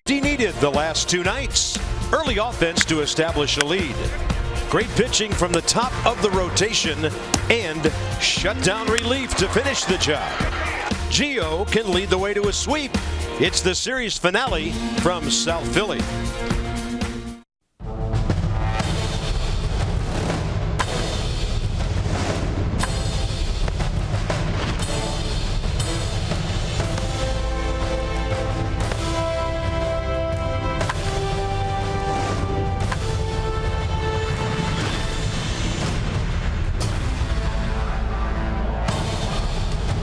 He needed the last two nights. Early offense to establish a lead. Great pitching from the top of the rotation and shutdown relief to finish the job. Gio can lead the way to a sweep. It's the series finale from South Philly.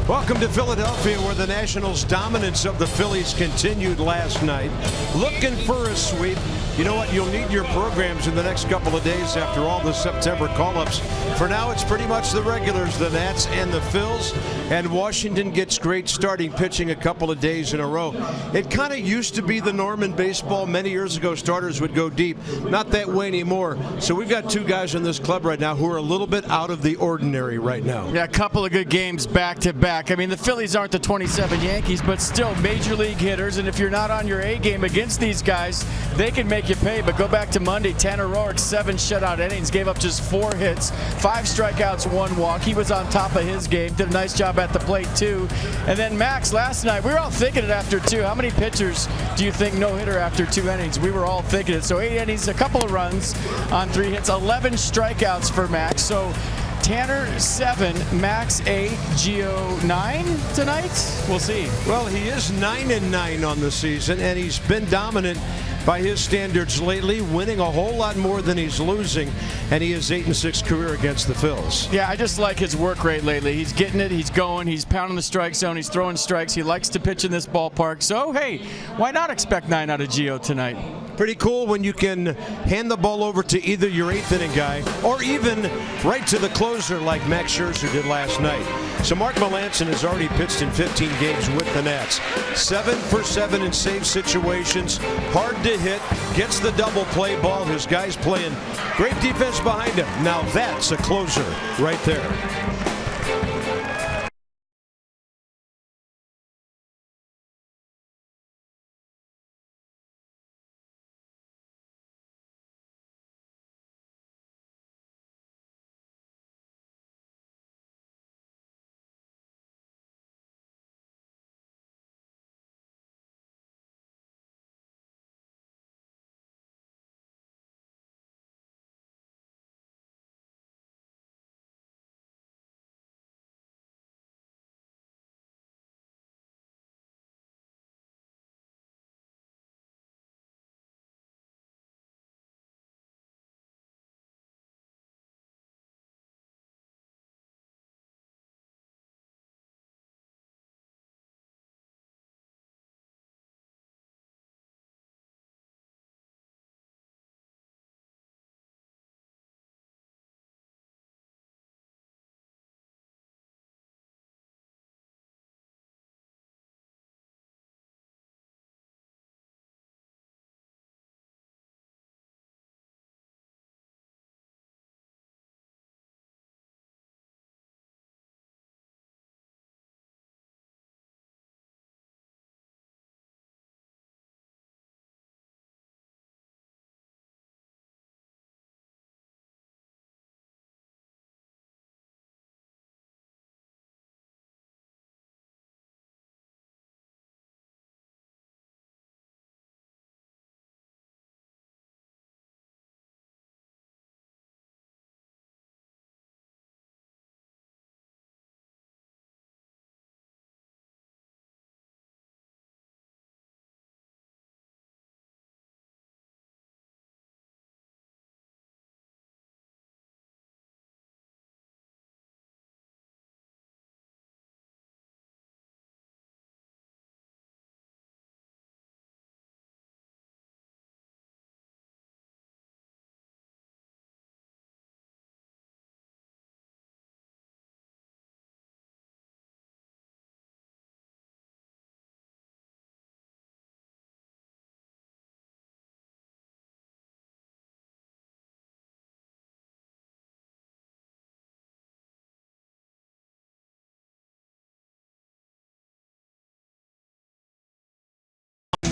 Welcome to Philadelphia, where the Nationals' dominance of the Phillies continued last night. Looking for a sweep. You know what? You'll need your programs in the next couple of days after all the September call-ups. For now, it's pretty much the regulars, the Nats and the Phils. And Washington gets great starting pitching a couple of days in a row. It kind of used to be the norm in baseball. Many years ago, starters would go deep. Not that way anymore. So we've got two guys in this club right now who are a little bit out of the ordinary right now. Yeah, a couple of good games back-to-back. I mean, the Phillies aren't the 27 Yankees, but still major league hitters. And if you're not on your A game against these guys, they can make you pay. But go back to Monday, Tanner Roark, 7 shutout innings, gave up just 4 hits, 5 strikeouts, 1 walk. He was on top of his game, did a nice job at the plate too. And then Max last night, we were all thinking it after 2. How many pitchers do you think no-hitter after 2 innings? We were all thinking it. So 8 innings, a couple of runs on 3 hits, 11 strikeouts for Max. So Tanner 7, Max 8, Gio 9 tonight? We'll see. Well, he is 9-9 on the season, and he's been dominant by his standards lately, winning a whole lot more than he's losing, and he is 8-6 career against the Phils. Yeah, I just like his work rate lately. He's getting it, he's going, he's pounding the strike zone, he's throwing strikes. He likes to pitch in this ballpark. So, hey, why not expect 9 out of Gio tonight? Pretty cool when you can hand the ball over to either your 8th inning guy or even right to the closer like Max Scherzer did last night. So Mark Melancon has already pitched in 15 games with the Nats. 7 for 7 in save situations. Hard to hit. Gets the double play ball. His guys playing great defense behind him. Now that's a closer right there.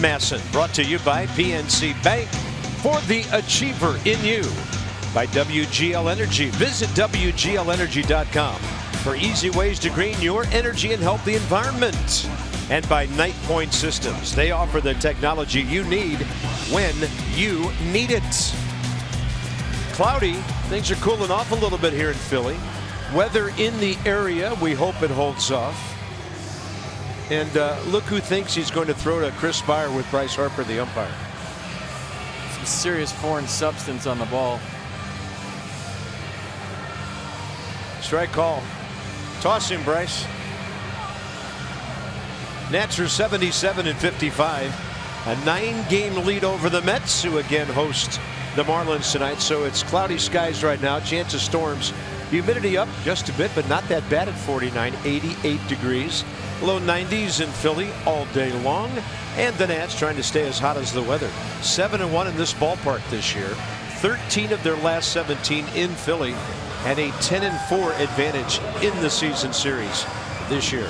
Masson, brought to you by PNC Bank. For the achiever in you, by WGL Energy. Visit WGLenergy.com for easy ways to green your energy and help the environment. And by Night Point Systems. They offer the technology you need when you need it. Cloudy. Things are cooling off a little bit here in Philly. Weather in the area. We hope it holds off. And look who thinks he's going to throw to Chris Spire with Bryce Harper, the umpire. Some serious foreign substance on the ball. Strike call. Toss him, Bryce. Nats are 77-55. A 9-game lead over the Mets, who again host the Marlins tonight. So it's cloudy skies right now. Chance of storms. Humidity up just a bit, but not that bad at 49. 88 degrees. Low 90s in Philly all day long. And the Nats trying to stay as hot as the weather. 7-1 in this ballpark this year. 13 of their last 17 in Philly. And a 10-4 advantage in the season series this year.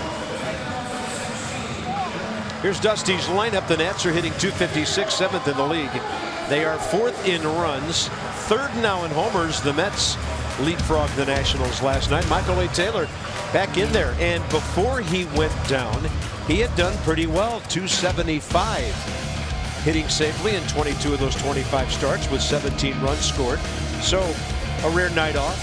Here's Dusty's lineup. The Nats are hitting .256, 7th in the league. They are 4th in runs, 3rd now in homers. The Mets leapfrogged the Nationals last night. Michael A. Taylor back in there, and before he went down, he had done pretty well. .275, hitting safely in 22 of those 25 starts with 17 runs scored. So a rare night off.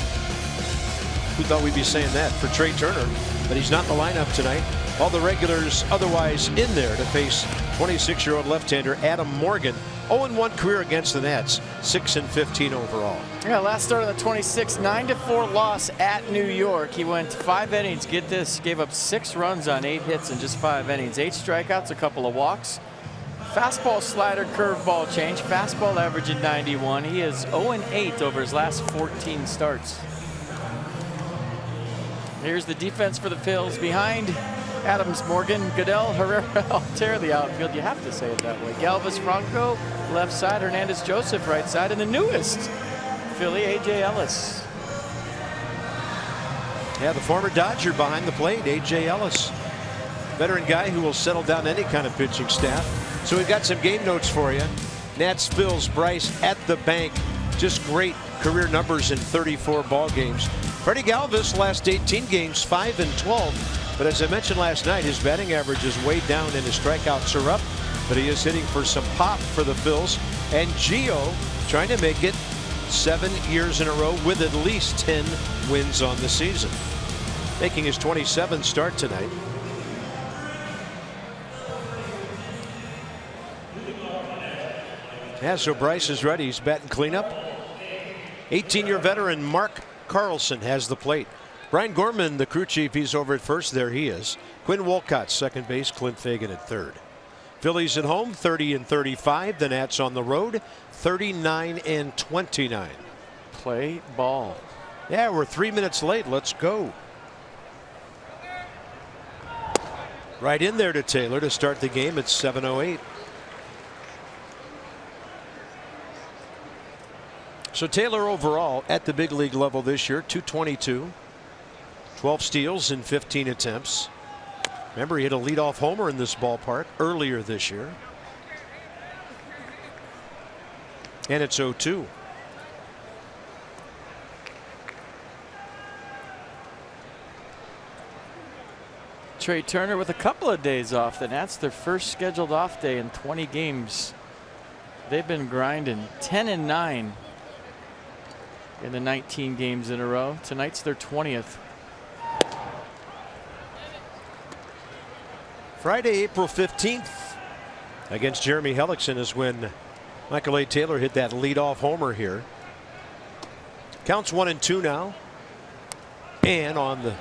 Who thought we'd be saying that for Trey Turner? But he's not in the lineup tonight. All the regulars otherwise in there to face 26-year-old left-hander Adam Morgan. 0-1 career against the Nats, 6-15 overall. Yeah, last start of the 26th, 9-4 loss at New York. He went 5 innings. Get this, gave up 6 runs on 8 hits in just 5 innings. 8 strikeouts, a couple of walks. Fastball, slider, curveball change. Fastball averaging 91. He is 0-8 over his last 14 starts. Here's the defense for the Phils behind Adams, Morgan, Goodell, Herrera, Altair, the outfield. You have to say it that way. Galvis, Franco, left side. Hernandez, Joseph, right side. And the newest Philly, A.J. Ellis. Yeah, the former Dodger behind the plate, A.J. Ellis. Veteran guy who will settle down any kind of pitching staff. So we've got some game notes for you. Nats, Phils, Bryce at the bank. Just great career numbers in 34 ball games. Freddie Galvis, last 18 games, 5-12. But as I mentioned last night, his batting average is way down and his strikeouts are up. But he is hitting for some pop for the Phils. And Gio trying to make it 7 years in a row with at least 10 wins on the season. Making his 27th start tonight. Yeah, so Bryce is ready. He's batting cleanup. 18-year veteran Mark Carlson has the plate. Brian Gorman, the crew chief, he's over at first. There he is. Quinn Wolcott, second base. Clint Fagan at third. Phillies at home, 30-35. The Nats on the road, 39-29. Play ball. Yeah, we're 3 minutes late. Let's go. Right in there to Taylor to start the game at 7:08. So Taylor overall at the big league level this year, .222. 12 steals in 15 attempts. Remember, he hit a leadoff homer in this ballpark earlier this year. And it's 0-2. Trey Turner with a couple of days off. The Nats, their first scheduled off day in 20 games. They've been grinding 10-9 in the 19 games in a row. Tonight's their 20th. Friday, April 15th against Jeremy Hellickson is when Michael A. Taylor hit that leadoff homer here. Counts 1-2 now. And on the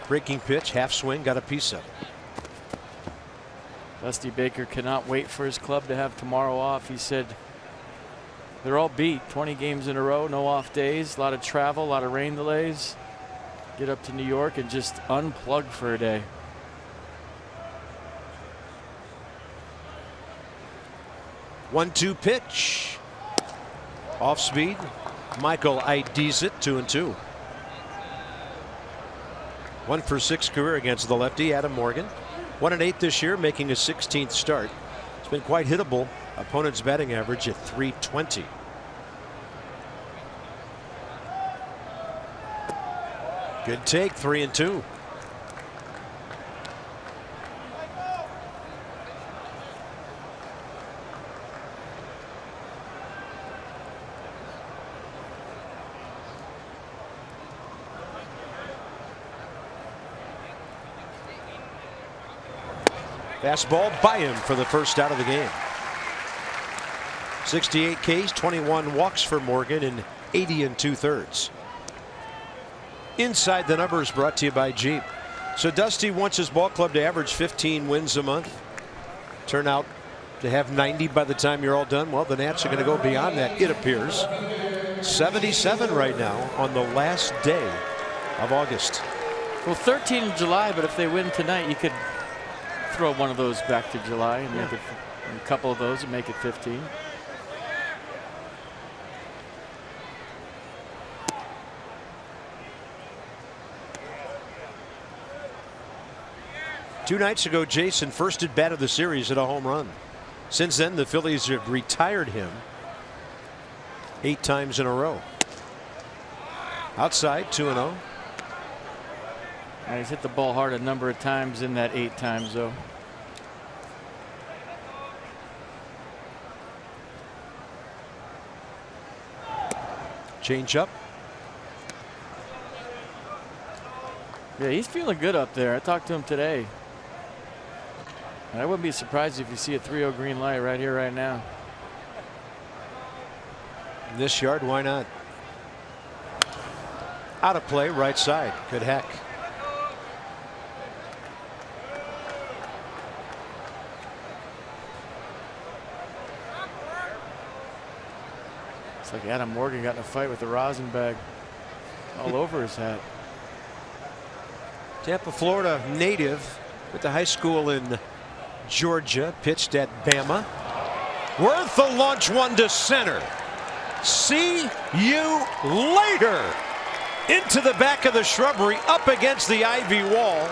breaking pitch, half swing, got a piece of it. Dusty Baker cannot wait for his club to have tomorrow off. He said they're all beat. 20 games in a row, no off days, a lot of travel, a lot of rain delays. Get up to New York and just unplug for a day. 1-2 pitch. Off speed. Michael IDs it. 2-2. 1 for 6 career against the lefty Adam Morgan. 1-8 this year, making his 16th start. It's been quite hittable. Opponent's batting average at .320. Good take, 3-2. Fastball by him for the first out of the game. 68 Ks, 21 walks for Morgan, and 80 2/3. Inside the Numbers brought to you by Jeep. So Dusty wants his ball club to average 15 wins a month. Turn out to have 90 by the time you're all done. Well, the Nats are going to go beyond that, it appears. 77 right now on the last day of August. Well, 13 in July, but if they win tonight, you could throw one of those back to July and make it a couple of those and make it 15. Two nights ago, Jason first at bat of the series at a home run. Since then, the Phillies have retired him 8 times in a row. Outside, 2-0. And he's hit the ball hard a number of times in that 8 times, though. Change up. Yeah, he's feeling good up there. I talked to him today. And I wouldn't be surprised if you see a 3-0 green light right here, right now. In this yard, why not? Out of play, right side. Good hack. It's like Adam Morgan got in a fight with the rosin bag all over his hat. Tampa, Florida native, went to high school in Georgia, pitched at Bama. Worth the launch one to center. See you later. Into the back of the shrubbery, up against the ivy wall.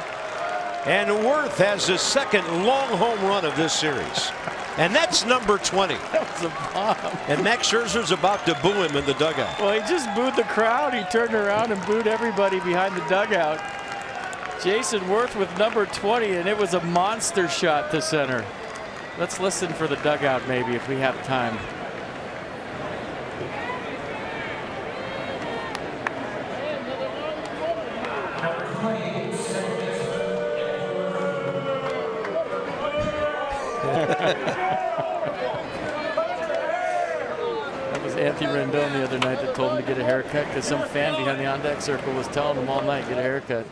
And Worth has his second long home run of this series. And that's number 20. That was a bomb. And Max Scherzer's about to boo him in the dugout. Well, he just booed the crowd. He turned around and booed everybody behind the dugout. Jason Worth with number 20, and it was a monster shot to center. Let's listen for the dugout maybe if we have time. That was Anthony Rendon the other night that told him to get a haircut because some fan behind the on-deck circle was telling him all night, get a haircut.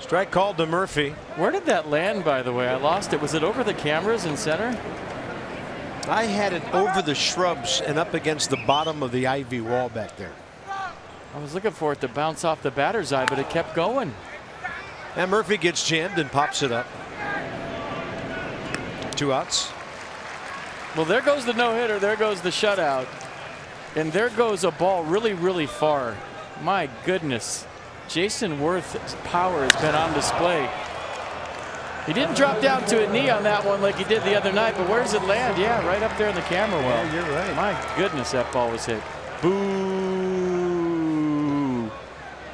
Strike called to Murphy. Where did that land, by the way? I lost it. Was it over the cameras in center? I had it over the shrubs and up against the bottom of the ivy wall back there. I was looking for it to bounce off the batter's eye, but it kept going. And Murphy gets jammed and pops it up. 2 outs. Well, there goes the no-hitter. There goes the shutout. And there goes a ball really, really far. My goodness. Jason Worth's power has been on display. He didn't drop down to a knee on that one like he did the other night, but where does it land? Yeah, right up there in the camera well. Yeah, you're right. My goodness, that ball was hit. Boo.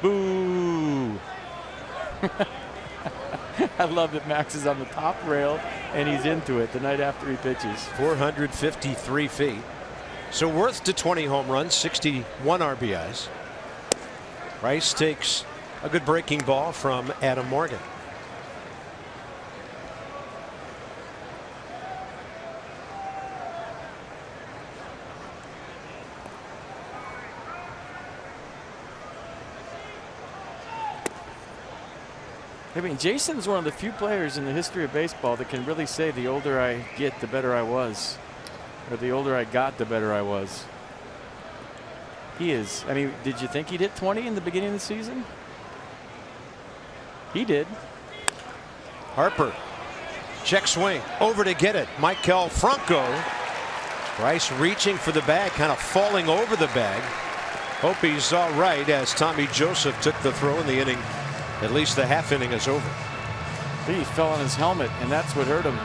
Boo. I love that Max is on the top rail and he's into it the night after he pitches. 453 feet. So Worth to 20 home runs, 61 RBIs. Rice takes a good breaking ball from Adam Morgan. I mean, Jason's one of the few players in the history of baseball that can really say the older I get, the better I was. Or the older I got, the better I was. He is. I mean, did you think he'd hit 20 in the beginning of the season? He did. Harper. Check swing. Over to get it. Michael Franco. Rice reaching for the bag, kind of falling over the bag. Hope he's all right as Tommy Joseph took the throw in the inning. At least the half inning is over. He fell on his helmet, and that's what hurt him.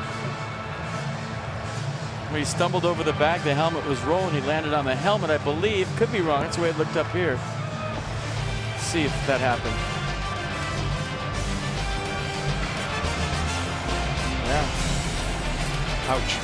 When he stumbled over the bag, the helmet was rolling. He landed on the helmet, I believe. Could be wrong. That's the way it looked up here. Let's see if that happened. Yeah. Ouch.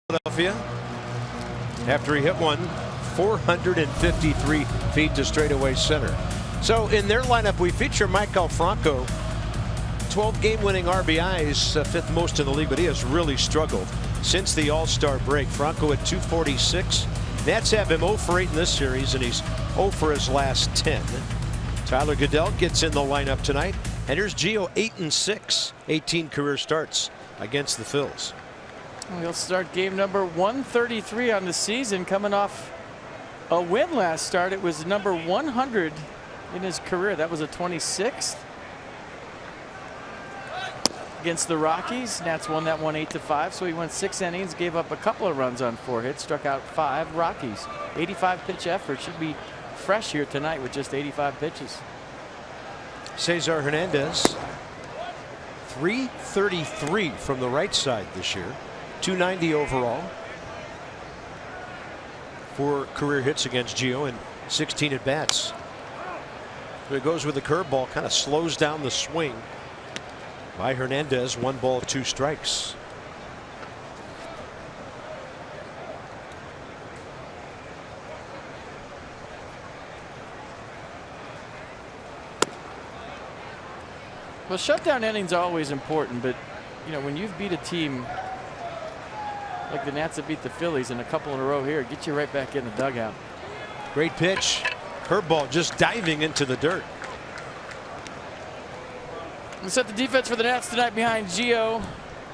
Philadelphia, after he hit one 453 feet to straightaway center. So in their lineup, we feature Maikel Franco, 12 game-winning RBIs, fifth most in the league, but he has really struggled since the All-Star break. Franco at 246. Nats have him 0 for 8 in this series, and he's 0 for his last 10. Tyler Goodell gets in the lineup tonight, and here's Gio 8-6, 18 career starts against the Phillies. He'll start game number 133 on the season, coming off a win last start. It was number 100 in his career. That was a 26th against the Rockies. Nats won that one 8-5. So he went 6 innings, gave up a couple of runs on 4 hits, struck out 5. Rockies 85 pitch effort. Should be fresh here tonight with just 85 pitches. Cesar Hernandez, 333 from the right side this year. 290 overall. 4 career hits against Gio and 16 at bats. But it goes with the curveball, kind of slows down the swing by Hernandez. 1 ball, 2 strikes. Well, shutdown innings are always important, but you know, when you've beat a team like the Nats have beat the Phillies in a couple in a row here, get you right back in the dugout. Great pitch. Curveball just diving into the dirt. We set the defense for the Nats tonight behind Gio.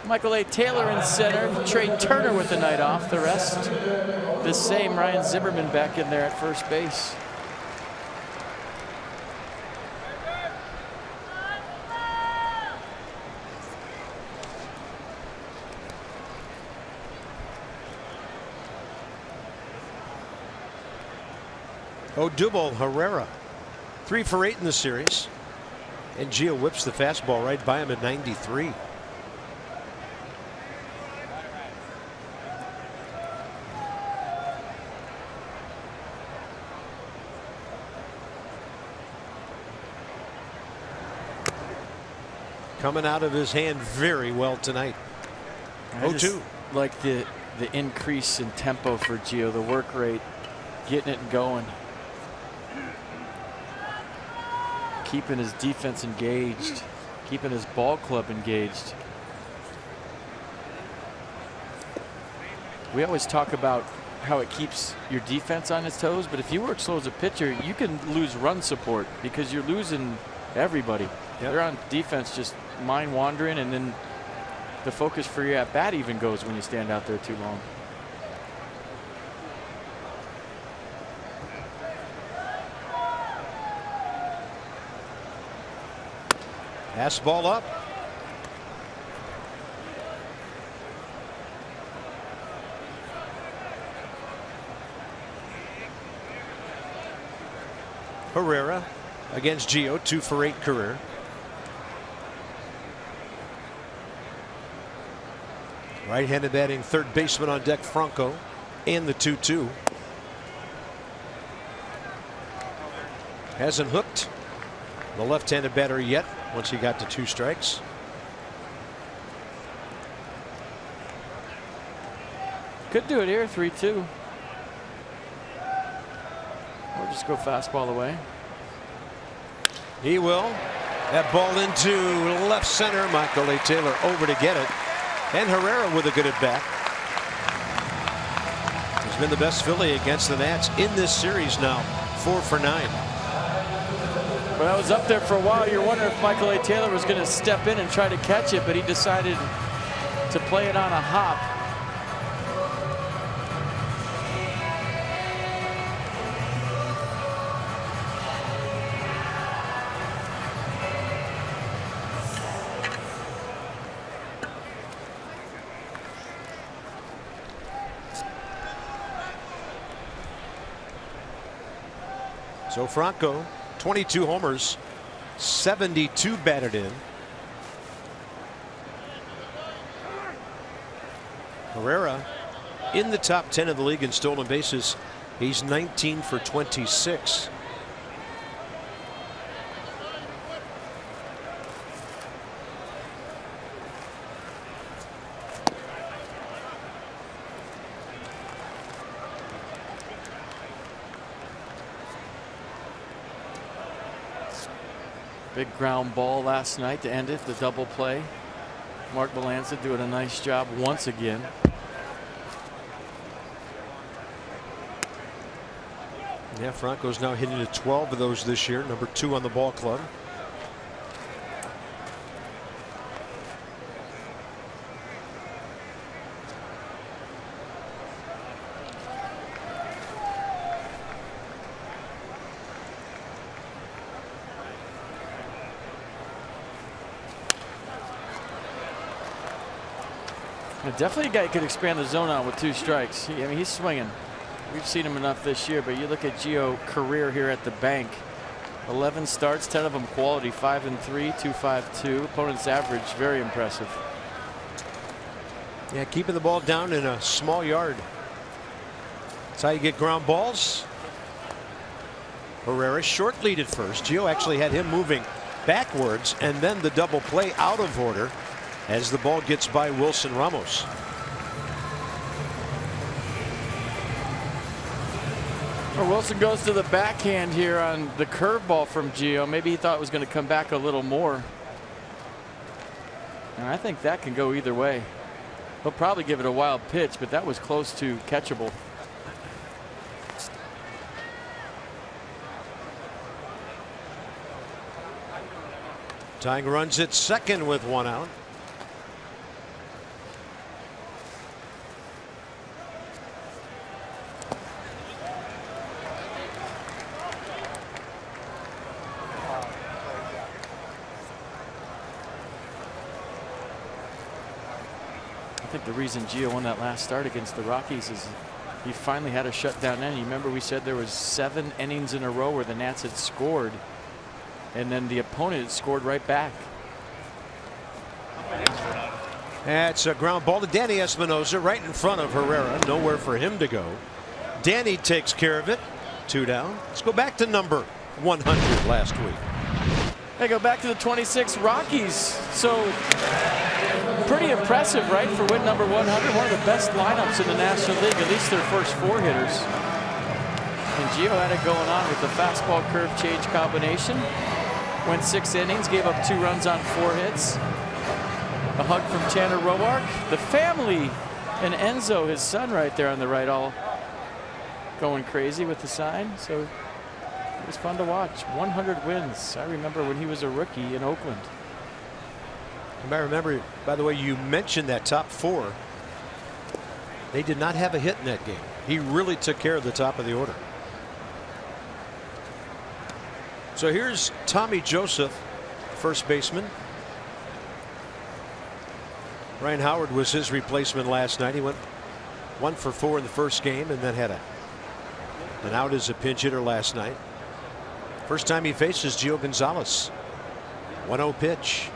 Michael A. Taylor in center. Trey Turner with the night off. The rest the same. Ryan Zimmerman back in there at first base. Odubel Herrera, 3 for 8 in the series, and Gio whips the fastball right by him at 93. Coming out of his hand very well tonight. 0-2. Like the increase in tempo for Gio, the work rate, getting it and going. Keeping his defense engaged, keeping his ball club engaged. We always talk about how it keeps your defense on its toes, but if you work slow as a pitcher, you can lose run support because you're losing everybody. Yep. They're on defense just mind wandering, and then the focus for your at bat even goes when you stand out there too long. Fastball up, Herrera against Gio, 2 for 8 career. Right-handed batting third baseman on deck, Franco, and the 2-2. Hasn't hooked the left-handed batter yet once he got to 2 strikes. Could do it here, 3-2. Or just go fastball away. He will. That ball into left center. Michael A. Taylor over to get it. And Herrera with a good at bat. He's been the best Philly against the Nats in this series now. 4 for 9. Well, that was up there for a while. You're wondering if Michael A. Taylor was going to step in and try to catch it, but he decided to play it on a hop. So Franco, 22 homers, 72 batted in. Herrera in the top 10 of the league in stolen bases. He's 19 for 26. Big ground ball last night to end it, the double play. Mark Melancon doing a nice job once again. Yeah, Franco's now hitting to 12 of those this year, number 2 on the ball club. Definitely a guy who could expand the zone on with 2 strikes. I mean, he's swinging. We've seen him enough this year, but you look at Gio career here at the bank. 11 starts, 10 of them quality, 5-3, 2.52. Opponent's average, very impressive. Yeah, keeping the ball down in a small yard. That's how you get ground balls. Herrera short lead at first. Gio actually had him moving backwards, and then the double play out of order as the ball gets by Wilson Ramos. Well, Wilson goes to the backhand here on the curveball from Gio. Maybe he thought it was going to come back a little more. And I think that can go either way. He'll probably give it a wild pitch, but that was close to catchable. Tying runs at second with 1 out. I think the reason Gio won that last start against the Rockies is he finally had a shutdown inning. You remember we said there was 7 innings in a row where the Nats had scored, and then the opponent had scored right back. That's a ground ball to Danny Espinosa right in front of Herrera. Nowhere for him to go. Danny takes care of it. 2 down. Let's go back to number 100 last week. They go back to the 26 Rockies. So pretty impressive, right, for win number 100. One of the best lineups in the National League, at least their first 4 hitters. And Gio had it going on with the fastball curve change combination. Went 6 innings, gave up 2 runs on 4 hits. A hug from Tanner Roark. The family and Enzo, his son, right there on the right, all going crazy with the sign. So it was fun to watch. 100 wins. I remember when he was a rookie in Oakland. You might remember, by the way, you mentioned that top 4. They did not have a hit in that game. He really took care of the top of the order. So here's Tommy Joseph, first baseman. Ryan Howard was his replacement last night. He went 1 for 4 in the first game and then had an out as a pinch hitter last night. First time he faces Gio Gonzalez. 1-0 pitch.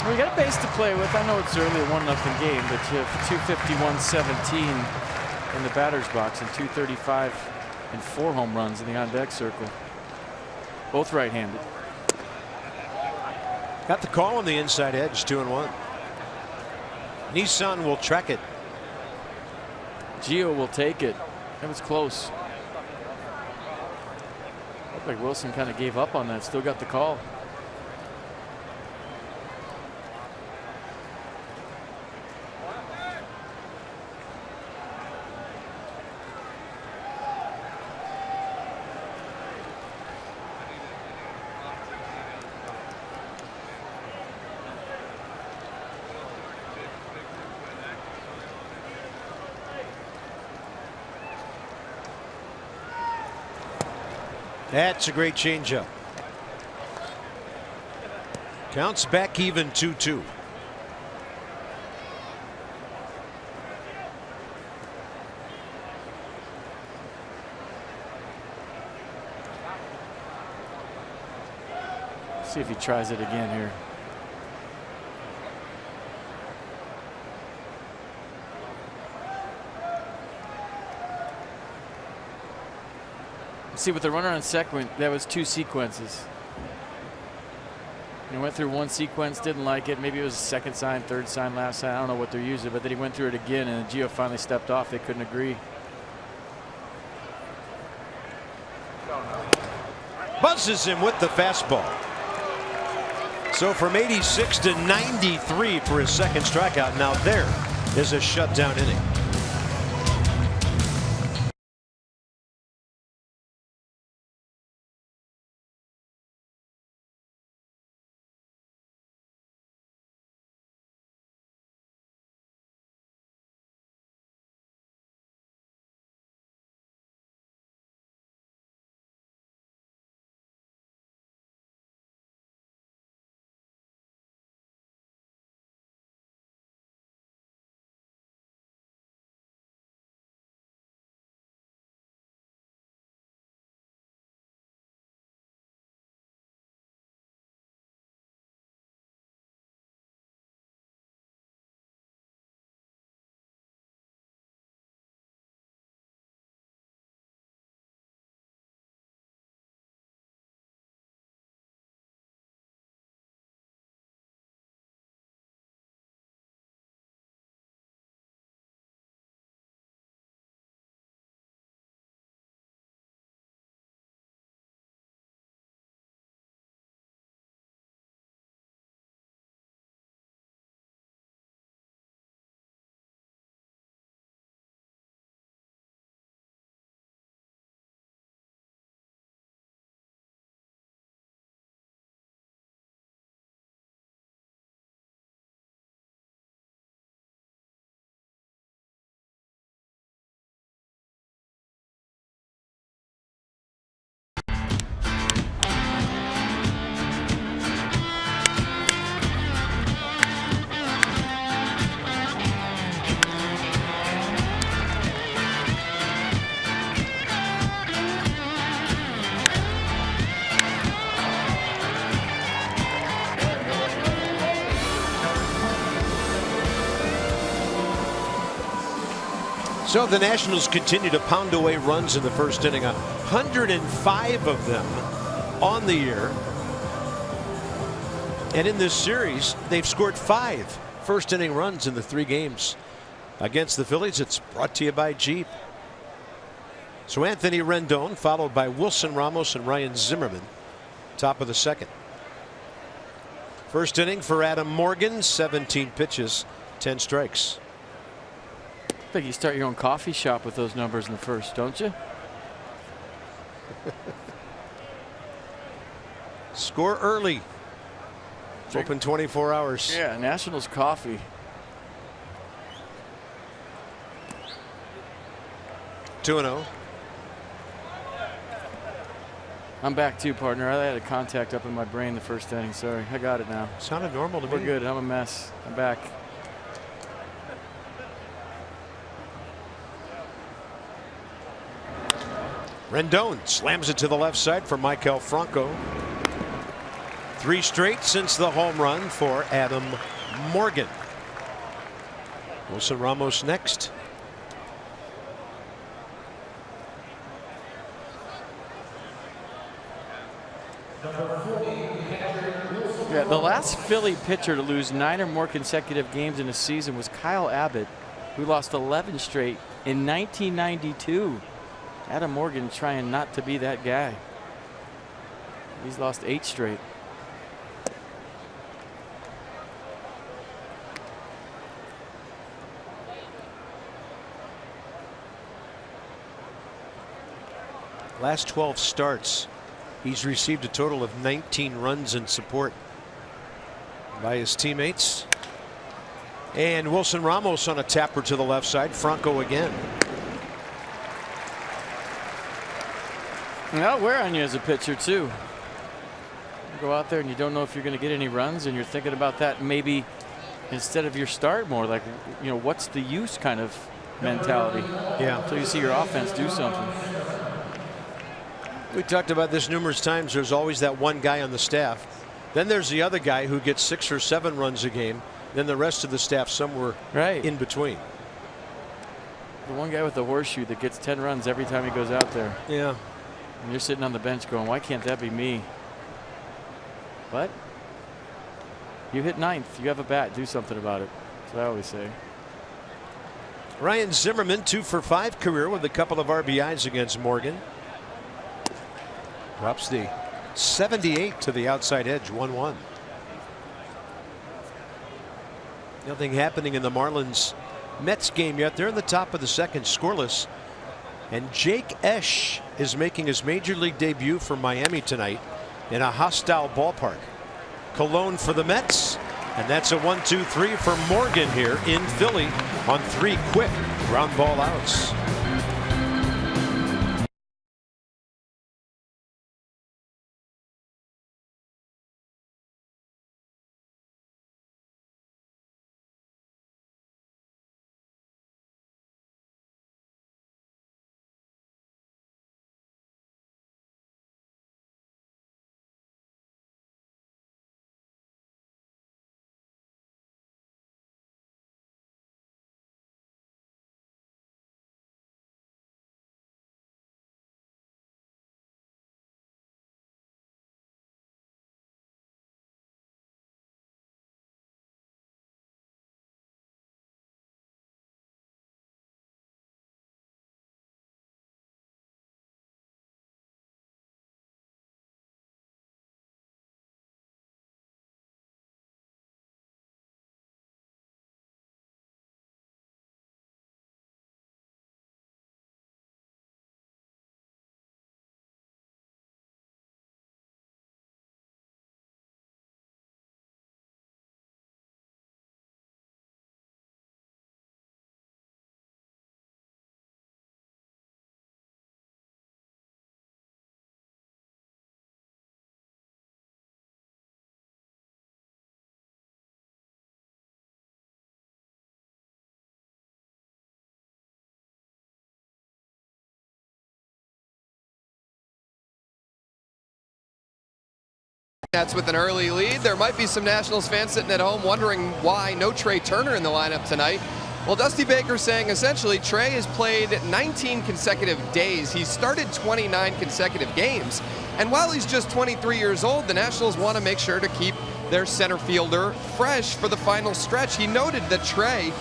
We got a base to play with. I know it's early, a 1-0 game, but you have 251-17 in the batter's box and 235 and 4 home runs in the on-deck circle. Both right-handed. Got the call on the inside edge, 2-1. Nissan will track it. Gio will take it. That was close. Looked like Wilson kind of gave up on that. Still got the call. That's a great changeup. Counts back even 2-2. See if he tries it again here. See, with the runner on second, that was 2 sequences. He went through one sequence, didn't like it. Maybe it was second sign, third sign, last sign. I don't know what they're using, but then he went through it again, and Gio finally stepped off. They couldn't agree. Buzzes him with the fastball. So from 86 to 93 for his second strikeout. Now there is a shutdown inning. So the Nationals continue to pound away runs in the first inning. 105 of them on the year. And in this series, they've scored 5 first inning runs in the 3 games against the Phillies. It's brought to you by Jeep. So Anthony Rendon, followed by Wilson Ramos and Ryan Zimmerman, top of the second. First inning for Adam Morgan, 17 pitches, 10 strikes. I think you start your own coffee shop with those numbers in the first, don't you? Score early. Open 24 hours. Yeah, Nationals coffee. I'm back too, partner. I had a contact up in my brain the first inning. Sorry, I got it now. Sounded normal to me. We're good. I'm a mess. I'm back. Rendon slams it to the left side for Maikel Franco. 3 straight since the home run for Adam Morgan. Wilson Ramos next. Yeah, the last Philly pitcher to lose 9 or more consecutive games in a season was Kyle Abbott, who lost 11 straight in 1992. Adam Morgan trying not to be that guy. He's lost 8 straight. Last 12 starts, he's received a total of 19 runs in support by his teammates. And Wilson Ramos on a tapper to the left side. Franco again. That'll wear on you as a pitcher too. You go out there and you don't know if you're going to get any runs, and you're thinking about that maybe instead of your start more like, you know, what's the use kind of mentality. Yeah. Until you see your offense do something. We talked about this numerous times. There's always that one guy on the staff. Then there's the other guy who gets 6 or 7 runs a game. Then the rest of the staff somewhere in between. The one guy with the horseshoe that gets 10 runs every time he goes out there. Yeah. And you're sitting on the bench going, why can't that be me? But you hit 9th. You have a bat. Do something about it. That's what I always say. Ryan Zimmerman 2 for 5 career with a couple of RBIs against Morgan. Drops the 78 to the outside edge. 1-1. Nothing happening in the Marlins Mets game yet. They're in the top of the second, scoreless. And Jake Esch is making his major league debut for Miami tonight in a hostile ballpark. Cologne for the Mets. And that's a 1-2-3 for Morgan here in Philly on 3 quick ground ball outs. That's with an early lead. There might be some Nationals fans sitting at home wondering why no Trey Turner in the lineup tonight. Well, Dusty Baker saying essentially Trey has played 19 consecutive days. He's started 29 consecutive games. And while he's just 23 years old, the Nationals want to make sure to keep their center fielder fresh for the final stretch. He noted that Trey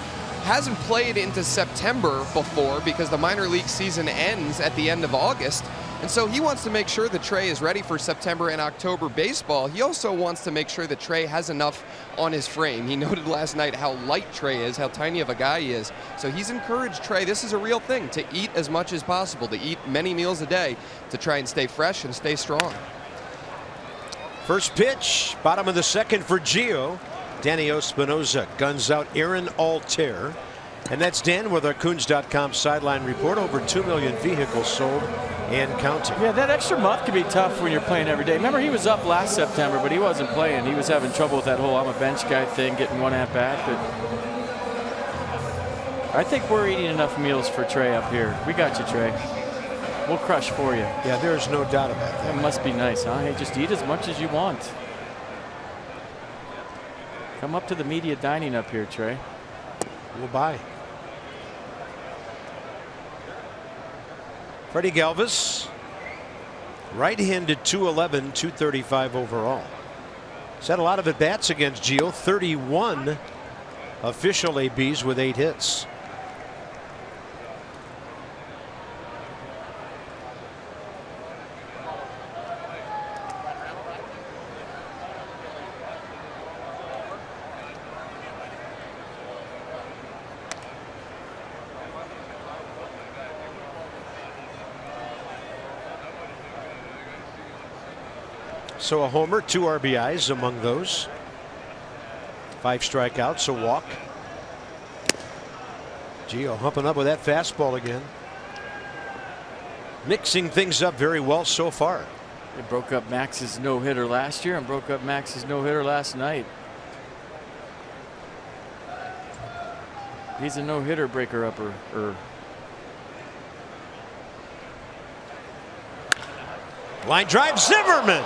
hasn't played into September before because the minor league season ends at the end of August. And so he wants to make sure that Trey is ready for September and October baseball. He also wants to make sure that Trey has enough on his frame. He noted last night how light Trey is, how tiny of a guy he is. So he's encouraged Trey, this is a real thing, to eat as much as possible, to eat many meals a day to try and stay fresh and stay strong. First pitch, bottom of the second for Gio. Danny Espinosa guns out Aaron Altair. And that's Dan with our Coons.com sideline report. Over 2 million vehicles sold and counting. Yeah, that extra month can be tough when you're playing every day. Remember, he was up last September, but he wasn't playing. He was having trouble with that whole I'm a bench guy thing, getting one at bat. But I think we're eating enough meals for Trey up here. We got you, Trey. We'll crush for you. Yeah, there's no doubt about that. That must be nice, huh? Hey, just eat as much as you want. Come up to the media dining up here, Trey. We'll buy. Freddie Galvis, right-handed, 211, 235 overall. He's had a lot of at-bats against Gio, 31 official ABs with 8 hits. So a homer, 2 RBIs among those. 5 strikeouts, a walk. Gio humping up with that fastball again. Mixing things up very well so far. They broke up Max's no-hitter last year and broke up Max's no-hitter last night. He's a no-hitter breaker-upper. Line drive, Zimmerman.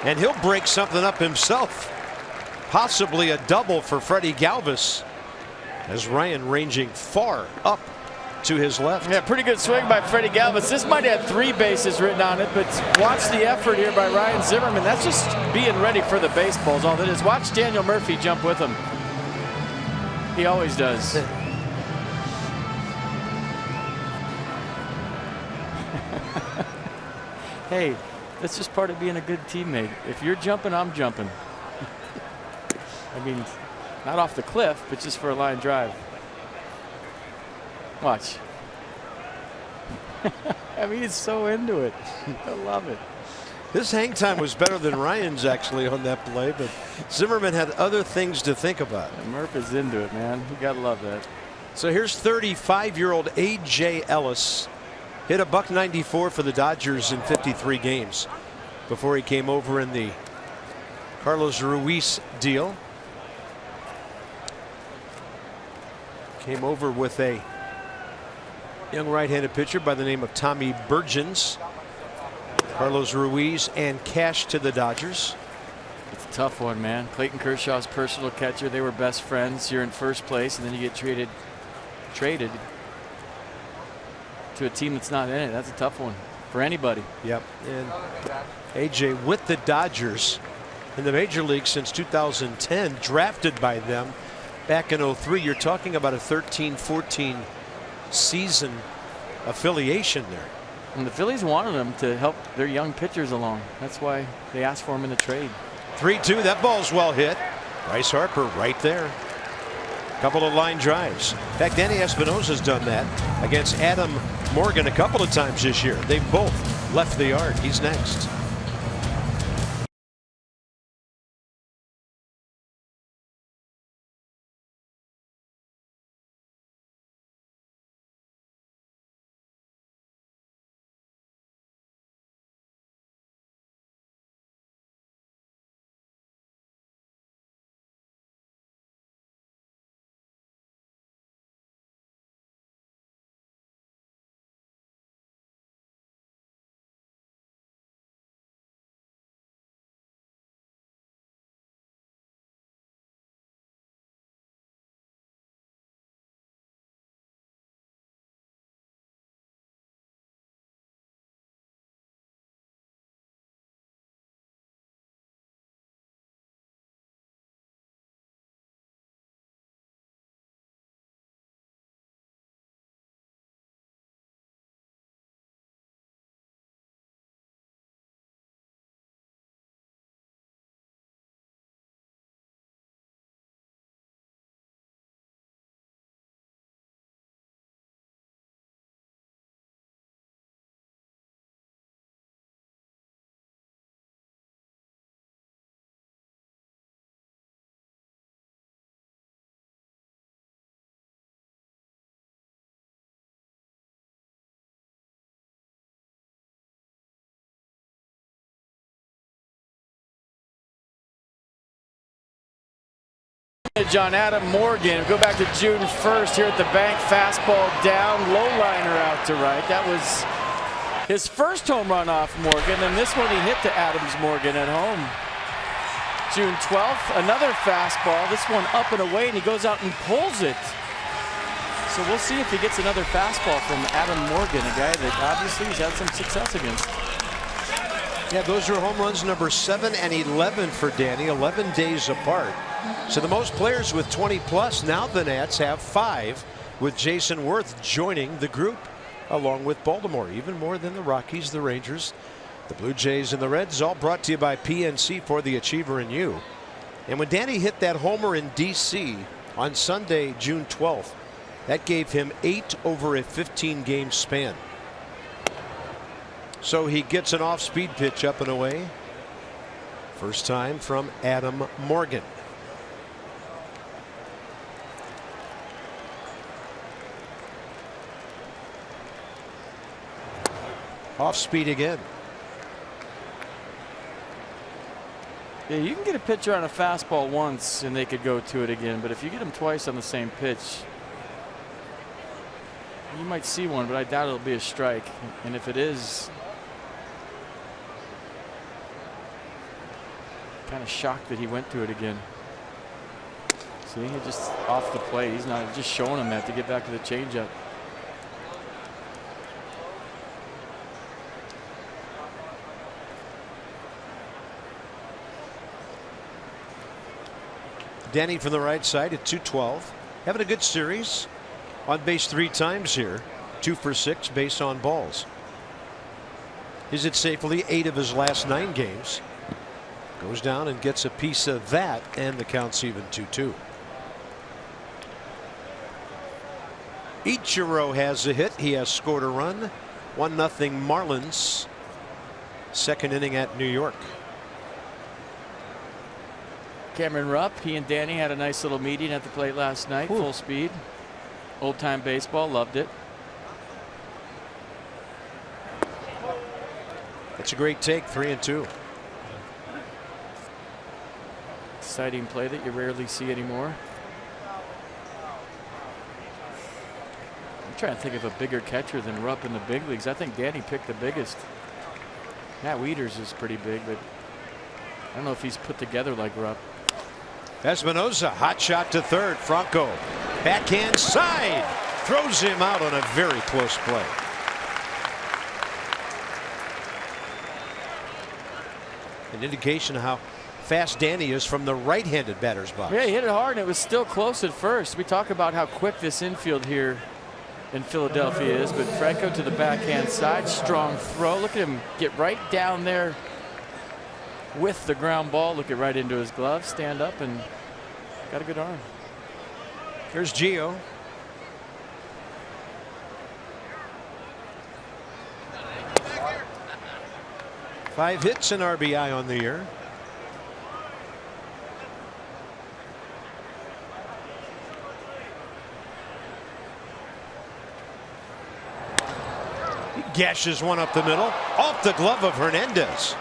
And he'll break something up himself. Possibly a double for Freddie Galvis, as Ryan ranging far up to his left. Yeah, pretty good swing by Freddie Galvis. This might have 3 bases written on it, but watch the effort here by Ryan Zimmerman. That's just being ready for the baseballs. All that is. Watch Daniel Murphy jump with him. He always does. Hey, that's just part of being a good teammate. If you're jumping, I'm jumping. I mean, not off the cliff, but just for a line drive. Watch. I mean, he's so into it. I love it. His hang time was better than Ryan's actually on that play, but Zimmerman had other things to think about. And Murph is into it, man. You gotta love that. So here's 35-year-old A.J. Ellis. Hit a .194 for the Dodgers in 53 games before he came over in the Carlos Ruiz deal. Came over with a young right-handed pitcher by the name of Tommy Burgins. Carlos Ruiz and cash to the Dodgers. It's a tough one, man. Clayton Kershaw's personal catcher. They were best friends. You're in first place, and then you get traded to a team that's not in it. That's a tough one for anybody. Yep. And AJ with the Dodgers in the major league since 2010, drafted by them back in 03. You're talking about a 13-14 season affiliation there. And the Phillies wanted him to help their young pitchers along. That's why they asked for him in the trade. 3-2. That ball's well hit. Bryce Harper right there. Couple of line drives. In fact, Danny Espinosa's done that against Adam Morgan a couple of times this year. They've both left the yard. He's next. On Adam Morgan. Go back to June 1st here at the bank. Fastball down, low liner out to right. That was his first home run off Morgan, and this one he hit to Adams Morgan at home. June 12th, another fastball. This one up and away, and he goes out and pulls it. So we'll see if he gets another fastball from Adam Morgan, a guy that obviously he's had some success against. Yeah, those are home runs number 7 and 11 for Danny, 11 days apart. So the most players with 20 plus. Now the Nats have 5, with Jason Worth joining the group along with Baltimore, even more than the Rockies, the Rangers, the Blue Jays, and the Reds. All brought to you by PNC for the Achiever and you. And when Danny hit that homer in DC on Sunday, June 12th, that gave him 8 over a 15-game span. So he gets an off-speed pitch up and away. First time from Adam Morgan. Off speed again. Yeah, you can get a pitcher on a fastball once and they could go to it again, but if you get them twice on the same pitch, you might see one, but I doubt it'll be a strike. And if it is, kind of shocked that he went to it again. See, he just off the plate. He's not just showing him that to get back to the changeup. Danny from the right side at 212. Having a good series. On base 3 times here. 2 for 6 base on balls. He's hit safely 8 of his last 9 games. Goes down and gets a piece of that, and the count's even 2-2. Ichiro has a hit. He has scored a run. 1-0 Marlins. Second inning at New York. Cameron Rupp, he and Danny had a nice little meeting at the plate last night. Full speed. Old time baseball, loved it. That's a great take. 3-2. Exciting play that you rarely see anymore. I'm trying to think of a bigger catcher than Rupp in the big leagues. I think Danny picked the biggest. Matt Wieters is pretty big, but I don't know if he's put together like Rupp. Espinosa, hot shot to third. Franco, backhand side, throws him out on a very close play. An indication of how fast Danny is from the right-handed batter's box. Yeah, he hit it hard, and it was still close at first. We talk about how quick this infield here in Philadelphia is, but Franco to the backhand side, strong throw. Look at him get right down there with the ground ball, look it right into his glove, stand up, and got a good arm. Here's Gio. Five hits and RBI on the year. He gashes one up the middle, off the glove of Hernandez.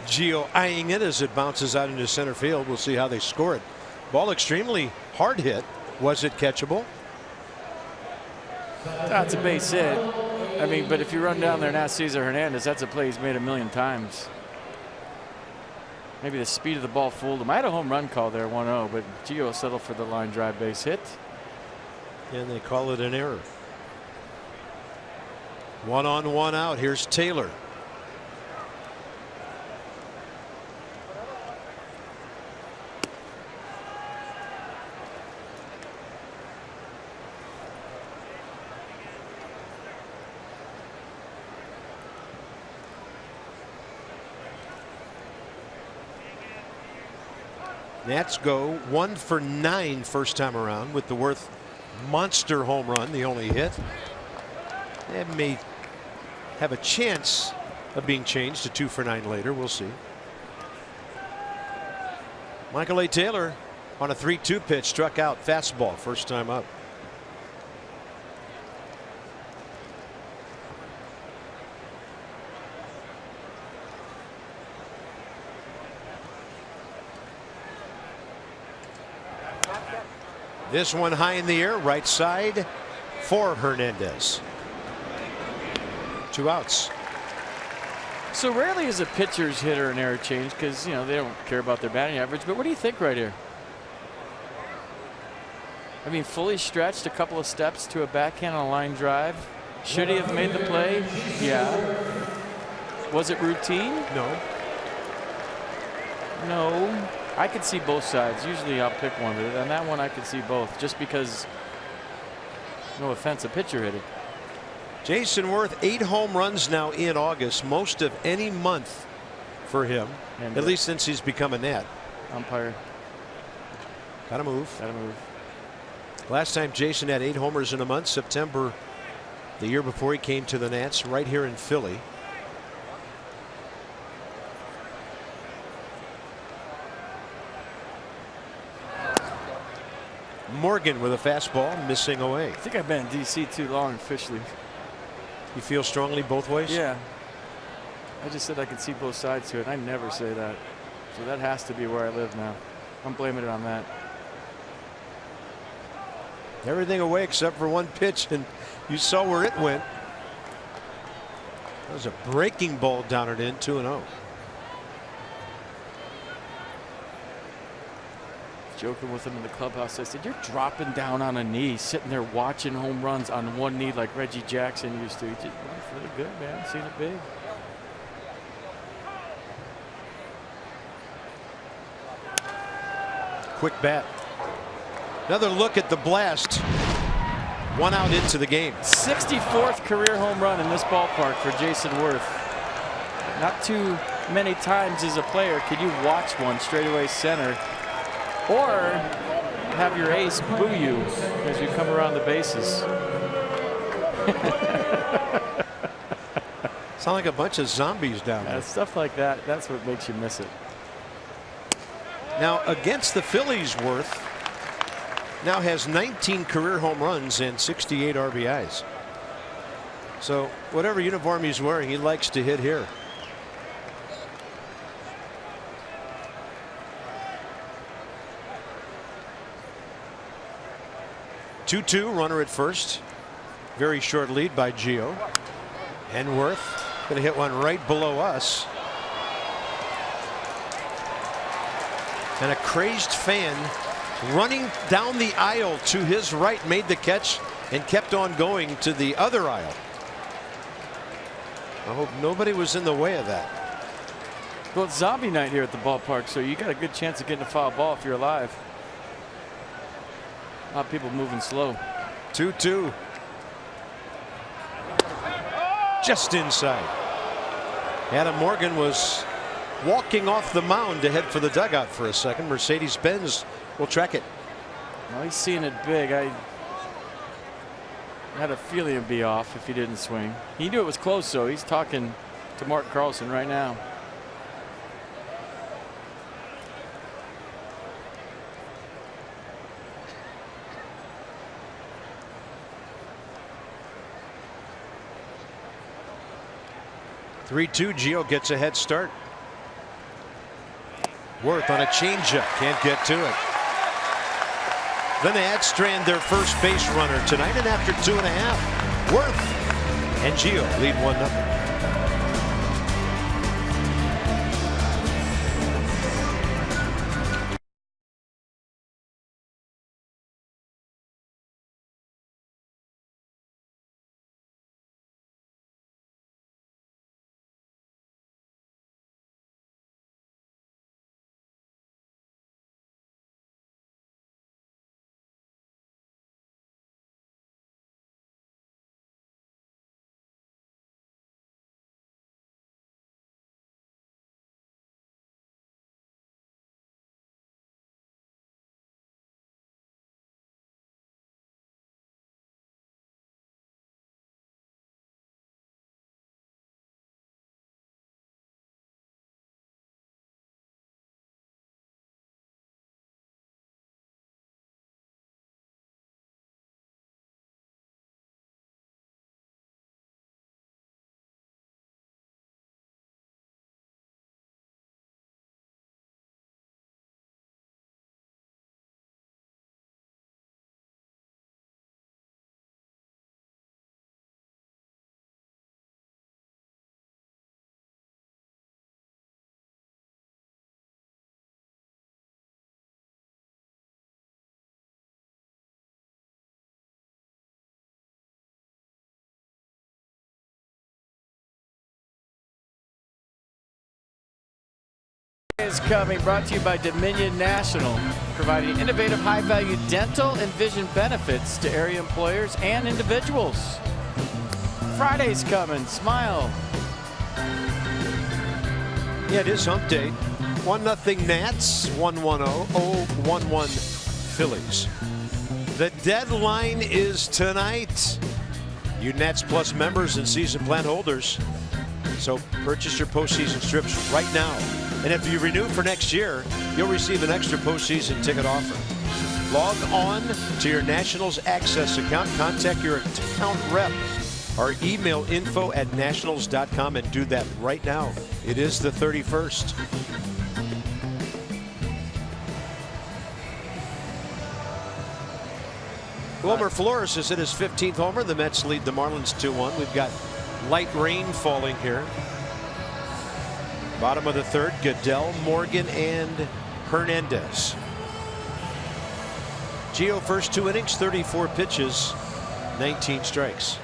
Gio eyeing it as it bounces out into center field. We'll see how they score it. Ball extremely hard hit. Was it catchable? That's a base hit. I mean, but if you run down there and ask Cesar Hernandez, that's a play he's made a million times. Maybe the speed of the ball fooled him. I had a home run call there, 1-0, but Gio settled for the line drive base hit. And they call it an error. 1 on 1 out. Here's Taylor. Nats go 1 for 9 first time around with the Worth monster home run, the only hit. They may have a chance of being changed to 2 for 9 later. We'll see. Michael A. Taylor on a 3-2 pitch struck out, fastball, first time up. This one high in the air, right side for Hernandez. 2 outs. So rarely is a pitcher's hitter an error change because, you know, they don't care about their batting average. But what do you think right here? I mean, fully stretched a couple of steps to a backhand on a line drive. Should he have made the play? Yeah. Was it routine? No. No. I could see both sides. Usually I'll pick one, but on that one I could see both just because, no offense, a pitcher hit it. Jason Worth, 8 home runs now in August, most of any month for him, And at least since he's become a Nat. Umpire. Gotta move. Gotta move. Last time Jason had 8 homers in a month, September the year before he came to the Nats, right here in Philly. Morgan with a fastball missing away. I think I've been in DC too long officially. You feel strongly both ways? Yeah. I just said I could see both sides to it. I never say that. So that has to be where I live now. I'm blaming it on that. Everything away except for one pitch, and you saw where it went. That was a breaking ball down and in, 2-0. Joking with him in the clubhouse, I said, you're dropping down on a knee, sitting there watching home runs on one knee like Reggie Jackson used to. He just runs really good, man. Seen it big. Quick bat. Another look at the blast. 1 out into the game. 64th career home run in this ballpark for Jason Worth. Not too many times as a player could you watch one straightaway center or have your ace boo you as you come around the bases. Sound like a bunch of zombies down there. Stuff like that, that's what makes you miss it. Now against the Phillies, Worth now has 19 career home runs and 68 RBIs. So whatever uniform he's wearing, he likes to hit here. Two, runner at first. Very short lead by Gio. And Worth going to hit one right below us. And a crazed fan running down the aisle to his right made the catch and kept on going to the other aisle. I hope nobody was in the way of that. Well, it's zombie night here at the ballpark, so you got a good chance of getting a foul ball if you're alive. A lot of people moving slow. 2-2. Just inside. Adam Morgan was walking off the mound to head for the dugout for a second. Mercedes-Benz will track it. Well, he's seeing it big. I had a feeling it'd be off if he didn't swing. He knew it was close, so he's talking to Mark Carlson right now. Three-two. Gio gets a head start. Worth on a changeup, can't get to it. The Nats strand their first base runner tonight, and after 2.5, Worth and Gio lead 1-0. Is coming, brought to you by Dominion National, providing innovative high-value dental and vision benefits to area employers and individuals. Friday's coming, smile. Yeah, it is hump day. 1-0 Nats, 1-1-0, 0-1-1 Phillies. The deadline is tonight. You Nats Plus members and season plan holders, so purchase your postseason strips right now. And if you renew for next year, you'll receive an extra postseason ticket offer. Log on to your Nationals Access account, contact your account rep, or email info@nationals.com and do that right now. It is the 31st. Wilmer Flores has hit his 15th homer. The Mets lead the Marlins 2-1. We've got light rain falling here. Bottom of the third, Goodell, Morgan, and Hernandez. Gio first 2 innings, 34 pitches, 19 strikes.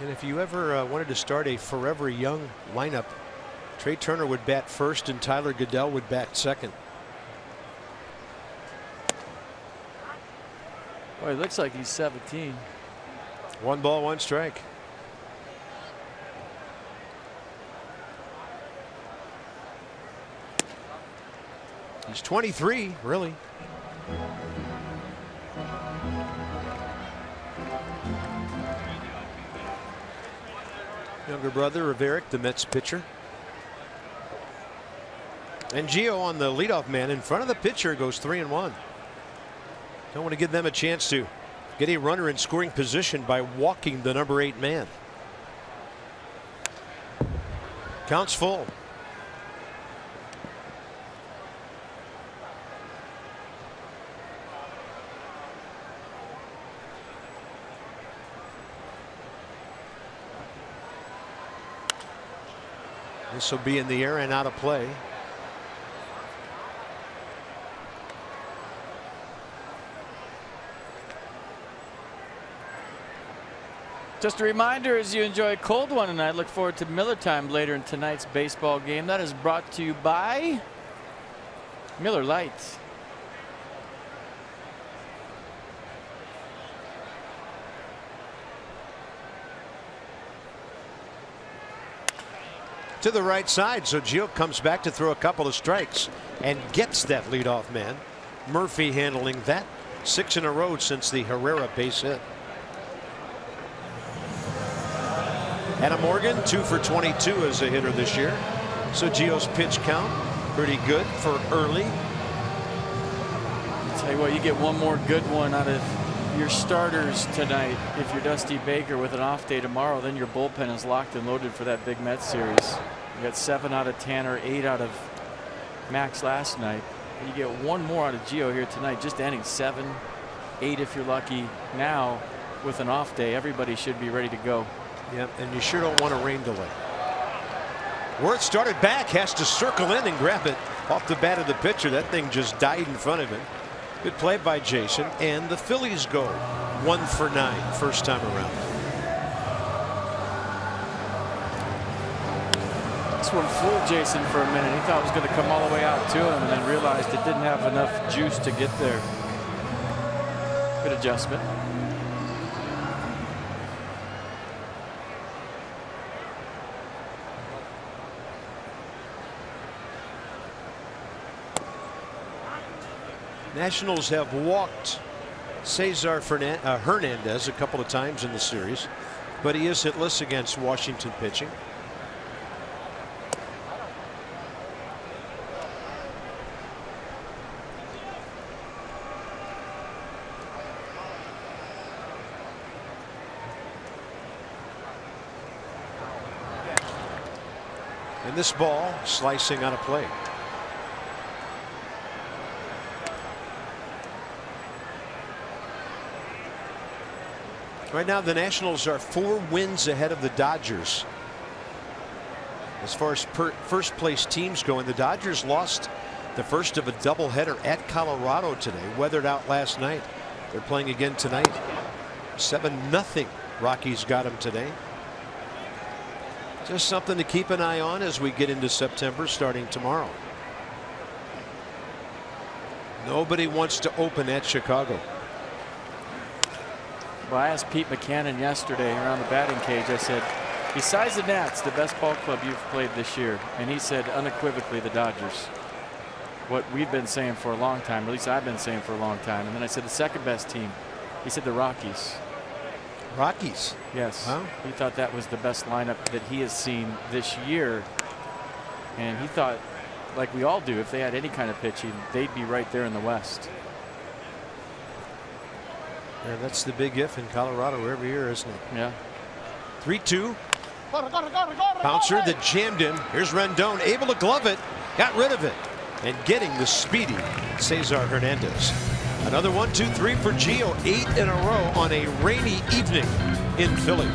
And if you ever wanted to start a forever young lineup, Trey Turner would bat first and Tyler Goodell would bat second. Boy, it looks like he's 17. 1 ball, 1 strike. He's 23, really. Younger brother of Eric, the Mets pitcher. And Gio on the leadoff man in front of the pitcher goes 3-1. Don't want to give them a chance to get a runner in scoring position by walking the number 8 man. Counts full. This will be in the air and out of play. Just a reminder, as you enjoy a cold one tonight, look forward to Miller Time later in tonight's baseball game. That is brought to you by Miller Lite. To the right side, so Gio comes back to throw a couple of strikes and gets that leadoff man. Murphy handling that. 6 in a row since the Herrera base hit. Adam Morgan 2 for 22 as a hitter this year. So Gio's pitch count pretty good for early. I'll tell you what, you get one more good one out of your starters tonight. If you're Dusty Baker with an off day tomorrow, then your bullpen is locked and loaded for that big Mets series. You got 7 out of Tanner, 8 out of Max last night. You get one more out of Gio here tonight, just ending 7, 8 if you're lucky. Now with an off day, everybody should be ready to go. Yep, and you sure don't want a rain delay. Worth started back, has to circle in and grab it off the bat of the pitcher. That thing just died in front of him. Good play by Jason, and the Phillies go 1 for 9 first time around. This one fooled Jason for a minute. He thought it was going to come all the way out to him and then realized it didn't have enough juice to get there. Good adjustment. Nationals have walked Cesar Hernandez a couple of times in the series, but he is hitless against Washington pitching. And this ball slicing out of play. Right now the Nationals are 4 wins ahead of the Dodgers. As far as first place teams go, and the Dodgers lost The first of a doubleheader at Colorado today. Weathered out last night. They're playing again tonight. 7-0. Rockies got them today. Just something to keep an eye on as we get into September starting tomorrow. Nobody wants to open at Chicago. Well, I asked Pete Buchanan yesterday around the batting cage. I said, besides the Nats, the best ball club you've played this year? And he said unequivocally the Dodgers. What we've been saying for a long time, or at least I've been saying for a long time. And then I said the second best team. He said the Rockies. Rockies? Yes. Wow. He thought that was the best lineup that he has seen this year. And he thought, like we all do, if they had any kind of pitching, they'd be right there in the West. Yeah, that's the big if in Colorado every year, isn't it? Yeah. 3-2. Bouncer that jammed him. Here's Rendon, able to glove it, got rid of it, and getting the speedy Cesar Hernandez. Another 1-2-3 for Gio, 8 in a row on a rainy evening in Philly.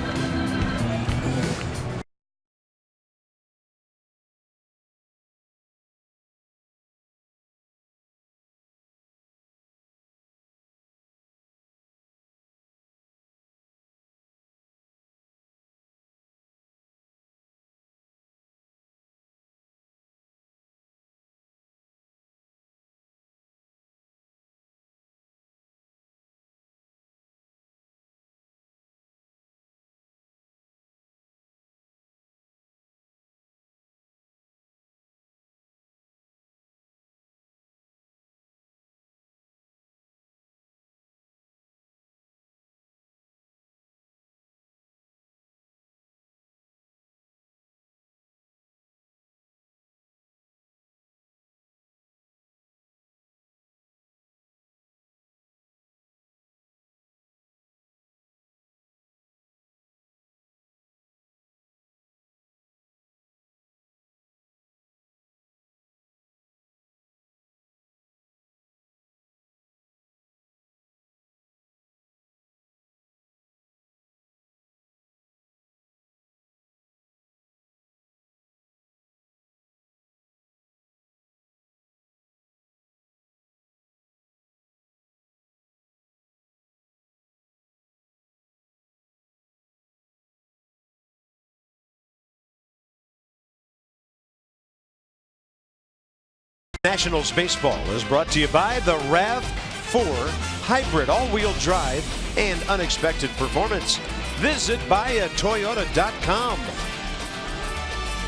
Nationals baseball is brought to you by the RAV4 hybrid all-wheel drive and unexpected performance. Visit buyatoyota.com.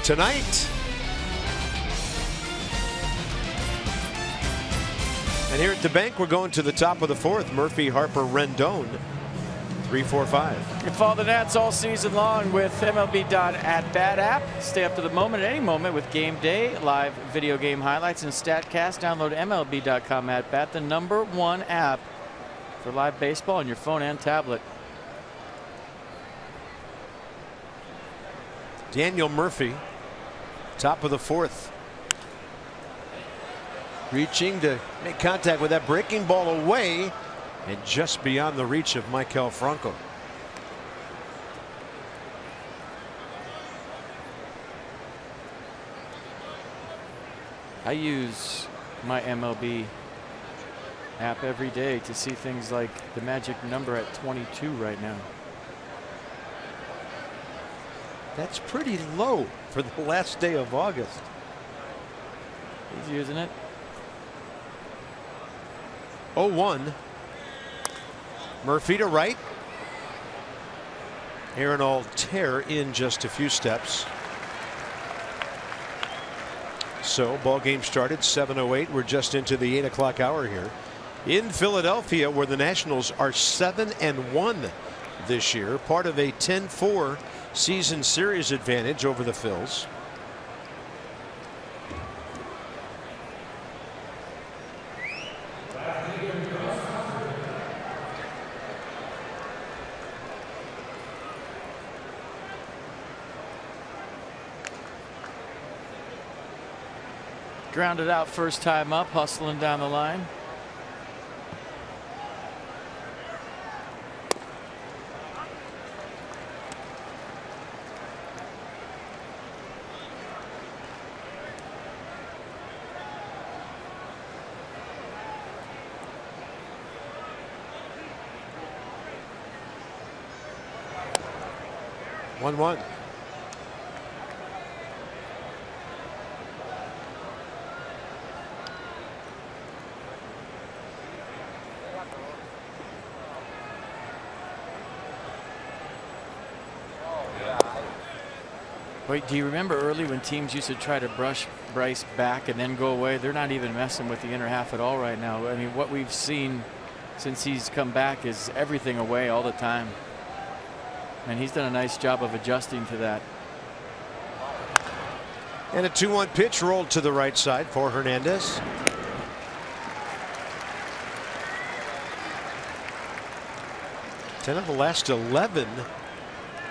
Tonight, and here at the bank, we're going to the top of the fourth. Murphy, Harper, Rendon, 3-4-5. You can follow the Nats all season long with MLB.atBat app. Stay up to the moment at any moment with game day, live video game highlights, and StatCast. Download MLB.com @bat, the #1 app for live baseball on your phone and tablet. Daniel Murphy, top of the fourth. Reaching to make contact with that breaking ball away and just beyond the reach of Maikel Franco. I use my MLB app every day to see things like the magic number at 22 right now. That's pretty low for the last day of August. He's using it. 0-1. Murphy to right. Aaron Altair in just a few steps. So ball game started 7:08. We're just into the 8 o'clock hour here in Philadelphia, where the Nationals are 7-1 this year, part of a 10-4 season series advantage over the Phils. Grounded out first time up, hustling down the line. 1-1. Wait, do you remember early when teams used to try to brush Bryce back and then go away? They're not even messing with the inner half at all right now. I mean, what we've seen since he's come back is everything away all the time. And he's done a nice job of adjusting to that. And a 2-1 pitch rolled to the right side for Hernandez. Ten of the last 11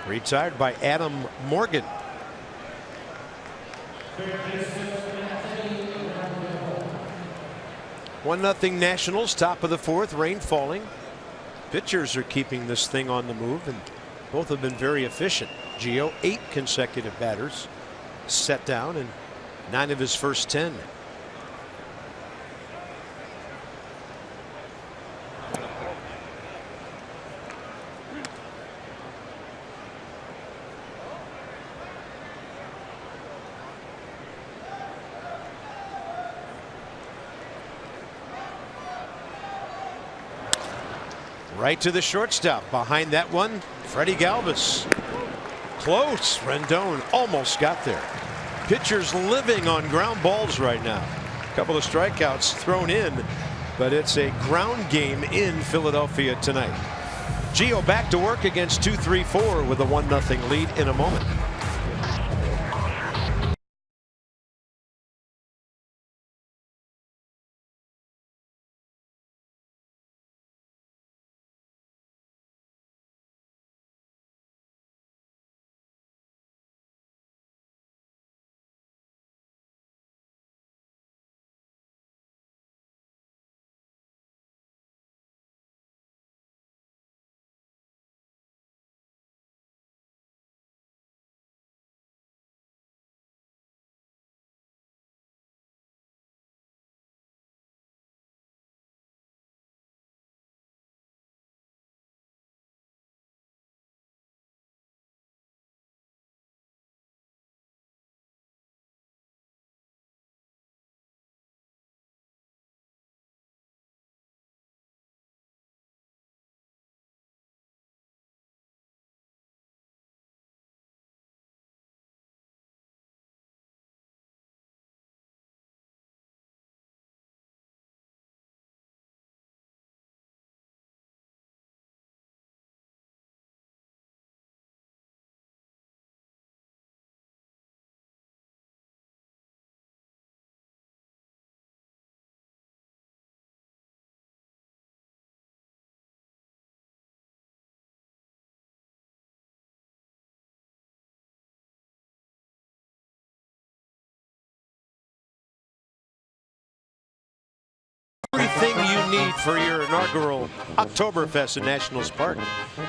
retired by Adam Morgan. 1-0 Nationals, top of the fourth, rain falling. Pitchers are keeping this thing on the move, and both have been very efficient. Gio, 8 consecutive batters set down, and 9 of his first 10. Right to the shortstop. Behind that one, Freddie Galvis. Close. Rendon almost got there. Pitchers living on ground balls right now. A couple of strikeouts thrown in, but it's a ground game in Philadelphia tonight. Gio back to work against 2-3-4 with a 1-0 lead in a moment. Everything you need for your inaugural Oktoberfest in Nationals Park.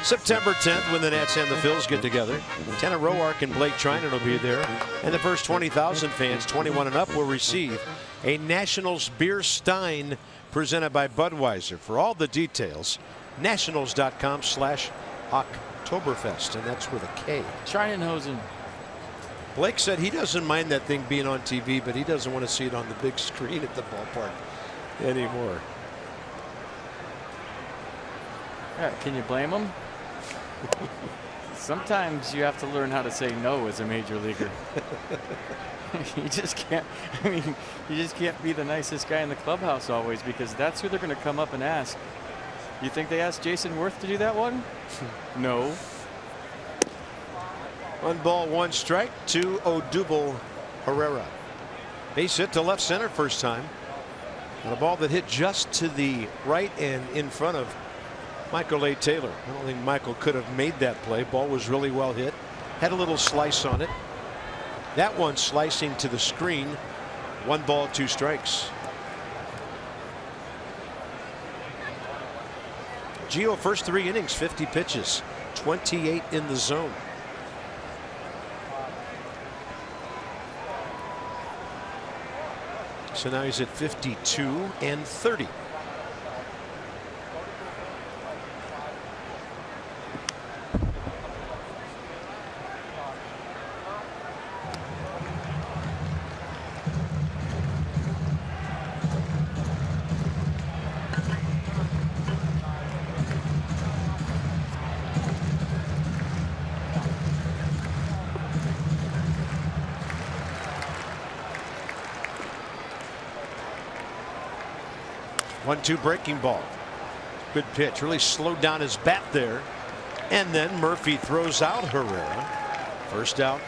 September 10th, when the Nats and the Phils get together. Tanner Roark and Blake Trinan will be there. And the first 20,000 fans, 21 and up, will receive a Nationals beer stein presented by Budweiser. For all the details, nationals.com/Oktoberfest. And that's with a K. Trinan-Hosen. Blake said he doesn't mind that thing being on TV, but he doesn't want to see it on the big screen at the ballpark anymore. Yeah, can you blame him? Sometimes you have to learn how to say no as a major leaguer. You just can't. I mean, you just can't be the nicest guy in the clubhouse always, because that's who they're going to come up and ask. You think they asked Jason Worth to do that one? No. 1 ball, 1 strike to Odubel Herrera. Base hit to left center first time. And a ball that hit just to the right and in front of Michael A. Taylor. I don't think Michael could have made that play. Ball was really well hit. Had a little slice on it. That one slicing to the screen. 1 ball, 2 strikes. Gio first 3 innings, 50 pitches, 28 in the zone. So now he's at 52 and 30. 1-2 breaking ball. Good pitch. Really slowed down his bat there. And then Murphy throws out Herrera. First out,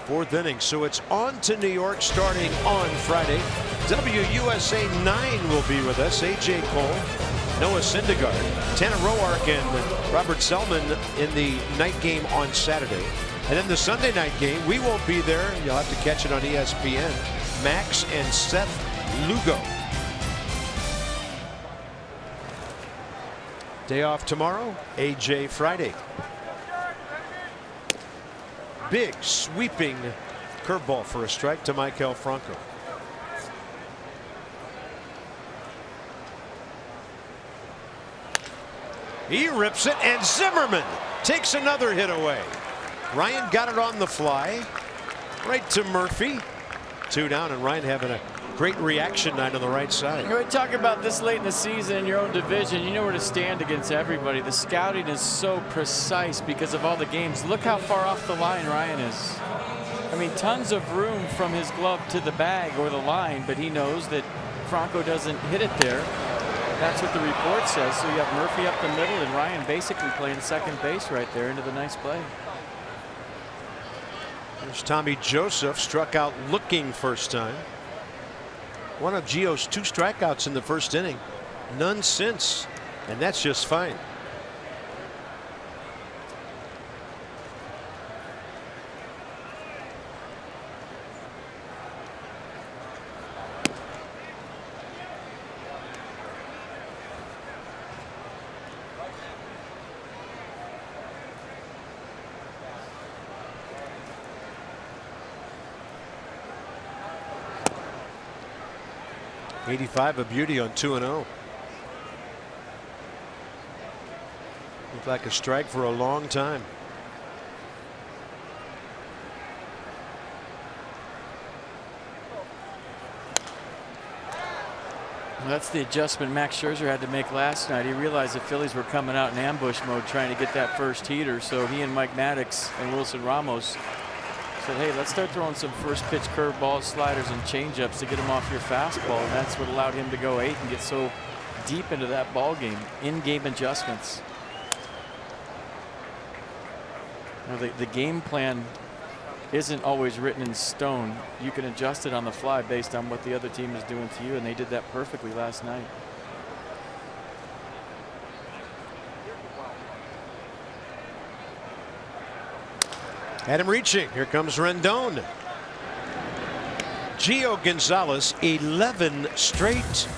4th inning. So it's on to New York starting on Friday. WUSA 9 will be with us. A.J. Cole, Noah Syndergaard, Tanner Roark, and Robert Selman in the night game on Saturday. And then the Sunday night game, we won't be there. You'll have to catch it on ESPN. Max and Seth Lugo. Day off tomorrow. AJ Friday. Big sweeping curveball for a strike to Maikel Franco. He rips it, and Zimmerman takes another hit away. Ryan got it on the fly right to Murphy. 2 down, and Ryan having a great reaction night on the right side. We talk about this late in the season in your own division. You know where to stand against everybody. The scouting is so precise because of all the games. Look how far off the line Ryan is. I mean, tons of room from his glove to the bag or the line, but he knows that Franco doesn't hit it there. That's what the report says. So you have Murphy up the middle and Ryan basically playing second base right there into the nice play. There's Tommy Joseph, struck out looking first time. One of Gio's 2 strikeouts in the first inning. None since, and that's just fine. .85 a beauty on 2-0. Looked like a strike for a long time. Well, that's the adjustment Max Scherzer had to make last night. He realized the Phillies were coming out in ambush mode trying to get that first heater. So he and Mike Maddox and Wilson Ramos said, hey, let's start throwing some first pitch curveballs, sliders, and changeups to get him off your fastball. And that's what allowed him to go 8 and get so deep into that ball game. In-game adjustments. Now, the game plan isn't always written in stone. You can adjust it on the fly based on what the other team is doing to you, and they did that perfectly last night. Had him reaching. Here comes Rendon. Gio Gonzalez, 11 straight.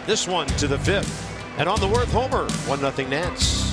This one to the 5th. And on the Worth homer, 1-0 Nats.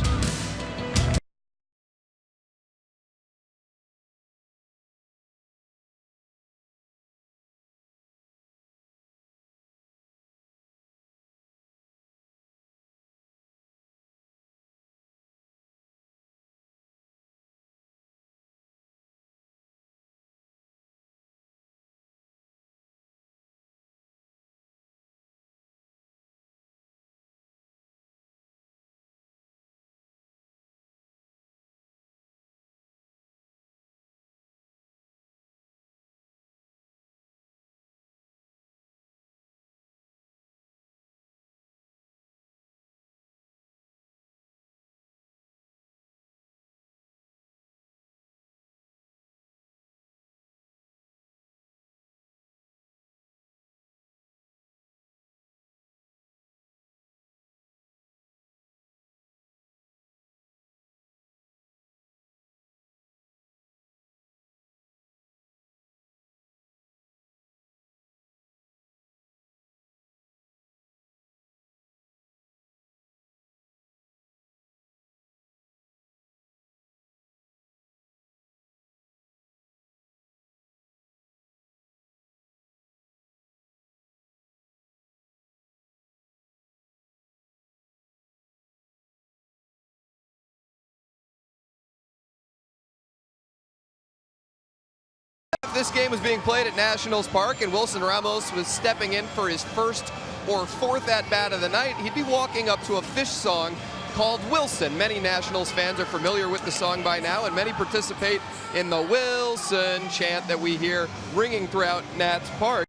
This game was being played at Nationals Park, and Wilson Ramos was stepping in for his first or 4th at-bat of the night. He'd be walking up to a Fish song called Wilson. Many Nationals fans are familiar with the song by now, and many participate in the Wilson chant that we hear ringing throughout Nats Park.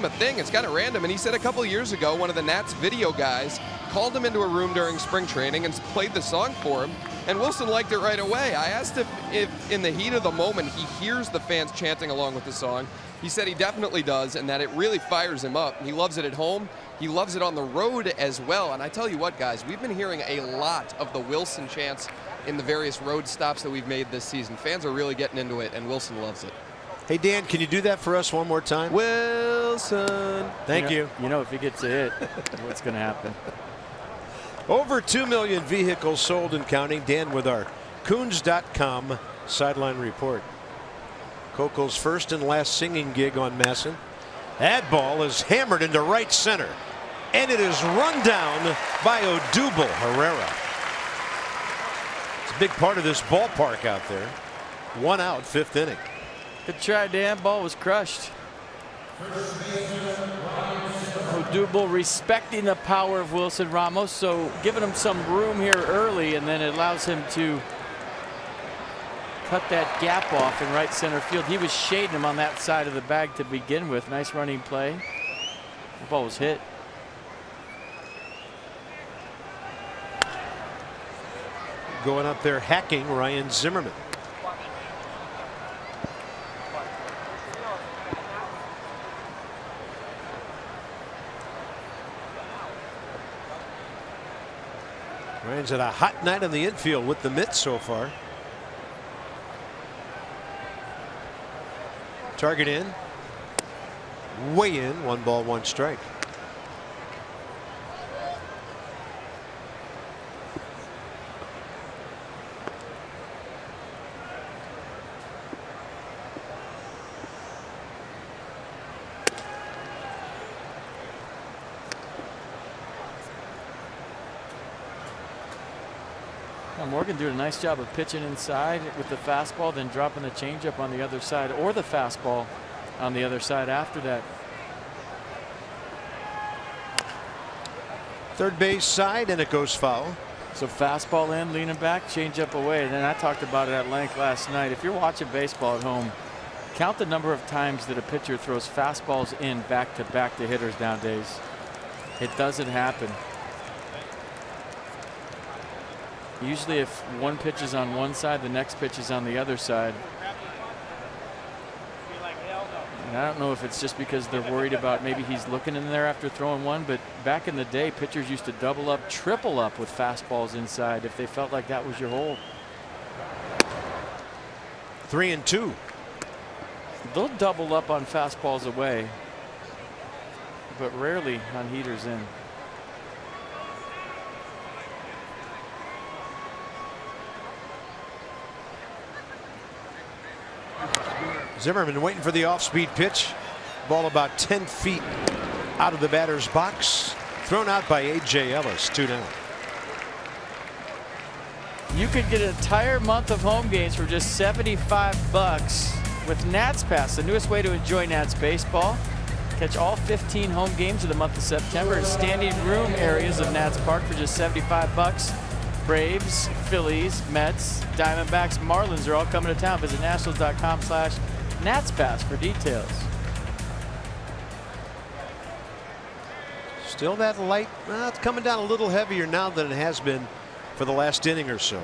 a thing. It's kind of random. And he said a couple of years ago, one of the Nats video guys called him into a room during spring training and played the song for him. And Wilson liked it right away. I asked if in the heat of the moment he hears the fans chanting along with the song. He said he definitely does, and that it really fires him up. He loves it at home. He loves it on the road as well. And I tell you what, guys, we've been hearing a lot of the Wilson chants in the various road stops that we've made this season. Fans are really getting into it, and Wilson loves it. Hey, Dan, can you do that for us one more time? Wilson. Thank you. You know, if he gets a hit, what's going to happen? Over 2 million vehicles sold and counting. Dan with our Coons.com sideline report. Coco's first and last singing gig on Masson. That ball is hammered into right center, and it is run down by Odubel Herrera. It's a big part of this ballpark out there. 1 out, 5th inning. Good try, Dan. Ball was crushed. Odubel respecting the power of Wilson Ramos, so giving him some room here early, and then it allows him to cut that gap off in right center field. He was shading him on that side of the bag to begin with. Nice running play. The ball was hit. Going up there hacking Ryan Zimmerman. Ryan's had a hot night on the infield with the mitts so far. Target in. Way in. 1 ball, 1 strike. Morgan doing a nice job of pitching inside with the fastball, then dropping the changeup on the other side, or the fastball on the other side after that. Third base side, and it goes foul. So fastball in, leaning back, changeup away. And then I talked about it at length last night. If you're watching baseball at home, count the number of times that a pitcher throws fastballs in back to hitters nowadays. It doesn't happen. Usually if one pitch is on one side, the next pitch is on the other side. And I don't know if it's just because they're worried about maybe he's looking in there after throwing one, but back in the day, pitchers used to double up, triple up with fastballs inside if they felt like that was your hole. 3-2. They'll double up on fastballs away, but rarely on heaters in. Zimmerman waiting for the off-speed pitch. Ball about 10 feet out of the batter's box. Thrown out by A.J. Ellis. 2 down. You could get an entire month of home games for just $75 with Nats Pass, the newest way to enjoy Nats baseball. Catch all 15 home games of the month of September in standing room areas of Nats Park for just $75. Braves, Phillies, Mets, Diamondbacks, Marlins are all coming to town. Visit nationals.com/NatsPass for details. Still that light. Well, it's coming down a little heavier now than it has been for the last inning or so.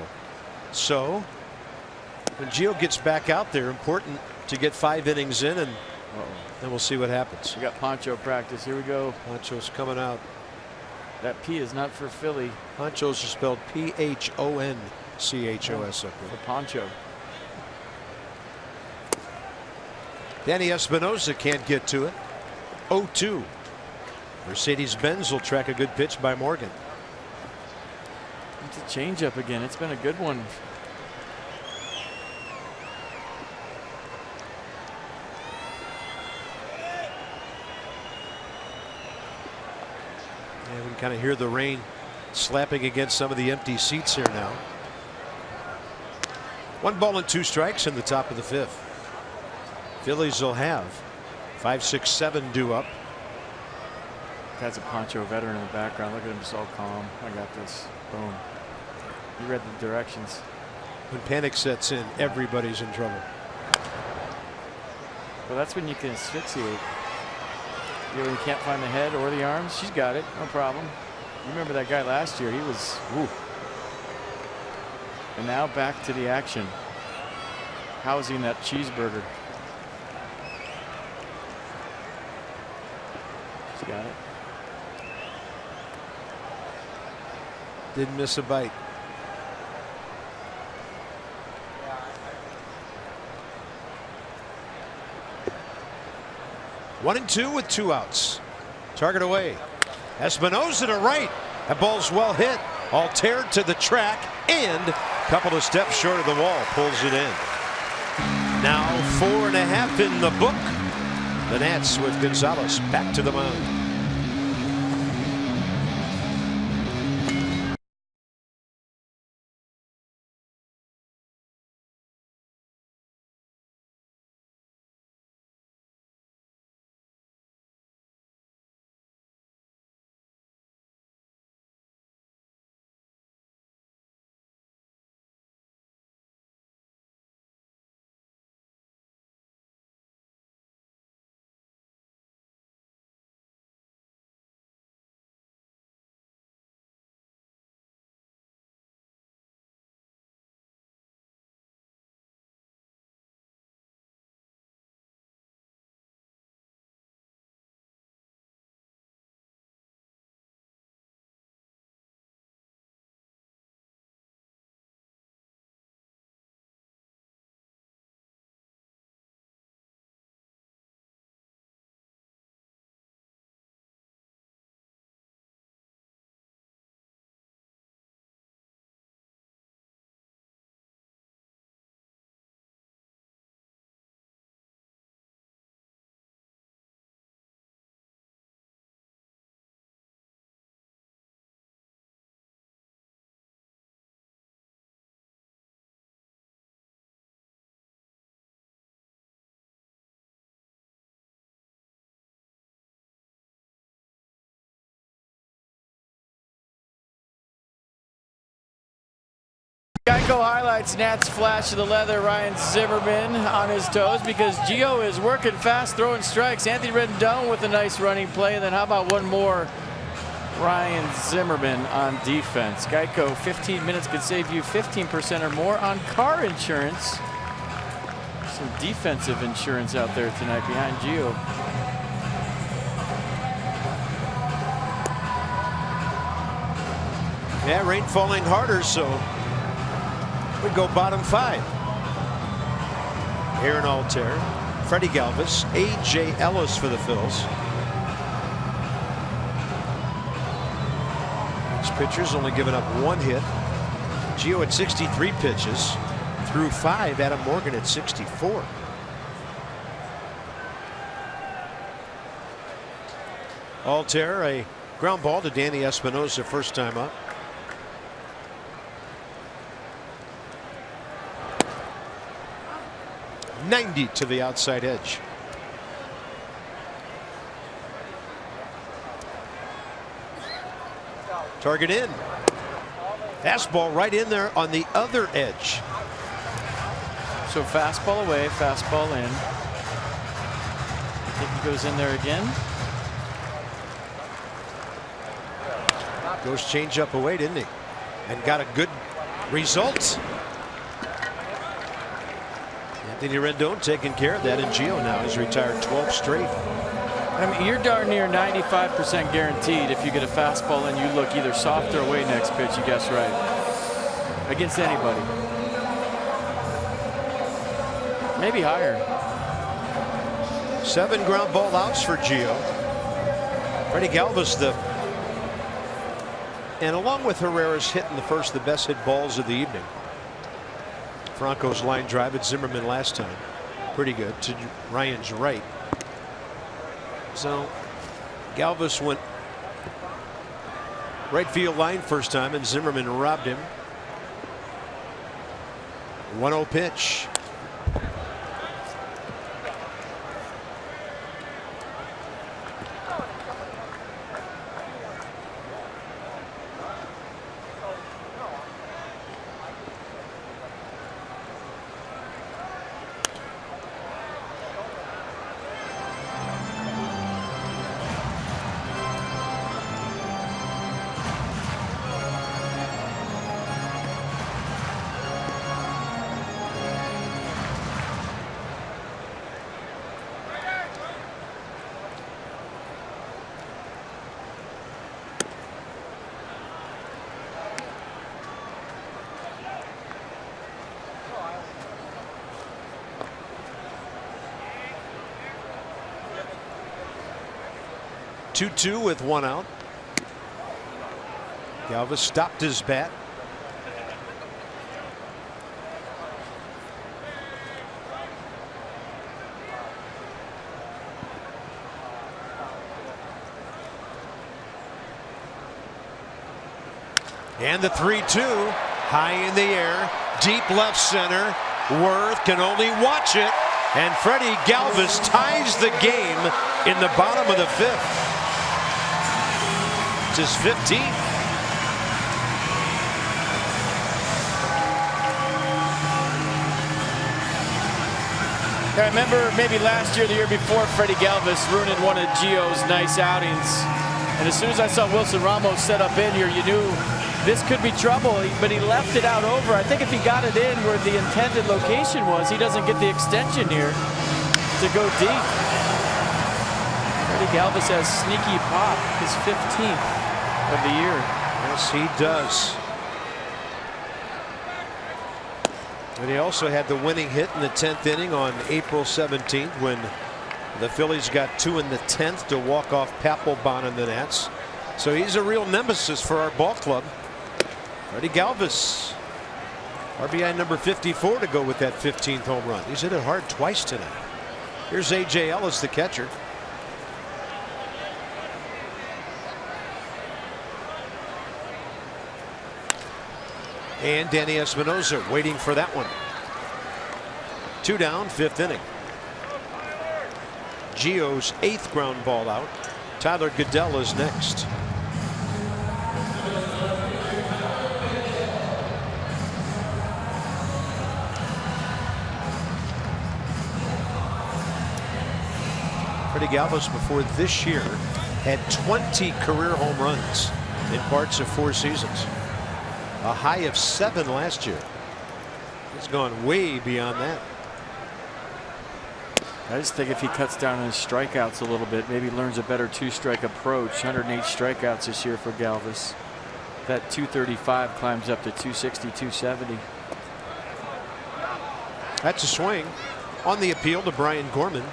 So when Gio gets back out there, important to get 5 innings in, and then we'll see what happens. We got Poncho practice. Here we go. Poncho's coming out. That P is not for Philly. Ponchos are spelled P-H-O-N-C-H-O-S up there. For Poncho. Danny Espinosa can't get to it. 0-2. Mercedes-Benz will track a good pitch by Morgan. It's a changeup again. It's been a good one. Yeah, we can kind of hear the rain slapping against some of the empty seats here now. 1 ball and 2 strikes in the top of the 5th. Phillies will have 5, 6, 7 due up. That's a Poncho veteran in the background. Look at him, just all calm. I got this. Boom. He read the directions. When panic sets in, everybody's in trouble. Well, that's when you can asphyxiate. You know, can't find the head or the arms. She's got it. No problem. You remember that guy last year? He was. Woo. And now back to the action. Housing that cheeseburger. She's got it. Didn't miss a bite. One and two with 2 outs. Target away. Espinosa to right. That ball's well hit. Altair to the track and a couple of steps short of the wall. Pulls it in. Now 4.5 in the book. The Nats with Gonzalez back to the mound. Geico highlights Nats flash of the leather. Ryan Zimmerman on his toes because Gio is working fast, throwing strikes. Anthony Rendon with a nice running play. And then how about one more? Ryan Zimmerman on defense. Geico, 15 minutes could save you 15% or more on car insurance. Some defensive insurance out there tonight behind Gio. Yeah, rain falling harder, so we go bottom 5. Aaron Altair, Freddie Galvis, A.J. Ellis for the Phillies. These pitchers only given up 1 hit. Gio at 63 pitches, threw 5. Adam Morgan at 64. Altair, a ground ball to Danny Espinosa, first time up. .90 to the outside edge. Target in. Fastball right in there on the other edge. So fastball away, fastball in. I think he goes in there again. Goes change up away, didn't he? And got a good result. Anthony Rendon taking care of that, and Gio now has retired 12 straight. I mean, you're darn near 95% guaranteed if you get a fastball and you look either soft or away next pitch, you guess right. Against anybody. Maybe higher. 7 ground ball outs for Gio. Freddie Galvis, and along with Herrera's hitting the first, the best hit balls of the evening. Franco's line drive at Zimmerman last time. Pretty good to Ryan's right. So Galvis went right field line first time, and Zimmerman robbed him. 1-0 pitch. 2-2 with 1 out. Galvis stopped his bat. And the 3-2 high in the air, deep left center. Worth can only watch it, and Freddie Galvis ties the game in the bottom of the 5th. It's his 15th. I remember maybe last year, the year before, Freddie Galvis ruining one of Gio's nice outings. And as soon as I saw Wilson Ramos set up in here, you knew this could be trouble, but he left it out over. I think if he got it in where the intended location was, he doesn't get the extension here to go deep. Freddie Galvis has sneaky pop, his 15th of the year. Yes, he does. And he also had the winning hit in the 10th inning on April 17th when the Phillies got 2 in the 10th to walk off Papelbon in the Nats. So he's a real nemesis for our ball club. Freddie Galvis, RBI number 54 to go with that 15th home run. He's hit it hard twice tonight. Here's A.J. Ellis, the catcher. And Danny Espinosa waiting for that one. 2 down, 5th inning. Gio's 8th ground ball out. Tyler Goodell is next. Freddie Galvis before this year had 20 career home runs in parts of 4 seasons. A high of 7 last year. He's gone way beyond that. I just think if he cuts down on his strikeouts a little bit, maybe learns a better 2-strike approach. 108 strikeouts this year for Galvis. That 235 climbs up to 260, 270. That's a swing on the appeal to Brian Gorman.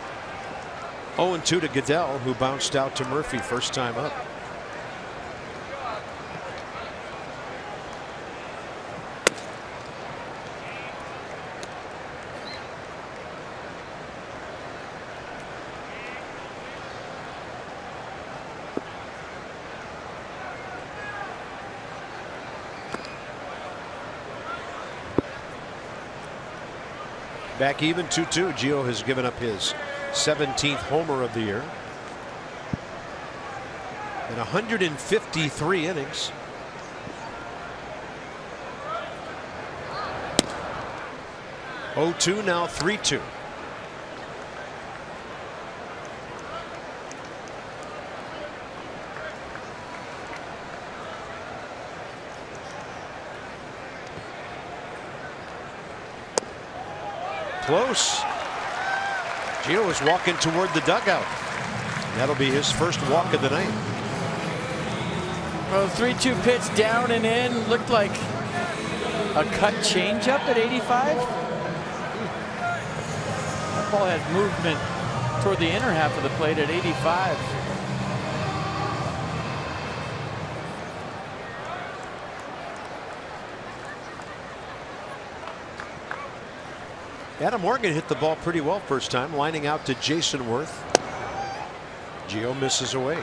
0-2 to Goodell, who bounced out to Murphy first time up. Back even 2-2. Gio has given up his 17th homer of the year in 153 innings. Oh, 2 now 3-2. Close. Gio is walking toward the dugout. That'll be his first walk of the night. Well, 3-2 pitch down and in. Looked like a cut changeup at 85. That ball has movement toward the inner half of the plate at 85. Adam Morgan hit the ball pretty well first time, lining out to Jason Worth. Gio misses away.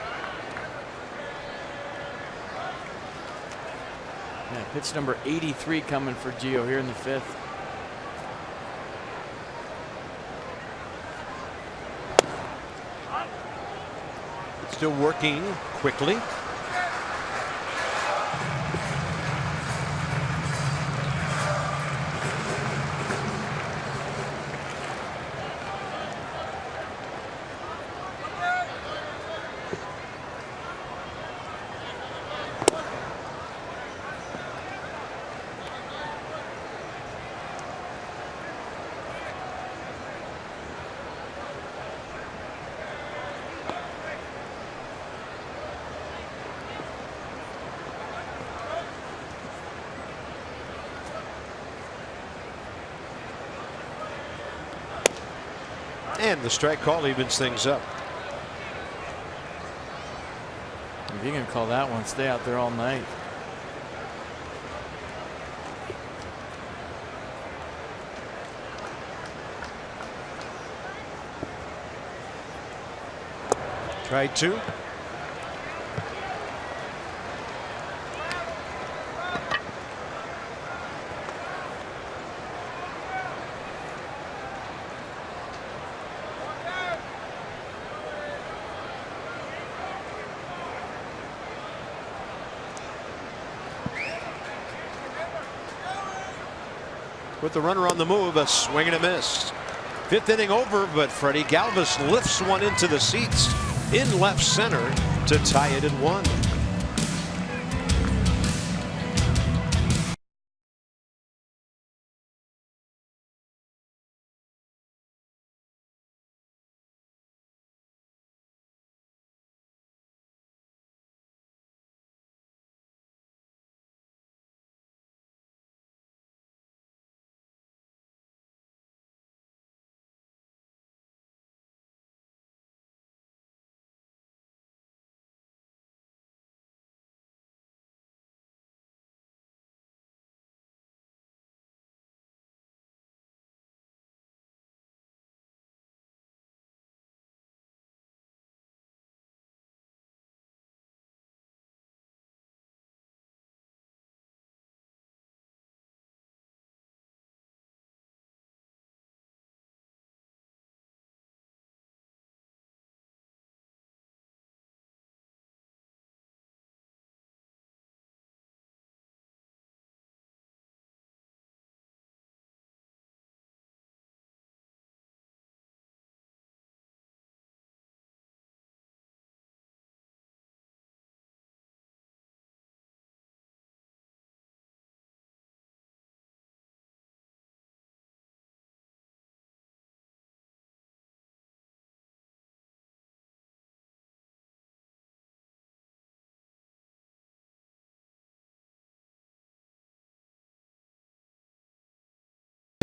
Yeah, pitch number 83 coming for Gio here in the 5th. Still working quickly. And the strike call evens things up. If you can call that one, stay out there all night. Try 2. With the runner on the move, a swing and a miss. 5th inning over, but Freddie Galvis lifts one into the seats in left center to tie it at 1.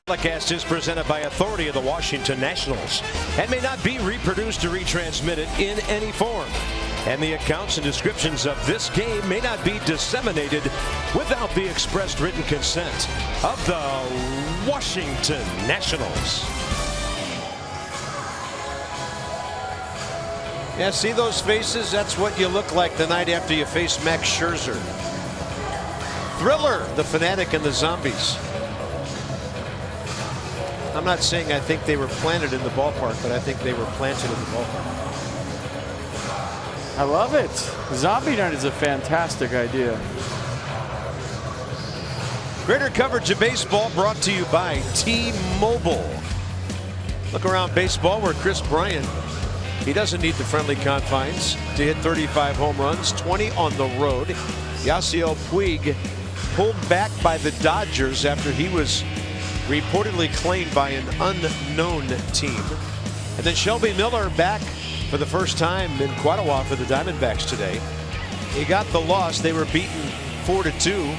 Telecast is presented by authority of the Washington Nationals and may not be reproduced or retransmitted in any form. And the accounts and descriptions of this game may not be disseminated without the expressed written consent of the Washington Nationals. Yeah, see those faces? That's what you look like the night after you face Max Scherzer. Thriller, the Fanatic, and the Zombies. I'm not saying I think they were planted in the ballpark, but I think they were planted in the ballpark. I love it. Zombie Night is a fantastic idea. Greater coverage of baseball brought to you by T-Mobile. Look around baseball where Chris Bryant, he doesn't need the friendly confines to hit 35 home runs, 20 on the road. Yasiel Puig pulled back by the Dodgers after he was reportedly claimed by an unknown team. And then Shelby Miller back for the first time in quite a while for the Diamondbacks today. He got the loss. They were beaten 4-2,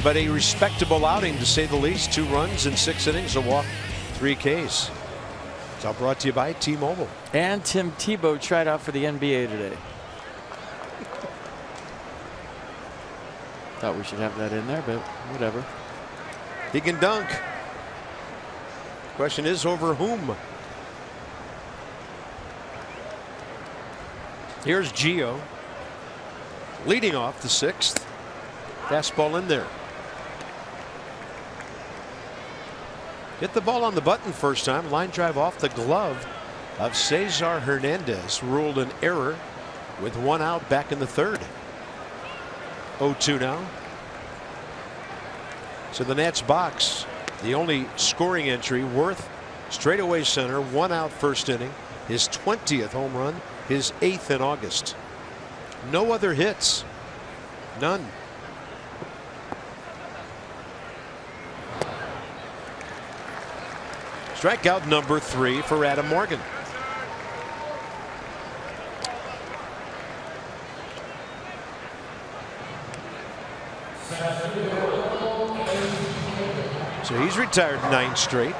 but a respectable outing to say the least. 2 runs in 6 innings, a walk, 3 Ks. It's all brought to you by T-Mobile. And Tim Tebow tried out for the NBA today. Thought we should have that in there, but whatever. He can dunk. Question is, over whom? Here's Gio leading off the 6th. Fastball in there. Hit the ball on the button first time. Line drive off the glove of Cesar Hernandez. Ruled an error with 1 out back in the 3rd. 0-2 now. So the Nats box, the only scoring entry, Worth straightaway center, 1 out 1st inning, his 20th home run, his 8th in August. No other hits. None. Strikeout number 3 for Adam Morgan. So he's retired 9 straight.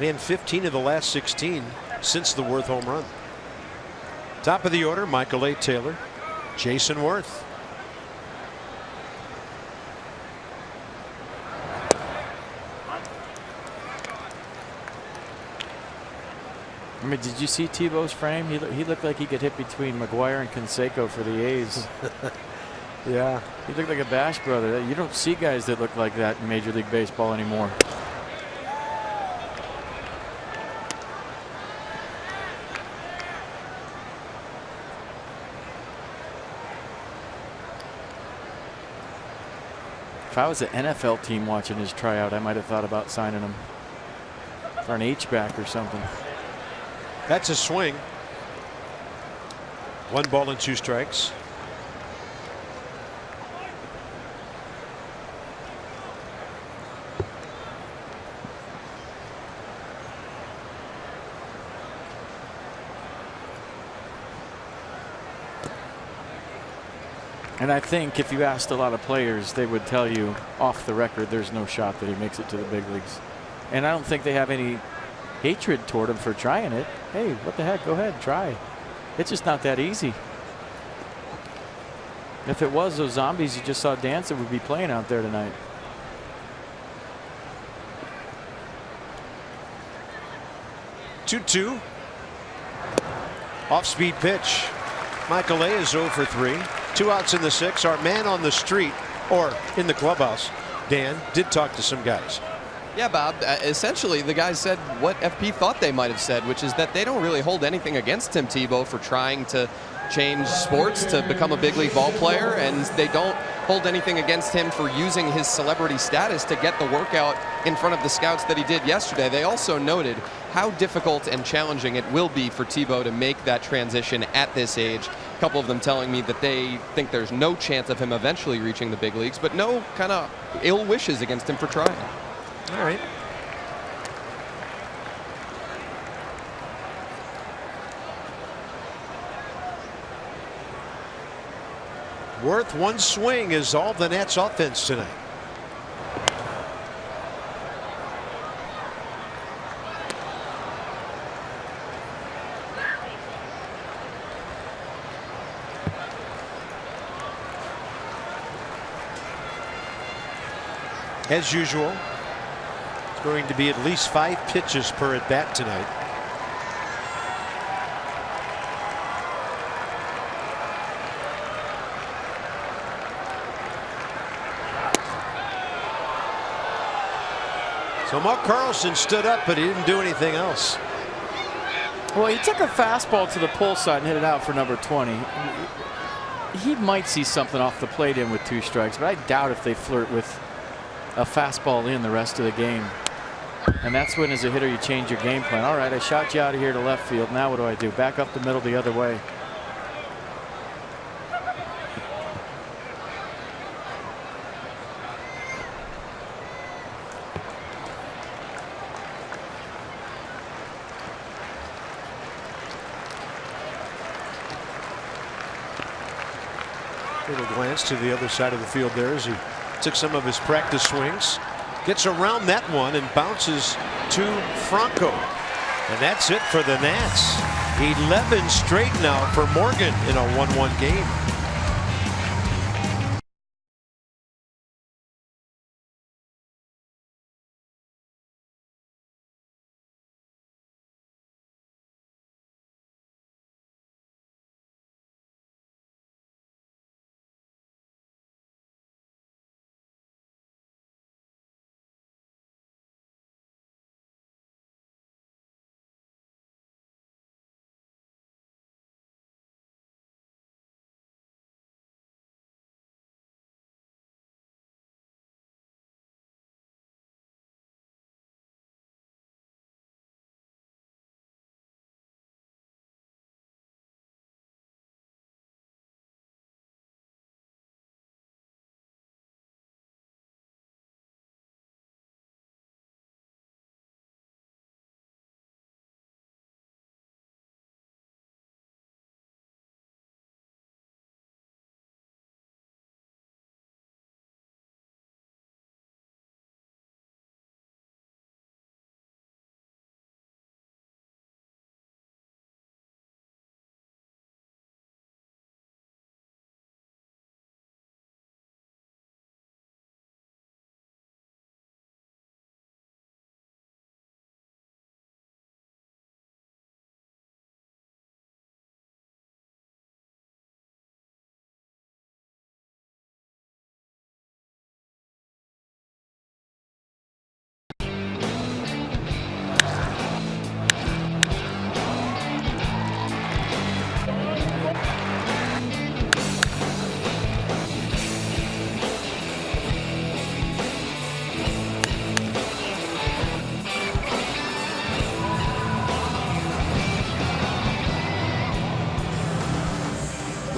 And 15 of the last 16 since the Worth home run. Top of the order, Michael A. Taylor, Jason Worth. I mean, did you see Tebow's frame? He looked like he could hit between McGuire and Canseco for the A's. Yeah. He looked like a Bash brother. You don't see guys that look like that in Major League Baseball anymore. If I was an NFL team watching his tryout, I might have thought about signing him for an H-back or something. That's a swing. 1 ball and 2 strikes. And I think if you asked a lot of players, they would tell you off the record there's no shot that he makes it to the big leagues. And I don't think they have any hatred toward him for trying it. Hey, what the heck? Go ahead, try. It's just not that easy. If it was, those zombies you just saw dancing would be playing out there tonight. Two. Off-speed pitch. Michael A. is 0 for 3. 2 outs in the 6. Our man on the street, or in the clubhouse, Dan, did talk to some guys. Yeah, Bob, essentially the guys said what FP thought they might have said, which is that they don't really hold anything against Tim Tebow for trying to change sports to become a big league ball player, and they don't hold anything against him for using his celebrity status to get the workout in front of the scouts that he did yesterday. They also noted how difficult and challenging it will be for Tebow to make that transition at this age. A couple of them telling me that they think there's no chance of him eventually reaching the big leagues, but no kind of ill wishes against him for trying. All right. Worth 1 swing is all the Nats offense tonight. As usual, it's going to be at least 5 pitches per at bat tonight. So Mark Carlson stood up, but he didn't do anything else. Well, he took a fastball to the pull side and hit it out for number 20. He might see something off the plate in with 2 strikes, but I doubt if they flirt with a fastball in the rest of the game. And that's when, as a hitter, you change your game plan. All right, I shot you out of here to left field. Now what do I do? Back up the middle the other way. Little glance to the other side of the field there as he took some of his practice swings. Gets around that one and bounces to Franco. And that's it for the Nats. 11 straight now for Morgan in a 1-1 game.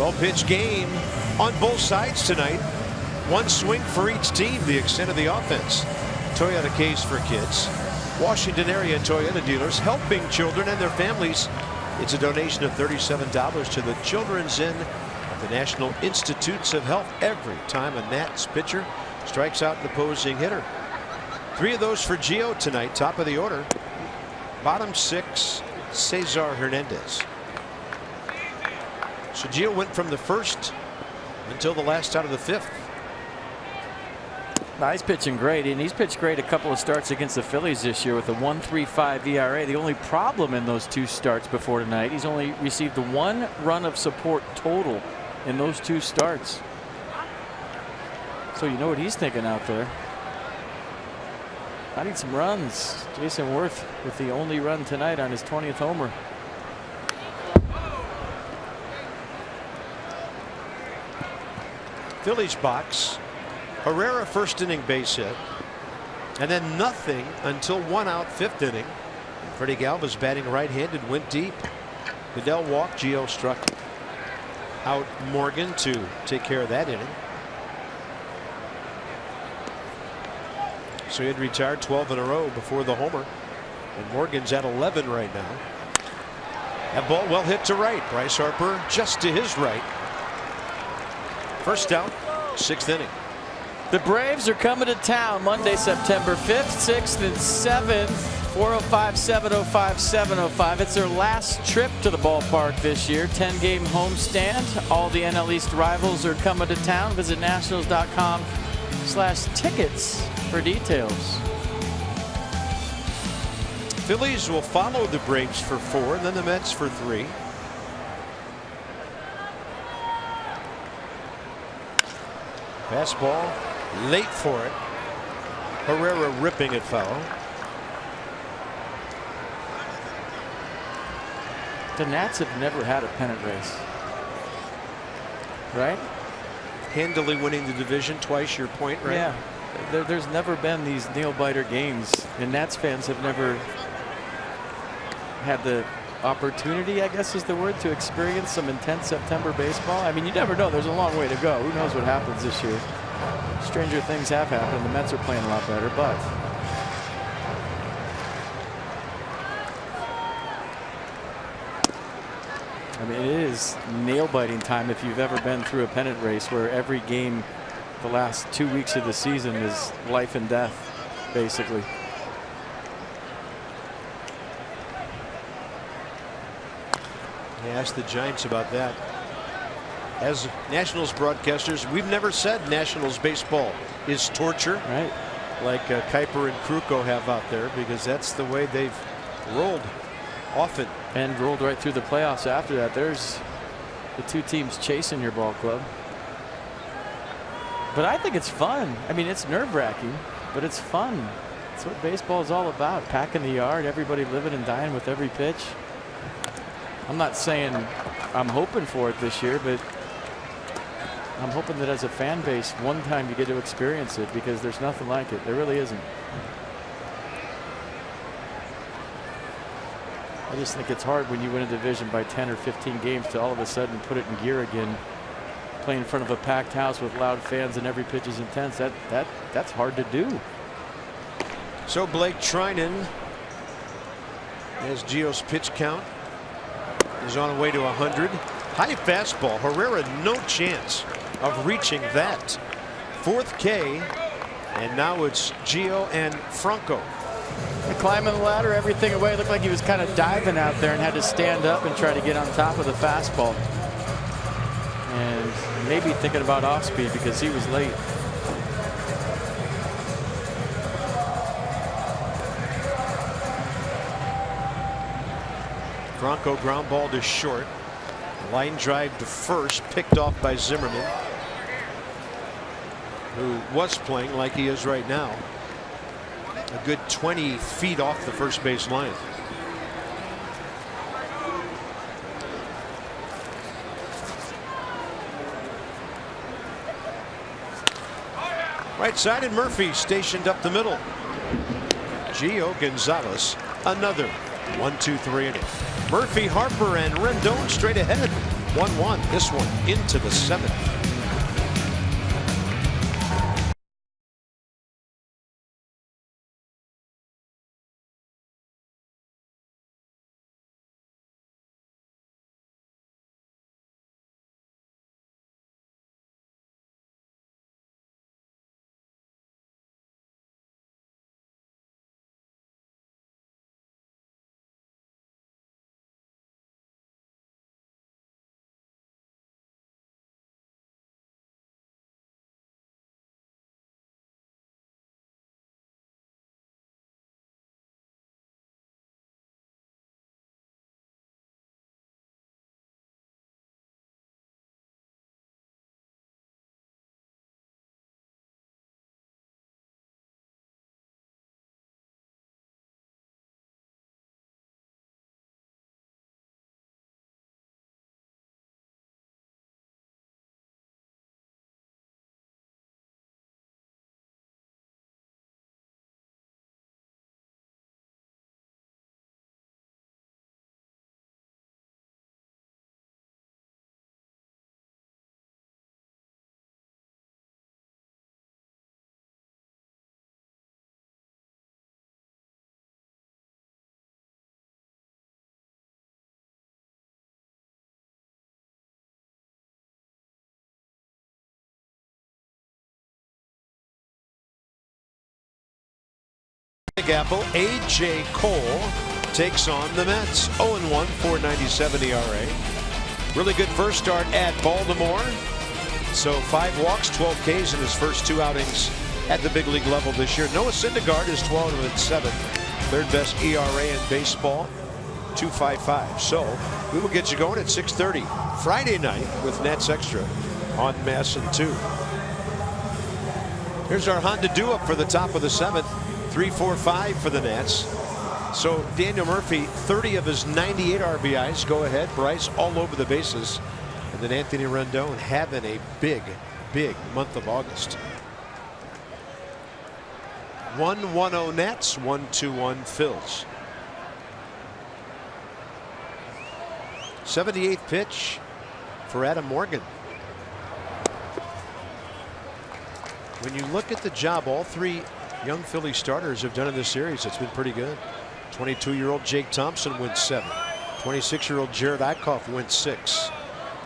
Well-pitched game on both sides tonight. One swing for each team, the extent of the offense. Toyota Case for Kids. Washington area Toyota dealers helping children and their families. It's a donation of $37 to the Children's Inn at the National Institutes of Health every time a Nats pitcher strikes out an opposing hitter. 3 of those for Gio tonight, top of the order. Bottom 6, Cesar Hernandez. So Gio went from the first until the last out of the 5th. Nah, he's pitching great, and he's pitched great a couple of starts against the Phillies this year with a 1.35 ERA. The only problem in those 2 starts before tonight, he's only received 1 run of support total in those 2 starts. So you know what he's thinking out there. I need some runs. Jason Worth with the only run tonight on his 20th homer. Phillies box. Herrera first inning base hit, and then nothing until 1 out 5th inning. Freddie Galvis batting right-handed went deep. Goodell walked. Gio struck out Morgan to take care of that inning. So he had retired 12 in a row before the homer, and Morgan's at 11 right now. That ball well hit to right. Bryce Harper just to his right. First out, 6th inning. The Braves are coming to town Monday, September 5th, 6th, and 7th. 405-705-705. It's their last trip to the ballpark this year. 10-game homestand. All the NL East rivals are coming to town. Visit nationals.com/tickets for details. Phillies will follow the Braves for 4, and then the Mets for 3. Fastball late for it. Herrera ripping it foul. The Nats have never had a pennant race, right? Handily winning the division twice, your point, right? Yeah. There's never been these nail-biter games, and Nats fans have never had the opportunity, I guess is the word, to experience some intense September baseball. I mean, you never know. There's a long way to go. Who knows what happens this year? Stranger things have happened. The Mets are playing a lot better, but I mean, it is nail-biting time if you've ever been through a pennant race where every game the last 2 weeks of the season is life and death, basically. I asked the Giants about that. As Nationals broadcasters, we've never said Nationals baseball is torture, right? Like Kuiper and Kruko have out there, because that's the way they've rolled often. And rolled right through the playoffs after that. There's the 2 teams chasing your ball club. But I think it's fun. I mean, it's nerve-wracking, but it's fun. That's what baseball is all about. Packing the yard, everybody living and dying with every pitch. I'm not saying I'm hoping for it this year, but I'm hoping that as a fan base, one time you get to experience it, because there's nothing like it. There really isn't. I just think it's hard when you win a division by 10 or 15 games to all of a sudden put it in gear again. Play in front of a packed house with loud fans and every pitch is intense. That's hard to do. So Blake Trinan, as Gio's pitch count is on the way to 100. High fastball. Herrera no chance of reaching that. 4th K, and now it's Gio and Franco. Climbing the ladder, everything away. It looked like he was kind of diving out there and had to stand up and try to get on top of the fastball. And maybe thinking about off speed because he was late. Franco ground ball to short. Line drive to first, picked off by Zimmerman, who was playing like he is right now, a good 20 feet off the first base line. Right side, and Murphy stationed up the middle. Gio Gonzalez, another 1-2-3 inning. Murphy, Harper, and Rendon straight ahead. 1-1. This one into the 7th. Big Apple. A.J. Cole takes on the Mets. 0-1, 4.97 ERA. Really good first start at Baltimore. So 5 walks, 12 Ks in his first 2 outings at the big league level this year. Noah Syndergaard is 12-7, third best ERA in baseball, 2.55. So we will get you going at 6:30 Friday night with Nets Extra on MASN 2. Here's our Honda do-up for the top of the 7th. 3-4-5 for the Nats. So Daniel Murphy, 30 of his 98 RBIs. Go ahead. Bryce all over the bases. And then Anthony Rendon having a big month of August. 1-1-0 Nats, 1-2-1 Phils. 78th pitch for Adam Morgan. When you look at the job all 3 young Philly starters have done in this series, it's been pretty good. 22-year-old Jake Thompson went 7. 26-year-old Jared Eichhoff went 6.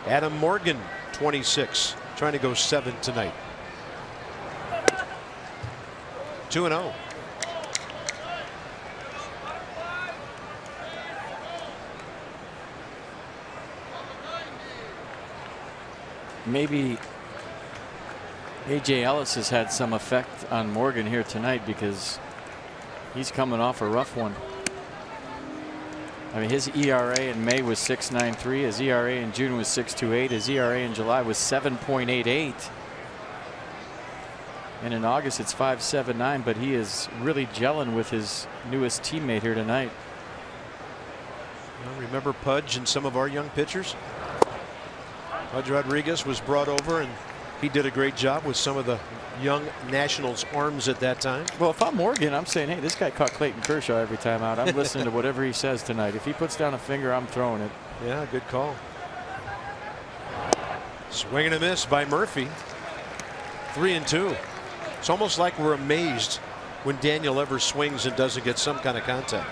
Adam Morgan, 26, trying to go 7 tonight. 2-0. Maybe A.J. Ellis has had some effect on Morgan here tonight because he's coming off a rough one. I mean, his ERA in May was 6.93. His ERA in June was 6.28. His ERA in July was 7.88. And in August it's 5.79. But he is really gelling with his newest teammate here tonight. Well, remember Pudge and some of our young pitchers? Pudge Rodriguez was brought over and he did a great job with some of the young Nationals arms at that time. Well, if I'm Morgan, I'm saying, hey, this guy caught Clayton Kershaw every time out. I'm listening to whatever he says tonight. If he puts down a finger, I'm throwing it. Yeah, good call. Swing and a miss by Murphy. 3-2. It's almost like we're amazed when Daniel ever swings and doesn't get some kind of contact.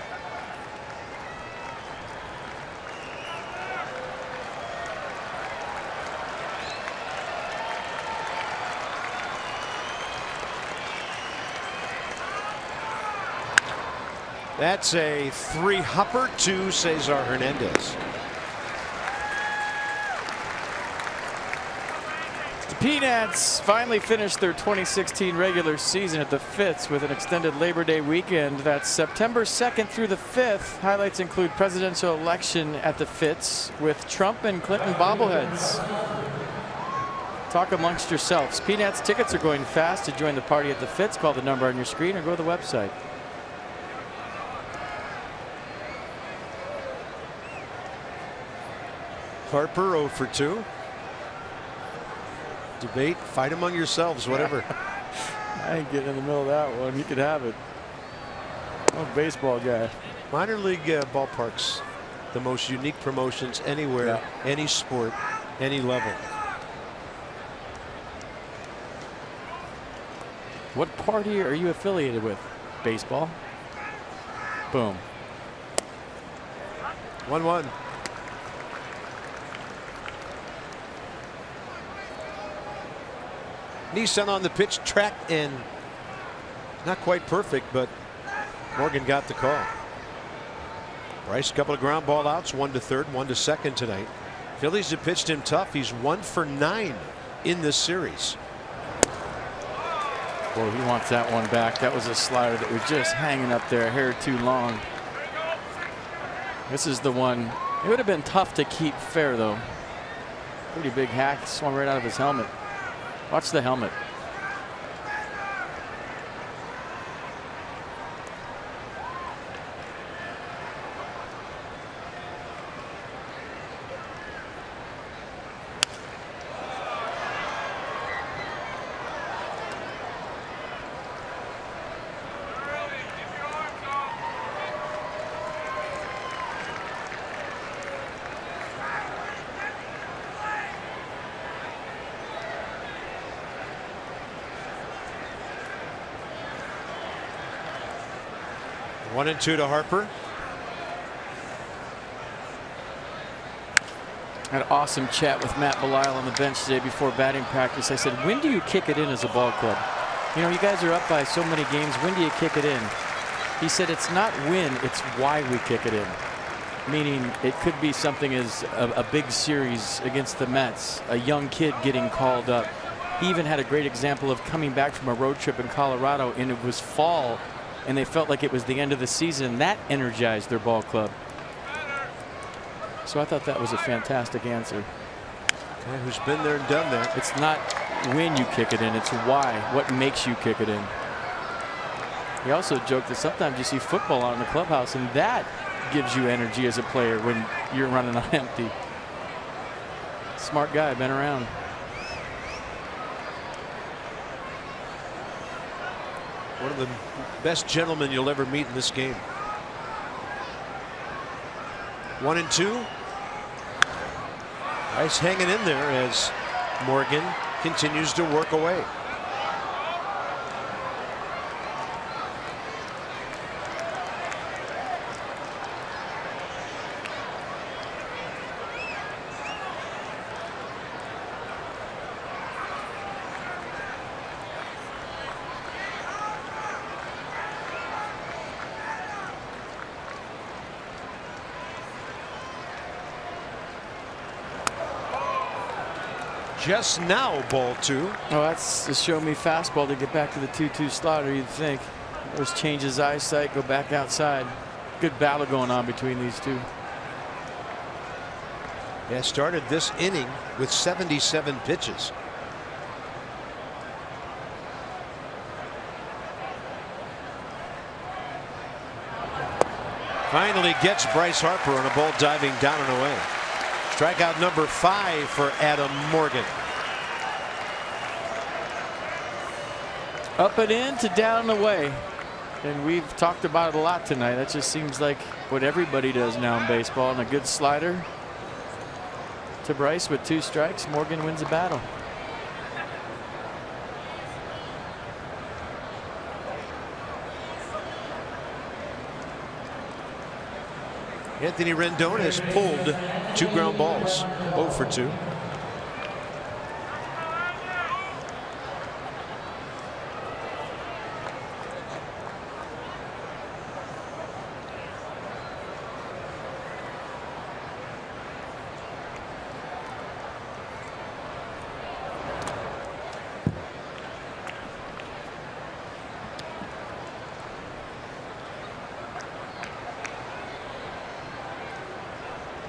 That's a 3-hopper to Cesar Hernandez. The Peanuts finally finished their 2016 regular season at the Fitz with an extended Labor Day weekend. That's September 2nd through the 5th. Highlights include presidential election at the Fitz with Trump and Clinton bobbleheads. Talk amongst yourselves. Peanuts tickets are going fast. To join the party at the Fitz, call the number on your screen or go to the website. Harper 0 for 2. Debate, fight among yourselves, whatever. I ain't getting in the middle of that one. You could have it. I'm a baseball guy. Minor league ballparks the most unique promotions anywhere, any sport, any level. What party are you affiliated with? Baseball. Boom. 1-1. Nissan on the pitch, tracked in. Not quite perfect, but Morgan got the call. Bryce, a couple of ground ball outs, 1 to third, 1 to second tonight. Phillies have pitched him tough. He's 1 for 9 in this series. Boy, he wants that one back. That was a slider that was just hanging up there, hair too long. This is the one. It would have been tough to keep fair, though. Pretty big hack, swung right out of his helmet. Watch the helmet. One and two to Harper. Had an awesome chat with Matt Belisle on the bench today before batting practice. I said, when do you kick it in as a ball club? You know, you guys are up by so many games. When do you kick it in? He said, it's not when, it's why we kick it in. Meaning it could be something as a big series against the Mets, a young kid getting called up. He even had a great example of coming back from a road trip in Colorado, and it was fall, and they felt like it was the end of the season. That energized their ball club. So I thought that was a fantastic answer. Guy who's been there and done that. It's not when you kick it in, it's why. What makes you kick it in? He also joked that sometimes you see football on in the clubhouse, and that gives you energy as a player when you're running on empty. Smart guy, been around. One of the best gentlemen you'll ever meet in this game. 1 and 2. Nice hanging in there as Morgan continues to work away. Just now, ball 2. Oh, that's a show me fastball to get back to the 2-2 slider, you'd think. Those change his eyesight, go back outside. Good battle going on between these two. Yeah, started this inning with 77 pitches. Finally gets Bryce Harper on a ball diving down and away. Strikeout number 5 for Adam Morgan. Up and in to down and away. And we've talked about it a lot tonight. That just seems like what everybody does now in baseball. And a good slider to Bryce with 2 strikes. Morgan wins the battle. Anthony Rendon has pulled 2 ground balls, 0 for 2.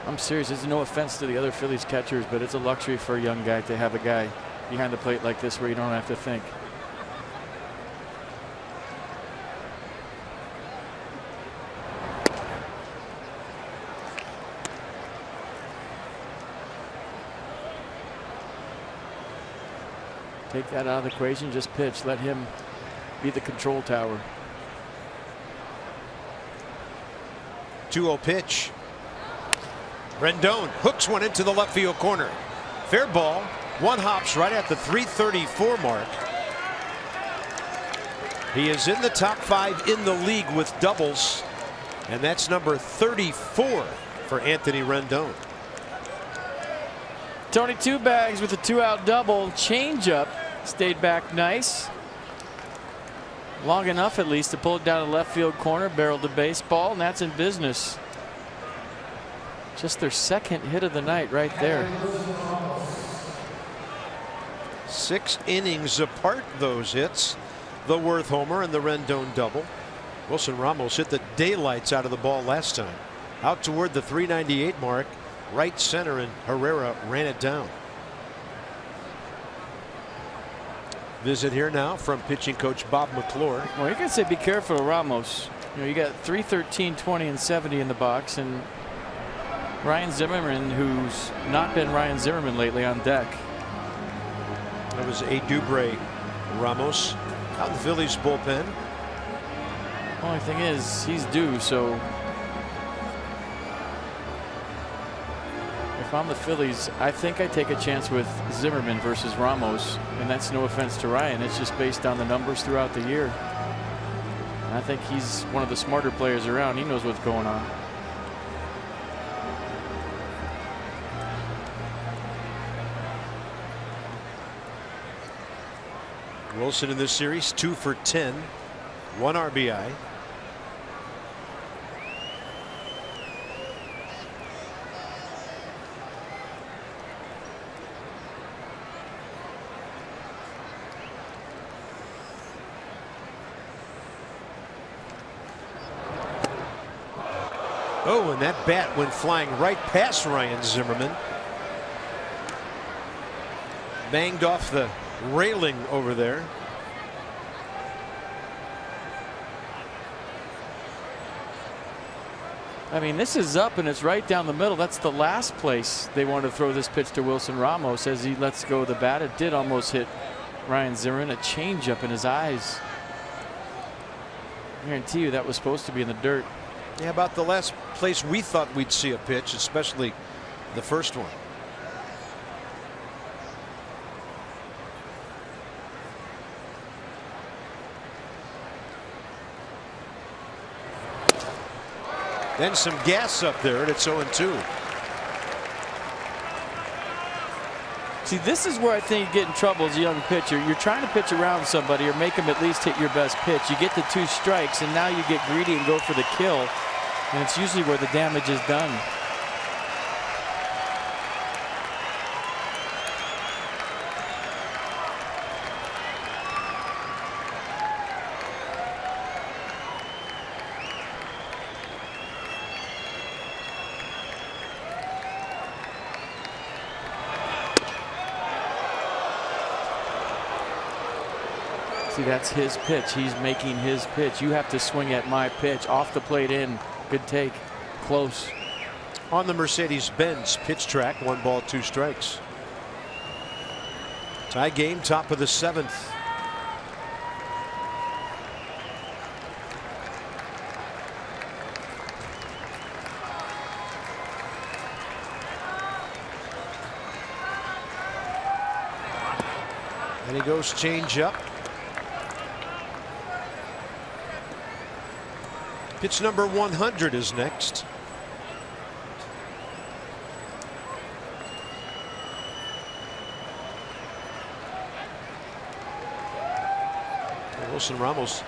I'm serious. There's no offense to the other Phillies catchers, but it's a luxury for a young guy to have a guy behind the plate like this where you don't have to think. Take that out of the equation, just pitch. Let him be the control tower. 2-0 pitch. Rendon hooks one into the left field corner. Fair ball. One hops right at the 334 mark. He is in the top 5 in the league with doubles, and that's number 34 for Anthony Rendon. Tony Two Bags with a 2-out double. Changeup stayed back nice. Long enough at least to pull it down the left field corner, barreled the baseball, and that's in business. Just their second hit of the night right there. 6 innings apart, those hits. The Worth homer and the Rendon double. Wilson Ramos hit the daylights out of the ball last time. Out toward the 398 mark, right center, and Herrera ran it down. Visit here now from pitching coach Bob McClure. Well, you can say be careful of Ramos. You know, you got 313, 20, and 70 in the box, and Ryan Zimmerman, who's not been Ryan Zimmerman lately, on deck. That was A. Dubre Ramos out in the Phillies bullpen. Only thing is, he's due, so if I'm the Phillies, I think I take a chance with Zimmerman versus Ramos, and that's no offense to Ryan. It's just based on the numbers throughout the year. I think he's one of the smarter players around. He knows what's going on. Wilson in this series 2 for 10, 1 RBI. Oh, and that bat went flying right past Ryan Zimmerman. Banged off the railing over there. I mean, this is up and it's right down the middle. That's the last place they want to throw this pitch to Wilson Ramos as he lets go of the bat. It did almost hit Ryan Zimmerman. A changeup in his eyes. I guarantee you that was supposed to be in the dirt. Yeah, about the last place we thought we'd see a pitch, especially the first one. Then some gas up there, and it's 0-2. See, this is where I think you get in trouble as a young pitcher. You're trying to pitch around somebody or make them at least hit your best pitch. You get the 2 strikes, and now you get greedy and go for the kill, and it's usually where the damage is done. See, that's his pitch. He's making his pitch. You have to swing at my pitch. Off the plate in. Good take. Close. On the Mercedes-Benz pitch track, 1 ball, 2 strikes. Tie game, top of the 7th. And he goes change up. Pitch number 100 is next. Wilson Ramos,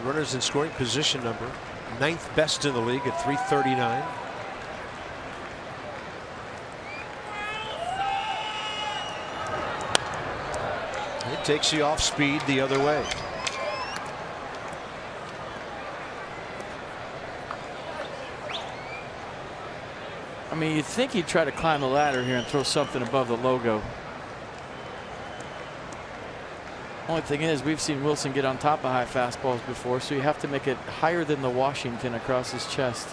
runners in scoring position number, 9th best in the league at 339. It takes the off speed the other way. I mean, you'd think he'd try to climb the ladder here and throw something above the logo. Only thing is, we've seen Wilson get on top of high fastballs before, so you have to make it higher than the Washington across his chest.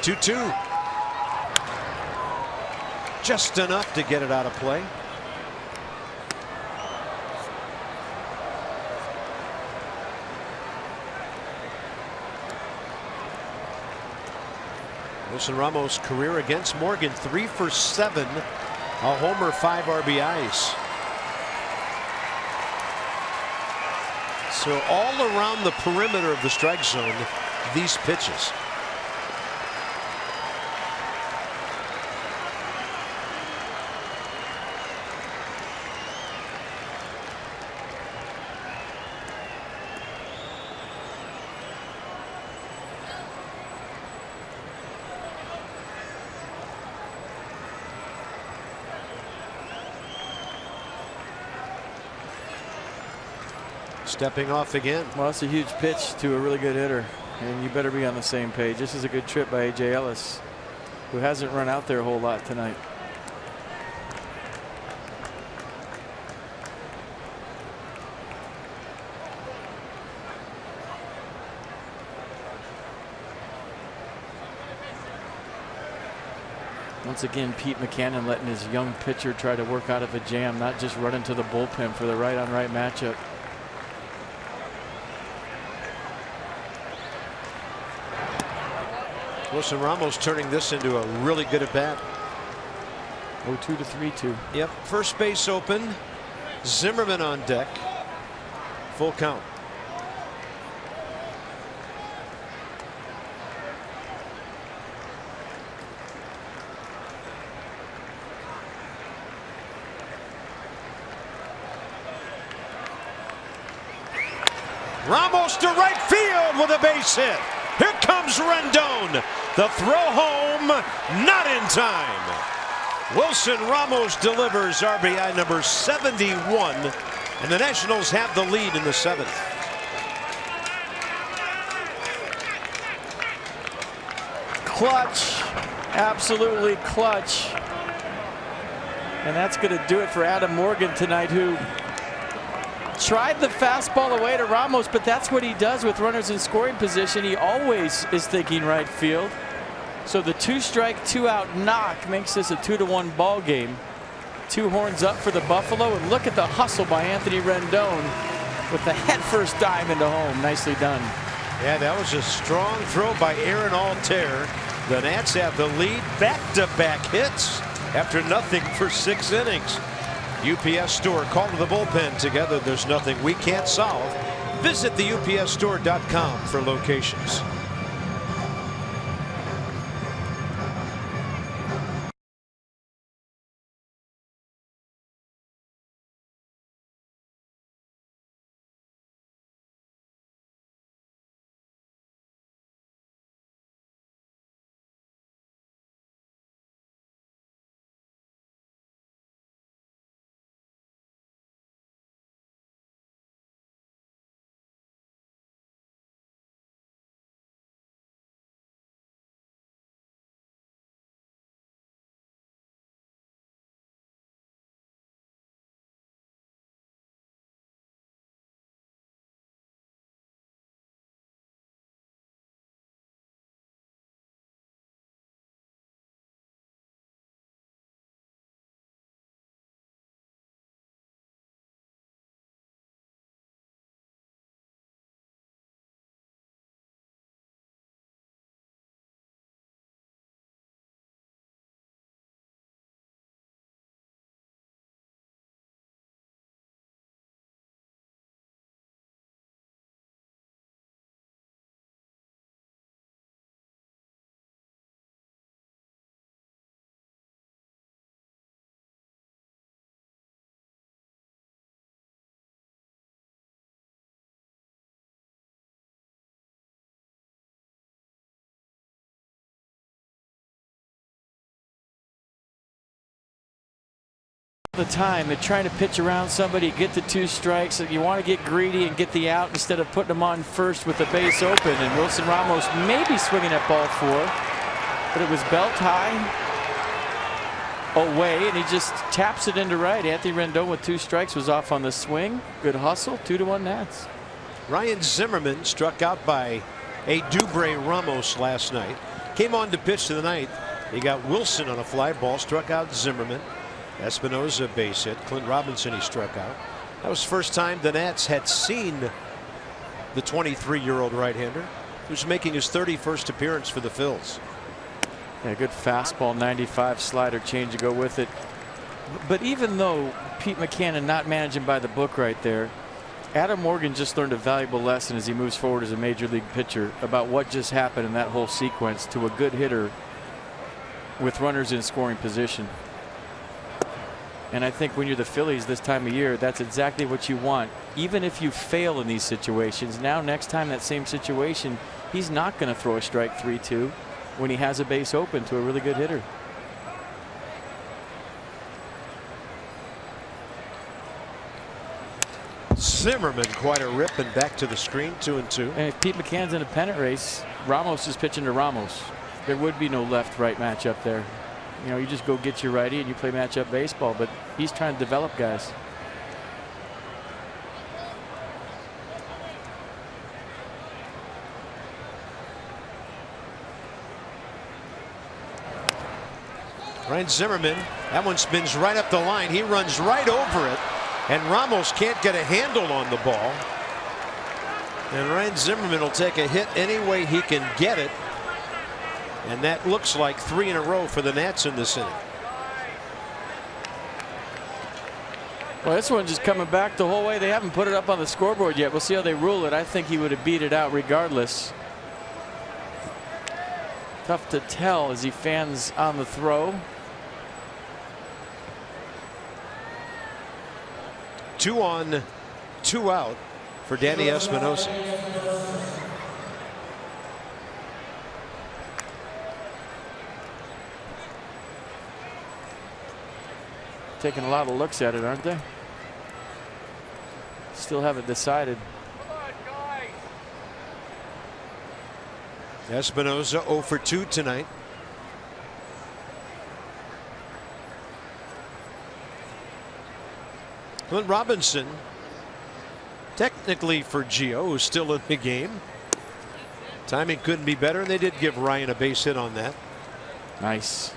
2-2. Just enough to get it out of play. Wilson Ramos' career against Morgan, 3 for 7, a homer, 5 RBIs. So all around the perimeter of the strike zone, these pitches. Stepping off again. Well, that's a huge pitch to a really good hitter, and you better be on the same page. This is a good trip by A.J. Ellis, who hasn't run out there a whole lot tonight. Once again, Pete McCannon letting his young pitcher try to work out of a jam, not just run into the bullpen for the right-on-right matchup. Wilson Ramos turning this into a really good at bat. 0-2 to 3-2. Yep. First base open. Zimmerman on deck. Full count. Ramos to right field with a base hit. Here comes Rendon. The throw home, not in time. Wilson Ramos delivers RBI number 71, and the Nationals have the lead in the 7th. Clutch, absolutely clutch. And that's going to do it for Adam Morgan tonight, who tried the fastball away to Ramos, but that's what he does with runners in scoring position. He always is thinking right field. So the 2-strike, 2-out knock makes this a 2-1 ball game. 2 horns up for the Buffalo, and look at the hustle by Anthony Rendon with the head-first dive into home. Nicely done. Yeah, that was a strong throw by Aaron Altair. The Nats have the lead. Back-to-back hits after nothing for 6 innings. UPS Store, call to the bullpen. Together there's nothing we can't solve. Visit the UPSstore.com for locations. The time they're trying to pitch around somebody, get the 2 strikes, and you want to get greedy and get the out instead of putting them on first with the base open. And Wilson Ramos may be swinging at ball 4, but it was belt high away, and he just taps it into right. Anthony Rendon with 2 strikes was off on the swing. Good hustle. 2-1 Nats. Ryan Zimmerman struck out by a Dubre Ramos last night. Came on to pitch to the ninth. He got Wilson on a fly ball, struck out Zimmerman. Espinosa base hit. Clint Robinson he struck out. That was the first time the Nats had seen the 23-year-old right-hander, who's making his 31st appearance for the Phils. Yeah, good fastball, 95 slider change to go with it. But even though Pete McCannon not managing by the book right there, Adam Morgan just learned a valuable lesson as he moves forward as a major league pitcher about what just happened in that whole sequence to a good hitter with runners in scoring position. And I think when you're the Phillies this time of year, that's exactly what you want. Even if you fail in these situations, now next time that same situation, he's not going to throw a strike 3-2 when he has a base open to a really good hitter. Zimmerman quite a rip and back to the screen, 2-2. And if Pete McCann's in a pennant race, Ramos is pitching to Ramos. There would be no left-right matchup there. You know, you just go get your righty and you play matchup baseball, but he's trying to develop guys. Ryan Zimmerman, that one spins right up the line. He runs right over it, and Ramos can't get a handle on the ball. And Ryan Zimmerman will take a hit any way he can get it. And that looks like 3 in a row for the Nats in this inning. Well, this one's just coming back the whole way. They haven't put it up on the scoreboard yet. We'll see how they rule it. I think he would have beat it out regardless. Tough to tell as he fans on the throw. 2 on, 2 out for Danny Espinosa. Taking a lot of looks at it, aren't they? Still haven't decided. Espinosa 0 for 2 tonight. Clint Robinson, technically for Gio, who's still in the game. Timing couldn't be better, and they did give Ryan a base hit on that. Nice.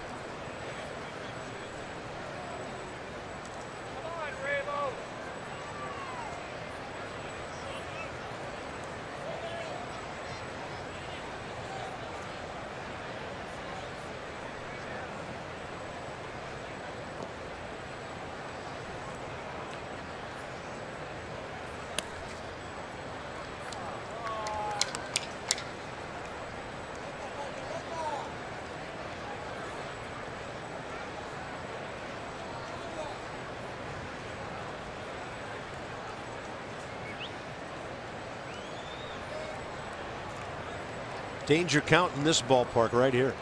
Danger count in this ballpark right here.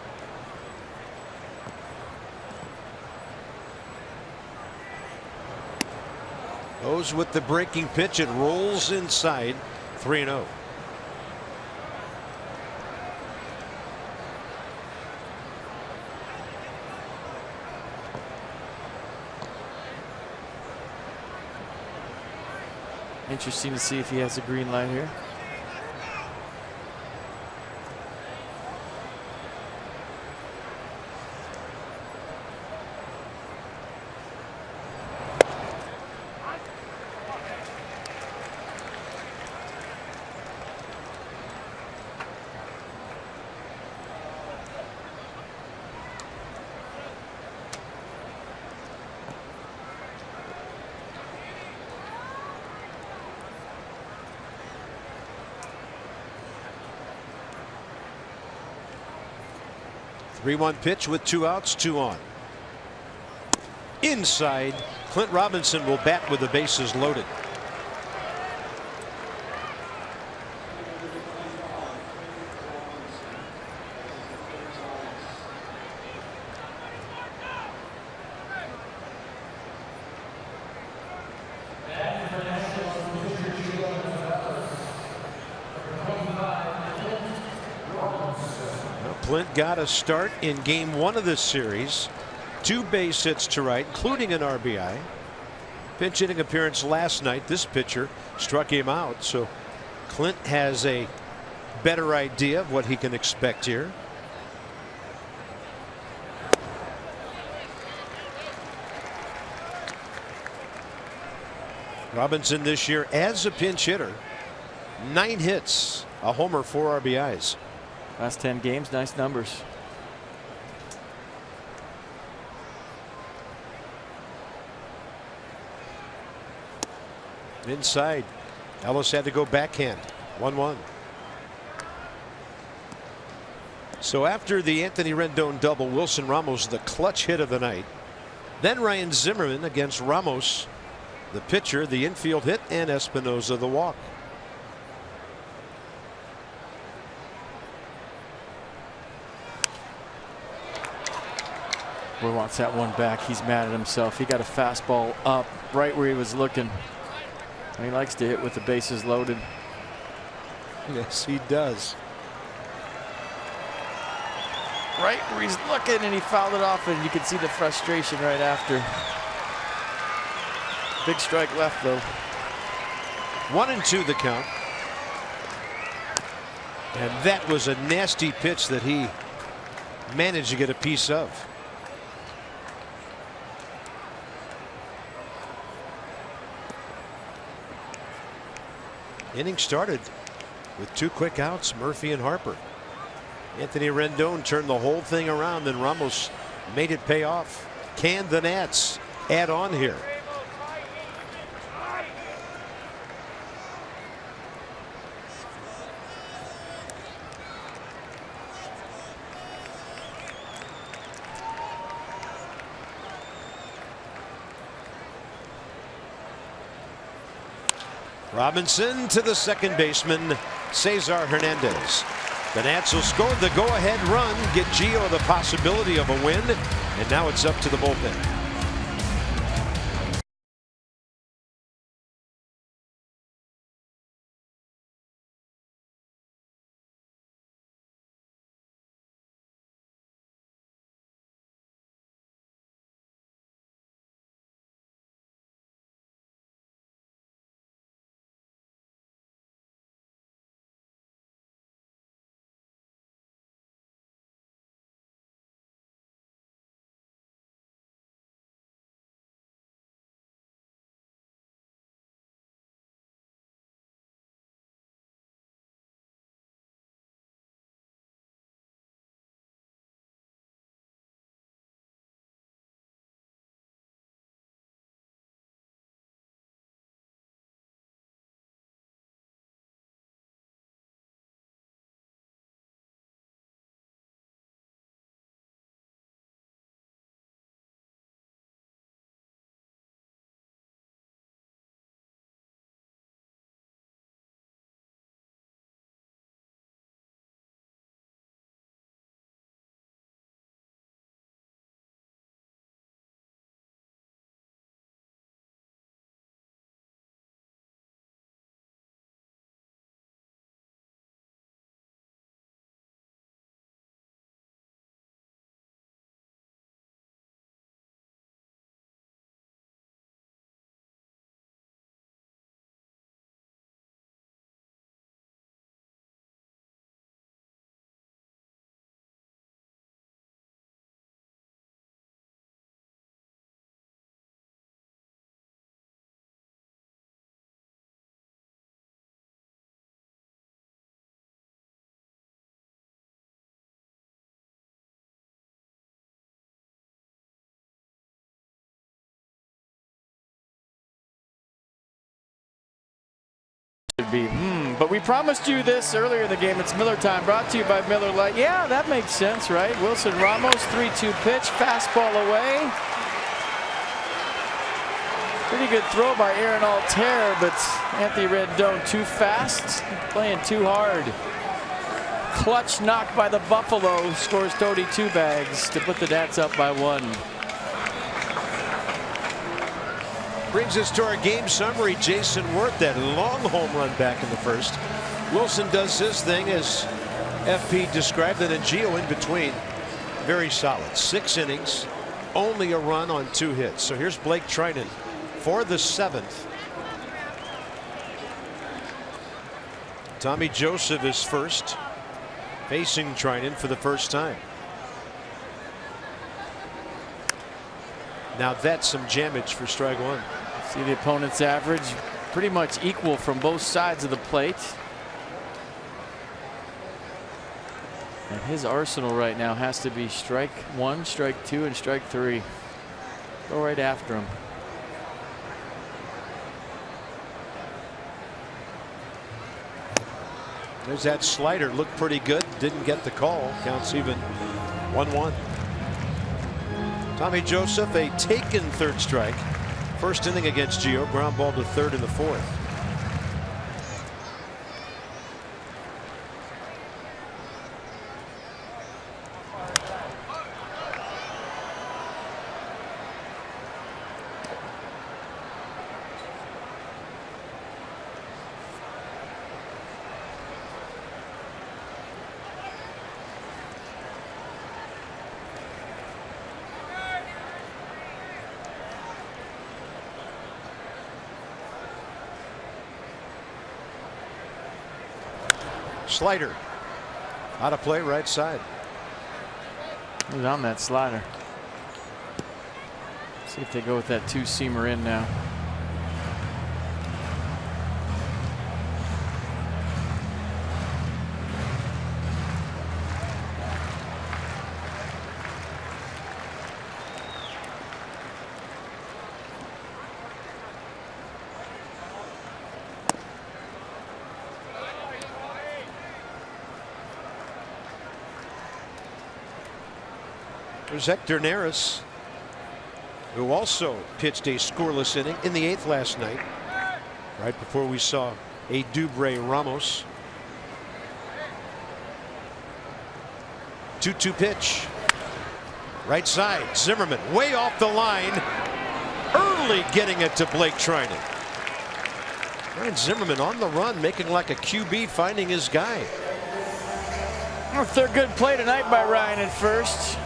Goes with the breaking pitch. It rolls inside. 3-0. Interesting to see if he has a green light here. Three-one pitch with 2 outs, 2 on. Inside. Clint Robinson will bat with the bases loaded. Clint got a start in game 1 of this series. 2 base hits to right, including an RBI. Pinch hitting appearance last night. This pitcher struck him out, so Clint has a better idea of what he can expect here. Robinson this year as a pinch hitter, 9 hits, a homer, 4 RBIs. Last 10 games, nice numbers. Inside, Ellis had to go backhand. 1-1. So after the Anthony Rendon double, Wilson Ramos the clutch hit of the night. Then Ryan Zimmerman against Ramos, the pitcher, the infield hit, and Espinosa the walk. Boy wants that one back. He's mad at himself. He got a fastball up right where he was looking. And he likes to hit with the bases loaded. Yes, he does. Right where he's looking, and he fouled it off, and you can see the frustration right after. Big strike left, though. 1-2 the count. And that was a nasty pitch that he managed to get a piece of. Inning started with 2 quick outs, Murphy and Harper. Anthony Rendon turned the whole thing around, and Ramos made it pay off. Can the Nats add on here? Robinson to the second baseman, Cesar Hernandez. The Nats will score the go-ahead run, get Gio the possibility of a win, and now it's up to the bullpen. But we promised you this earlier in the game. It's Miller time, brought to you by Miller Lite. Yeah, that makes sense, right? Wilson Ramos, 3-2 pitch, fastball away. Pretty good throw by Aaron Altair, but Anthony Rendon too fast, playing too hard. Clutch knock by the Buffalo, scores Tony 2 bags to put the Nats up by 1. Brings us to our game summary. Jason Worth, that long home run back in the first. Wilson does his thing as FP described it, and Gio in between. Very solid. 6 innings, only a run on 2 hits. So here's Blake Trinan for the 7th. Tommy Joseph is first, facing Trinan for the first time. Now that's some jamage for strike 1. See the opponent's average pretty much equal from both sides of the plate. And his arsenal right now has to be strike 1, strike 2, and strike 3. Go right after him. There's that slider, looked pretty good, didn't get the call. Counts even 1-1. Tommy Joseph, a taken third strike. First inning against Gio, ground ball to third in the fourth. Slider out of play, right side. He's on that slider. See if they go with that two-seamer in now. There's Hector Neris, who also pitched a scoreless inning in the 8th last night, right before we saw a Dubre Ramos. 2-2 pitch. Right side, Zimmerman way off the line, early getting it to Blake Trinan. Ryan Zimmerman on the run, making like a QB, finding his guy. Third good play tonight by Ryan at first.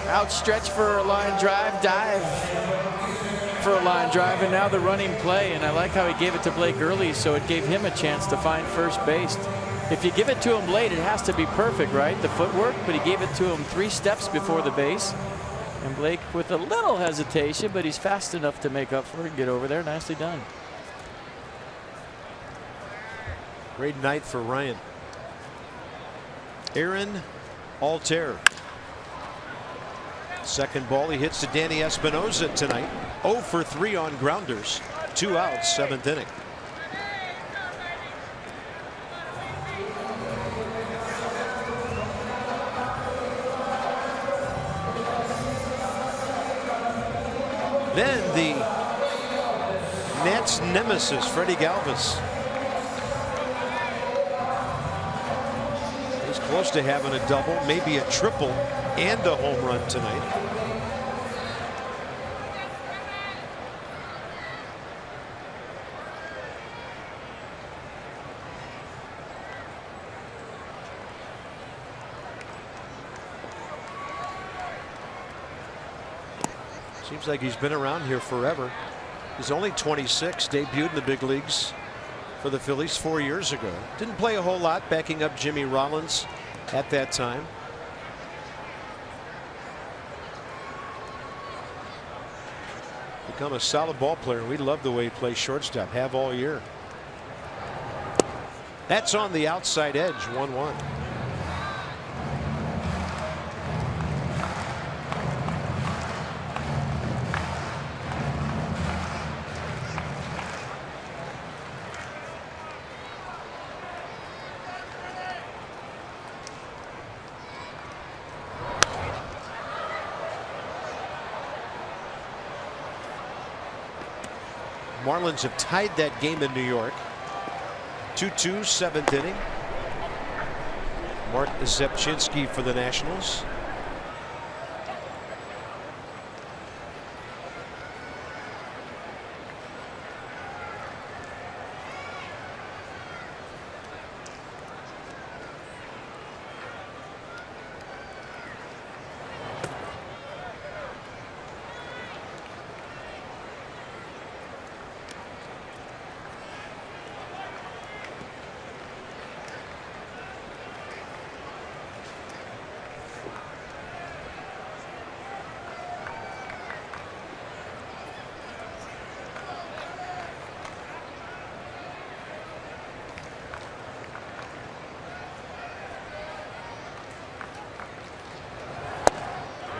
Outstretch for a line drive, dive for a line drive, and now the running play. And I like how he gave it to Blake early, so it gave him a chance to find first base. If you give it to him late, it has to be perfect, right? The footwork, but he gave it to him 3 steps before the base. And Blake with a little hesitation, but he's fast enough to make up for it and get over there. Nicely done. Great night for Ryan. Aaron Altair. Second ball he hits to Danny Espinosa tonight. 0 for 3 on grounders. 2 outs, 7th inning. Then the Nats nemesis, Freddie Galvis. He's close to having a double, maybe a triple, and a home run tonight. Seems like he's been around here forever. He's only 26, debuted in the big leagues for the Phillies 4 years ago. Didn't play a whole lot, backing up Jimmy Rollins at that time. Become a solid ball player. We love the way he plays shortstop, have all year. That's on the outside edge, 1-1. Marlins have tied that game in New York. 2-2, 7th inning. Mark Zepchinski for the Nationals.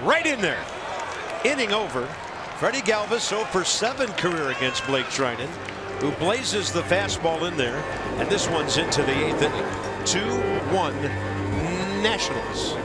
right in there. Inning over. Freddie Galvis 0 for 7 career against Blake Trinan, who blazes the fastball in there. And this one's into the 8th inning. 2-1 Nationals.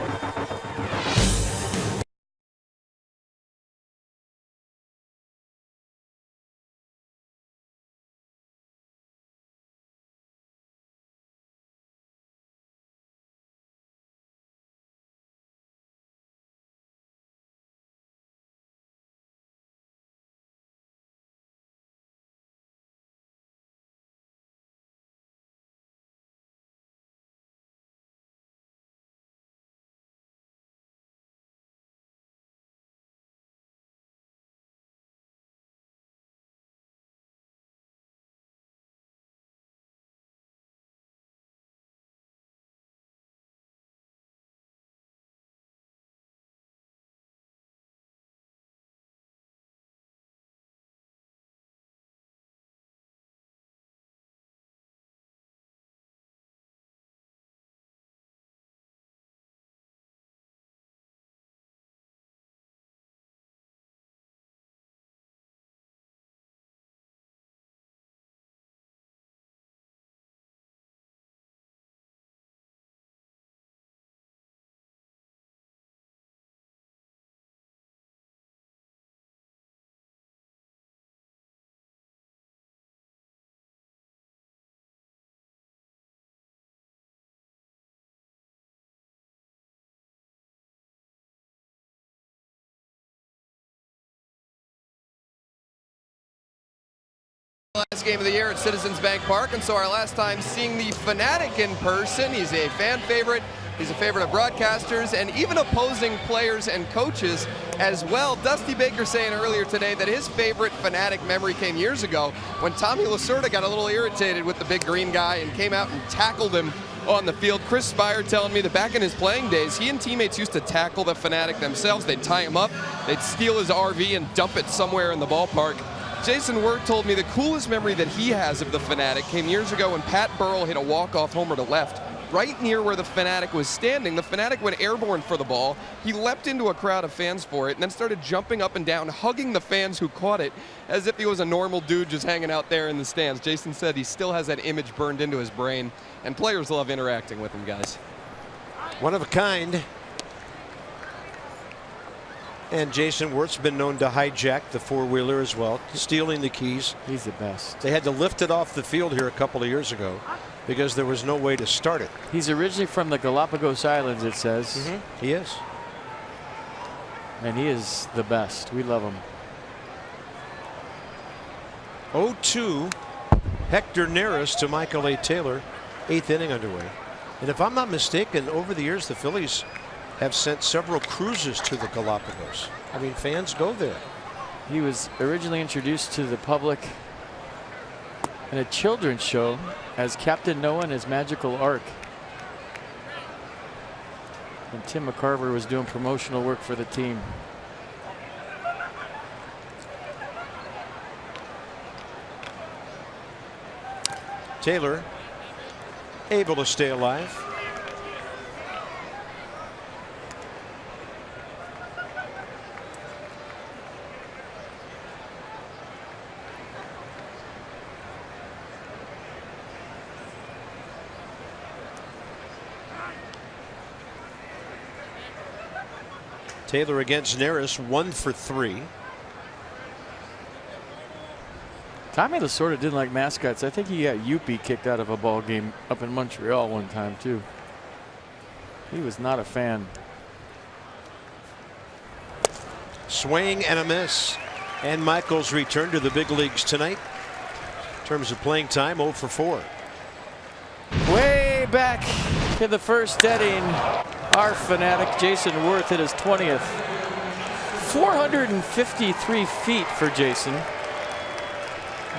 Last game of the year at Citizens Bank Park, and so our last time seeing the Fanatic in person. He's a fan favorite. He's a favorite of broadcasters and even opposing players and coaches as well. Dusty Baker saying earlier today that his favorite Fanatic memory came years ago when Tommy Lasorda got a little irritated with the big green guy and came out and tackled him on the field. Chris Spire telling me that back in his playing days, he and teammates used to tackle the Fanatic themselves. They'd tie him up, they'd steal his RV and dump it somewhere in the ballpark. Jason Word told me the coolest memory that he has of the Fanatic came years ago when Pat Burrell hit a walk-off homer to left, right near where the Fanatic was standing. The Fanatic went airborne for the ball. He leapt into a crowd of fans for it and then started jumping up and down, hugging the fans who caught it as if he was a normal dude just hanging out there in the stands. Jason said he still has that image burned into his brain, and players love interacting with him, guys. One of a kind. And Jason Wirth's been known to hijack the four-wheeler as well, stealing the keys. He's the best. They had to lift it off the field here a couple of years ago because there was no way to start it. He's originally from the Galapagos Islands, it says. He is. And he is the best. We love him. 0-2 Hector Neris to Michael A. Taylor. 8th inning underway. And if I'm not mistaken, over the years the Phillies have sent several cruises to the Galapagos. I mean, fans go there. He was originally introduced to the public in a children's show as Captain Noah and his Magical Ark. And Tim McCarver was doing promotional work for the team. Taylor able to stay alive. Taylor against Neris, 1 for 3. Tommy Lasorda didn't like mascots. I think he got Youppi kicked out of a ball game up in Montreal one time too. He was not a fan. Swing and a miss. And Michaels return to the big leagues tonight. In terms of playing time, 0 for 4. Way back to the first inning, our Fanatic Jason Wirth hit his 20th. 453 feet for Jason.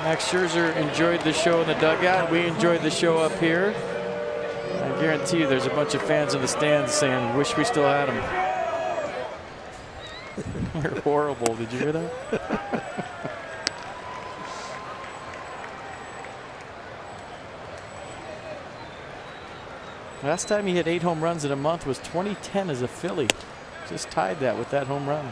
Max Scherzer enjoyed the show in the dugout. We enjoyed the show up here. I guarantee you there's a bunch of fans in the stands saying, wish we still had him. You're horrible. Did you hear that? Last time he hit 8 home runs in a month was 2010 as a Philly. Just tied that with that home run.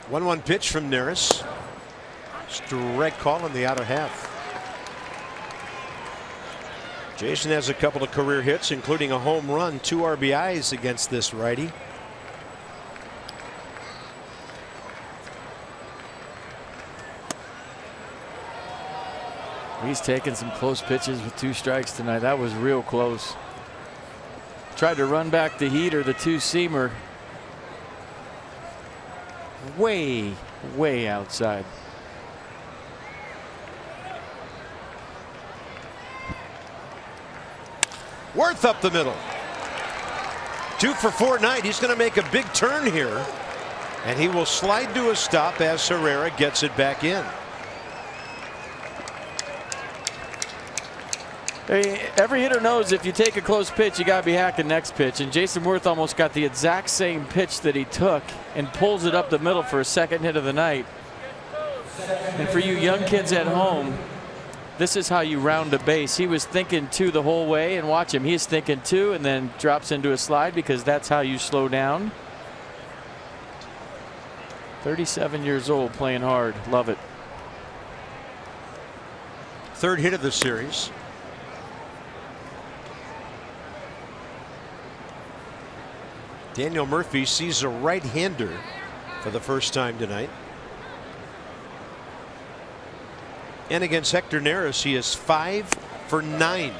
One pitch from Neris. Strike call in the outer half. Jason has a couple of career hits, including a home run, 2 RBIs against this righty. He's taking some close pitches with 2 strikes tonight. That was real close. Tried to run back the heater, the 2-seamer. Way outside. Worth up the middle. 2 for 4 tonight. He's going to make a big turn here, and he will slide to a stop as Herrera gets it back in. Every hitter knows if you take a close pitch, you got to be hacking next pitch. And Jason Worth almost got the exact same pitch that he took and pulls it up the middle for a second hit of the night. And for you young kids at home, this is how you round a base. He was thinking 2 the whole way, and watch him. He's thinking 2 and then drops into a slide because that's how you slow down. 37 years old, playing hard. Love it. 3rd hit of the series. Daniel Murphy sees a right-hander for the first time tonight. And against Hector Neris, he is 5 for 9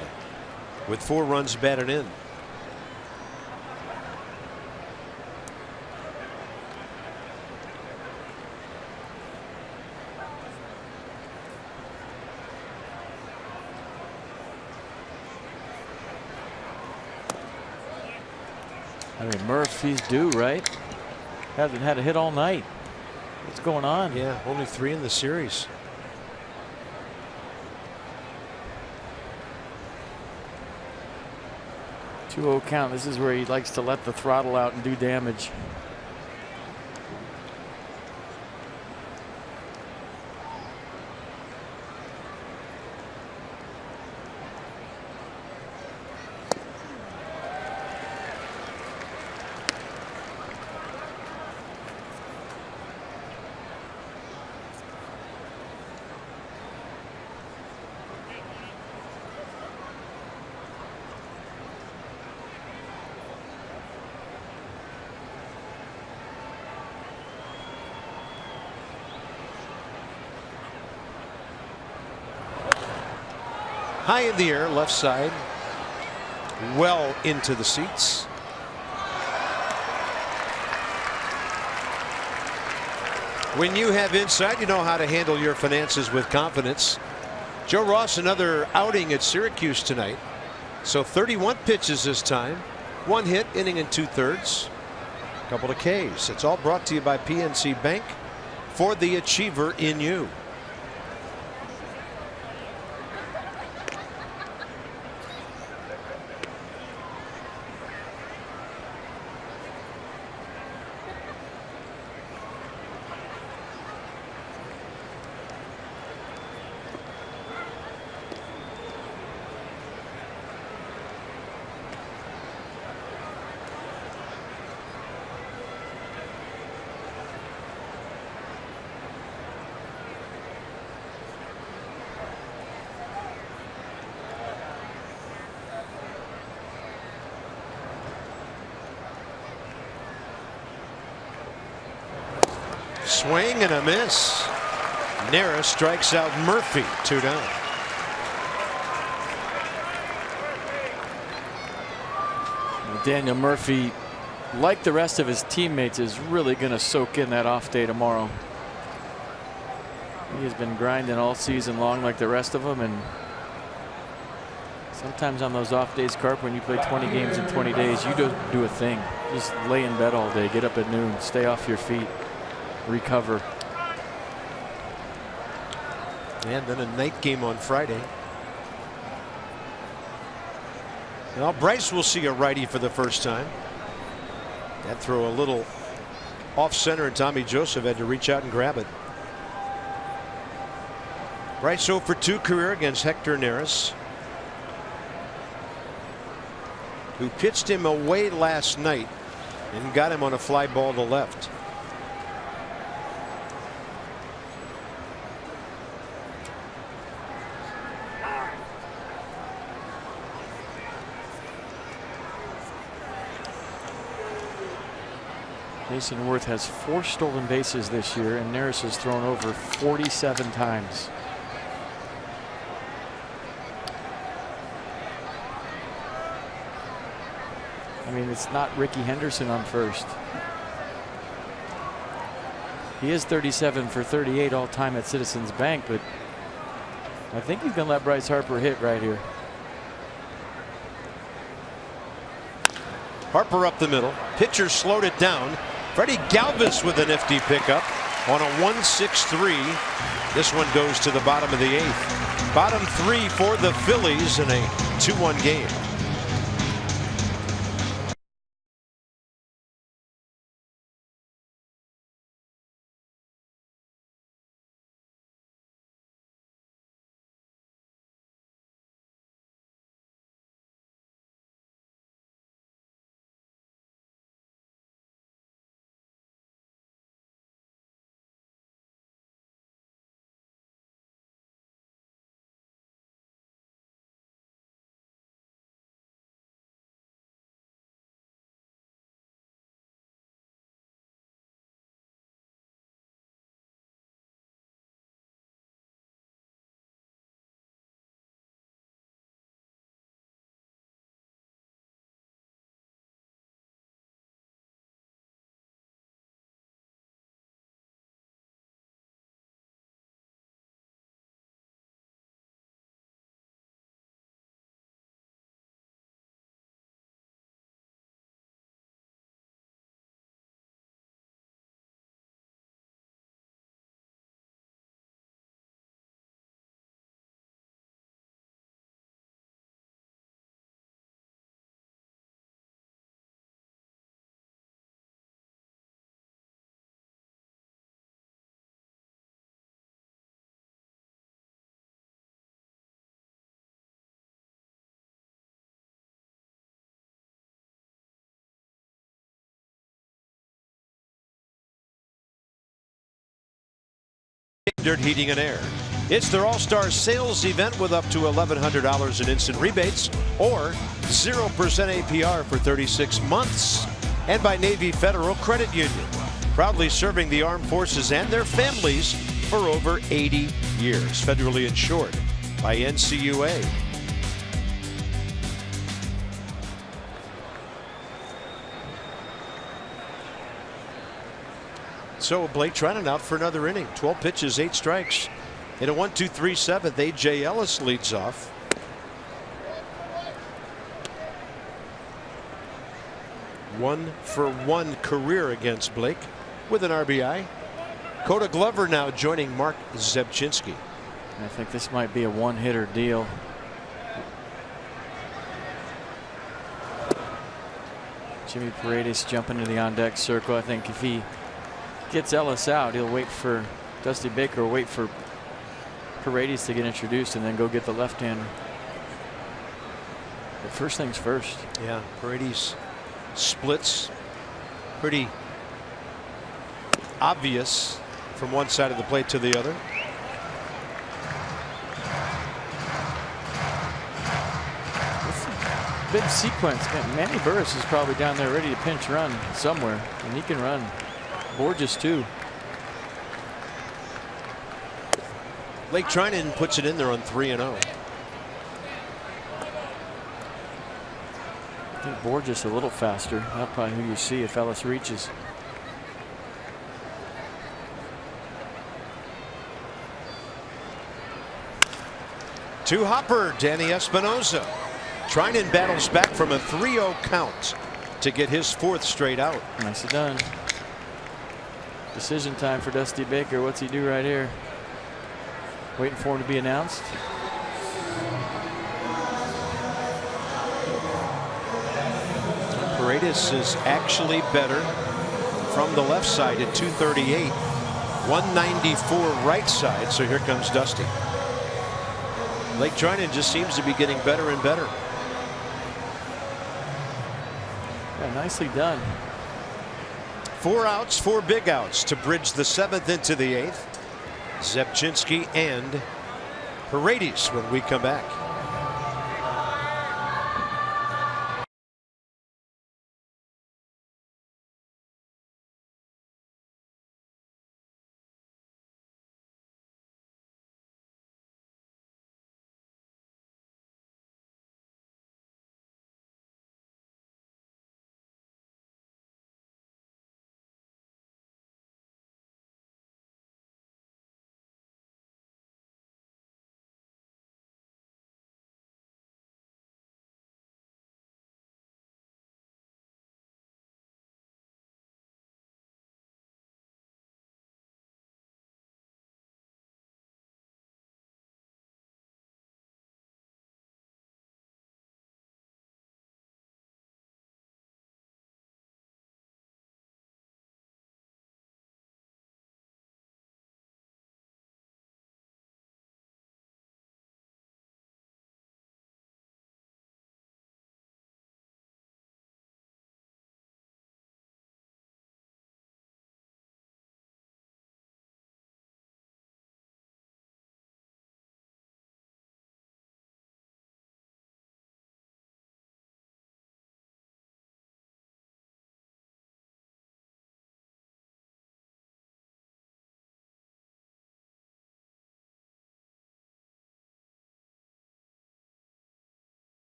with 4 runs batted in. I mean, Murphy's due, right? Hasn't had a hit all night. What's going on? Yeah, only 3 in the series. Two-0 count. This is where he likes to let the throttle out and do damage. High in the air, left side, well into the seats. When you have insight, you know how to handle your finances with confidence. Joe Ross, another outing at Syracuse tonight. So 31 pitches this time, 1 hit, inning and 2/3, a couple of Ks. It's all brought to you by PNC Bank, for the achiever in you. Swing and a miss. Neris strikes out Murphy, 2 down. Daniel Murphy, like the rest of his teammates, is really going to soak in that off day tomorrow. He has been grinding all season long like the rest of them, and sometimes on those off days, Carp, when you play 20 games in 20 days, you don't do a thing. Just lay in bed all day, get up at noon, stay off your feet, recover. And then a night game on Friday. Now Bryce will see a righty for the first time. That throw a little off center, and Tommy Joseph had to reach out and grab it. Bryce 0 for 2 career against Hector Neris, who pitched him away last night and got him on a fly ball to left. Jason Worth has 4 stolen bases this year, and Neris has thrown over 47 times. I mean, it's not Ricky Henderson on first. He is 37 for 38 all time at Citizens Bank, but I think he's going to let Bryce Harper hit right here. Harper up the middle. Pitcher slowed it down. Freddie Galvis with a nifty pickup on a 1-6-3. This one goes to the bottom of the 8th. Bottom 3 for the Phillies in a 2-1 game. Heating and Air. It's their All-Star Sales event with up to $1,100 in instant rebates or 0% APR for 36 months. And by Navy Federal Credit Union, proudly serving the armed forces and their families for over 80 years. Federally insured by NCUA. So Blake Treinen out for another inning. 12 pitches, 8 strikes. In a 1-2-3 7th, A.J. Ellis leads off. One for one career against Blake with an RBI. Coda Glover now joining Mark Zebchinski. I think this might be a one-hitter deal. Jimmy Paredes jumping into the on-deck circle. I think if he gets Ellis out, he'll wait for Dusty Baker, or wait for Paredes to get introduced and then go get the left-hander. But first things first. Yeah, Paredes splits pretty obvious from one side of the plate to the other. Big sequence. Manny Burris is probably down there ready to pinch run somewhere, and he can run. Borges too. Blake Treinen puts it in there on 3-0. I think Borges a little faster. That's probably who you see if Ellis reaches. To Hopper, Danny Espinosa. Treinen battles back from a 3-0 count to get his 4th straight out. Nicely done. Decision time for Dusty Baker. What's he do right here? Waiting for him to be announced. Paredes is actually better from the left side at 238. 194 right side. So here comes Dusty. Blake Trinan just seems to be getting better and better. Yeah, nicely done. 4 outs, 4 big outs to bridge the 7th into the 8th. Zepchinski and Paredes when we come back.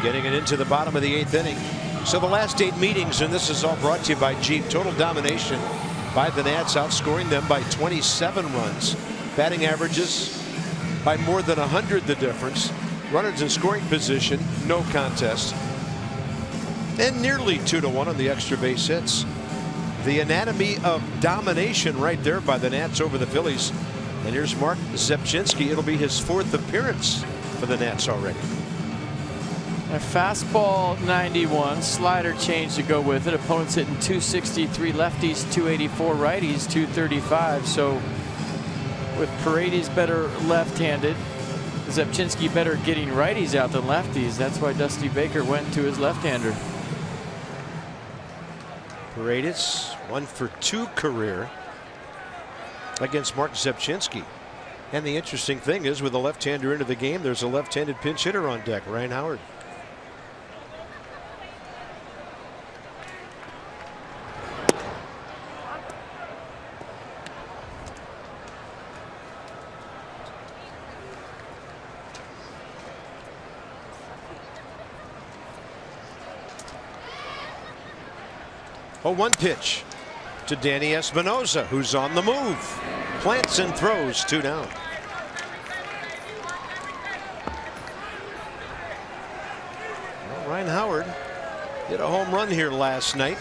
Getting it into the bottom of the 8th inning. So the last 8 meetings, and this is all brought to you by Jeep. Total domination by the Nats, outscoring them by 27 runs. Batting averages by more than 100 the difference. Runners in scoring position, no contest. And nearly 2-1 on the extra base hits. The anatomy of domination right there by the Nats over the Phillies. And here's Mark Zepchinski. It'll be his 4th appearance for the Nats already. A fastball 91, slider change to go with it. Opponents hitting 263 lefties, 284 righties, 235. So with Paredes better left-handed, Zepchinski better getting righties out than lefties. That's why Dusty Baker went to his left-hander. Paredes 1 for 2 career against Mark Zepchinski. And the interesting thing is, with a left-hander into the game, there's a left-handed pinch hitter on deck, Ryan Howard. A 1 pitch to Danny Espinosa, who's on the move. Plants and throws, 2 down. Well, Ryan Howard hit a home run here last night.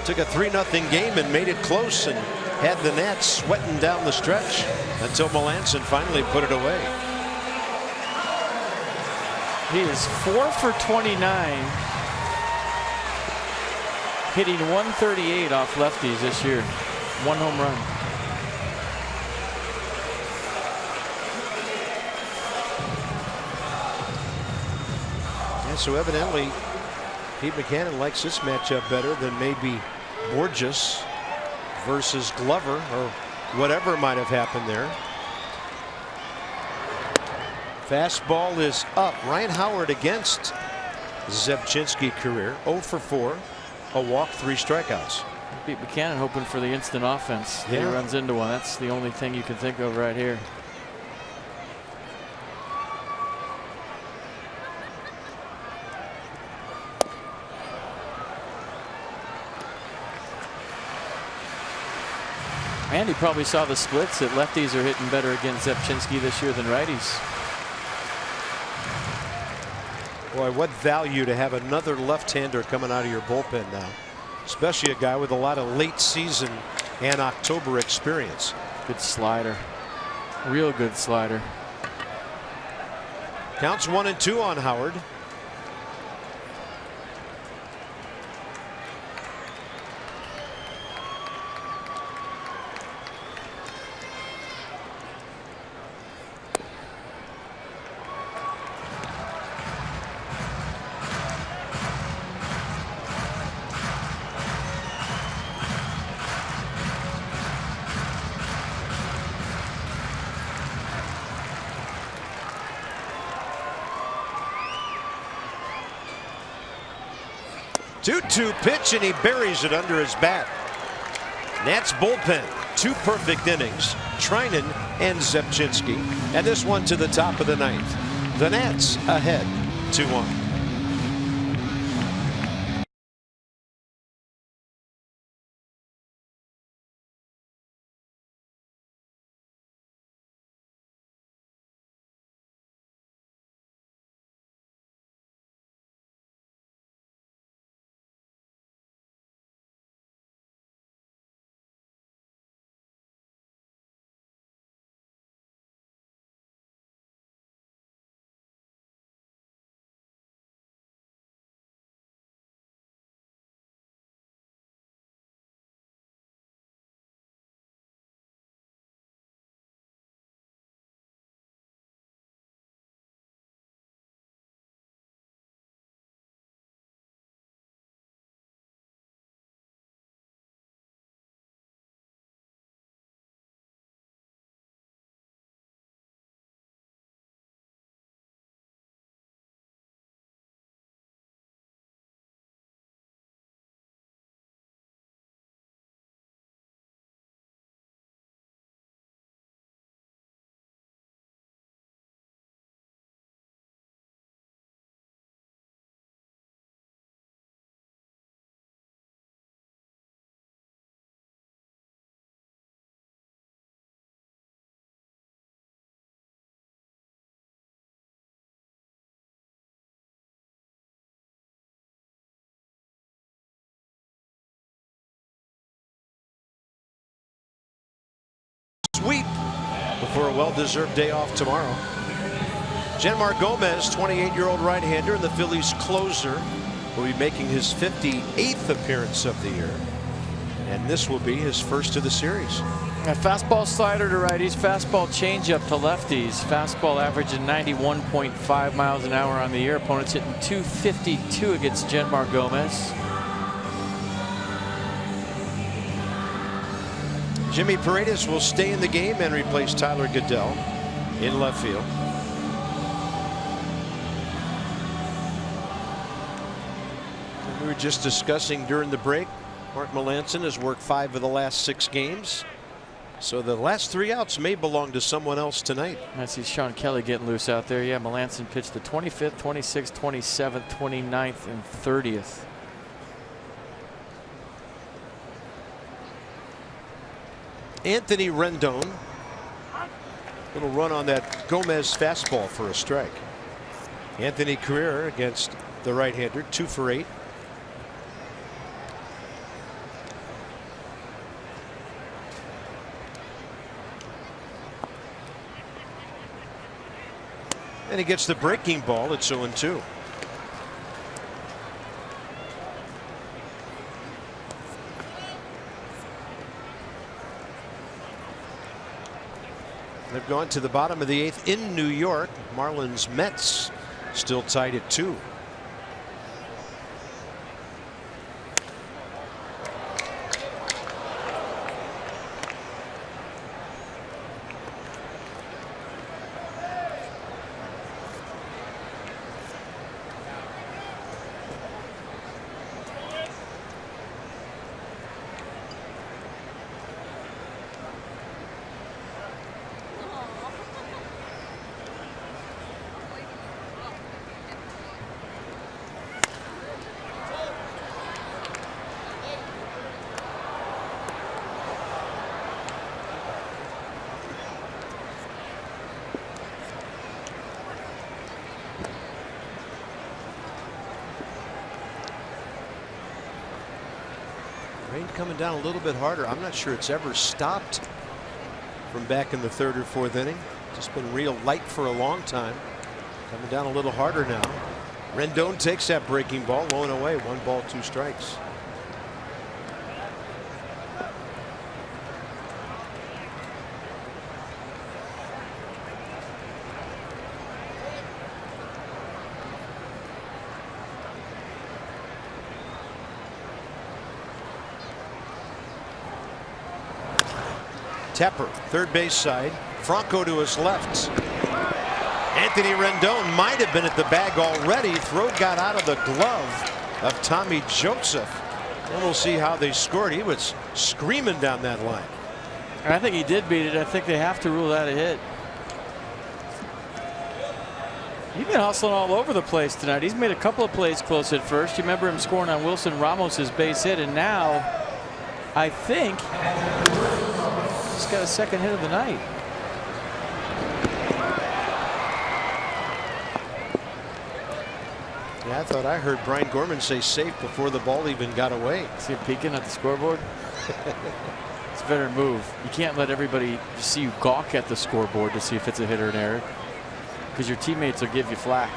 Took a 3-0 game and made it close and had the Nats sweating down the stretch until Melanson finally put it away. He is 4 for 29. Hitting 138 off lefties this year. 1 home run. And so evidently Pete Buchanan likes this matchup better than maybe Borges versus Glover or whatever might have happened there. Fastball is up. Ryan Howard against Zepchinski career 0 for 4. A walk, 3 strikeouts. Pete Buchanan hoping for the instant offense. Yeah. He runs into one. That's the only thing you can think of right here. And he probably saw the splits that lefties are hitting better against Zepchinski this year than righties. Boy, what value to have another left-hander coming out of your bullpen now, especially a guy with a lot of late season and October experience. Good slider. Real good slider. Counts 1-2 on Howard. Two-two pitch, and he buries it under his bat. Nats bullpen, 2 perfect innings. Treinen and Zepchinski, and this one to the top of the 9th. The Nats ahead 2-1. Sweep before a well-deserved day off tomorrow. Genmar Gomez, 28-year-old right-hander and the Phillies closer, will be making his 58th appearance of the year, and this will be his first of the series. A fastball slider to righties, fastball changeup to lefties. Fastball averaging 91.5 miles an hour on the year. Opponents hitting 252 against Genmar Gomez. Jimmy Paredes will stay in the game and replace Tyler Goodell in left field. We were just discussing during the break, Mark Melancon has worked 5 of the last 6 games. So the last 3 outs may belong to someone else tonight. I see Sean Kelly getting loose out there. Yeah, Melancon pitched the 25th, 26th, 27th, 29th, and 30th. Anthony Rendon. Little run on that Gomez fastball for a strike. Anthony career against the right-hander, 2 for 8. And he gets the breaking ball at 0-2. They've gone to the bottom of the 8th in New York. Marlins Mets still tied at 2. Rain coming down a little bit harder. I'm not sure it's ever stopped from back in the 3rd or 4th inning. Just been real light for a long time. Coming down a little harder now. Rendon takes that breaking ball, low and away. 1 ball, 2 strikes. Tepper, third base side. Franco to his left. Anthony Rendon might have been at the bag already. Throw got out of the glove of Tommy Joseph. And we'll see how they scored. He was screaming down that line. I think he did beat it. I think they have to rule that a hit. He's been hustling all over the place tonight. He's made a couple of plays close at first. You remember him scoring on Wilson Ramos's base hit, and now I think he's got a second hit of the night. Yeah, I thought I heard Brian Gorman say safe before the ball even got away. See him peeking at the scoreboard? It's a veteran move. You can't let everybody see you gawk at the scoreboard to see if it's a hit or an error, because your teammates will give you flack.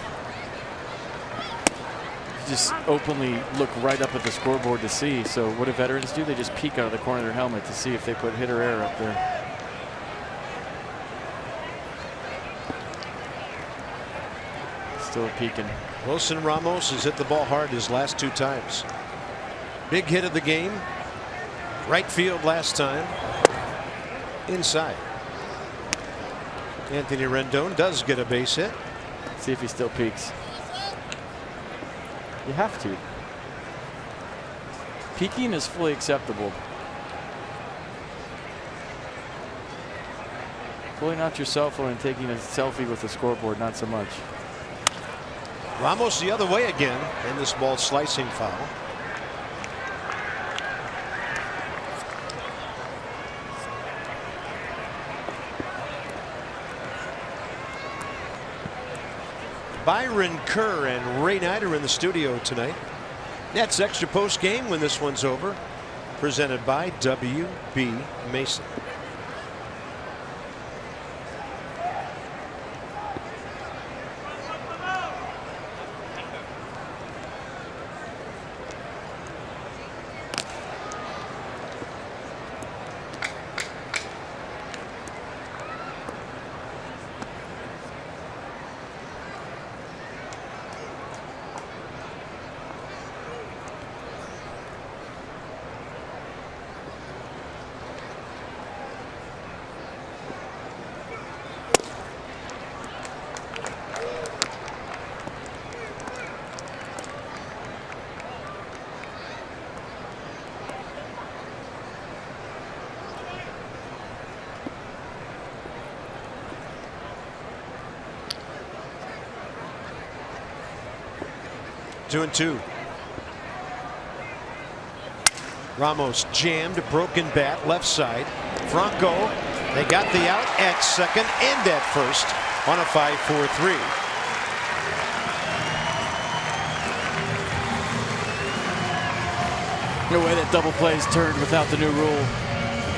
You just openly look right up at the scoreboard to see. So what do veterans do? They just peek out of the corner of their helmet to see if they put hit or error up there. Still peeking. Wilson Ramos has hit the ball hard his last 2 times. Big hit of the game. Right field last time. Inside. Anthony Rendon does get a base hit. See if he still peeks. You have to. Peeking is fully acceptable. Pulling out your cell phone and taking a selfie with the scoreboard, not so much. Ramos the other way again, and this ball slicing foul. Byron Kerr and Ray Knight are in the studio tonight. Nets extra post game when this one's over. Presented by W.B. Mason. Two and two. Ramos jammed, broken bat, left side. Franco, they got the out at second and at first on a 5-4-3. No way that double play is turned without the new rule.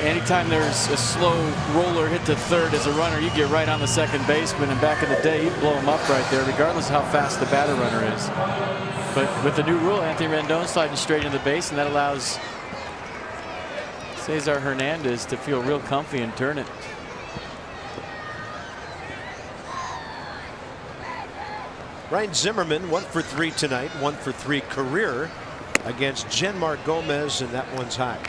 Anytime there's a slow roller hit to third as a runner, you get right on the second baseman, and back in the day, you'd blow him up right there, regardless of how fast the batter runner is. But with the new rule, Anthony Rendon sliding straight into the base, and that allows Cesar Hernandez to feel real comfy and turn it. Ryan Zimmerman 1 for 3 tonight, 1 for 3 career against Genmar Gomez, and that one's high.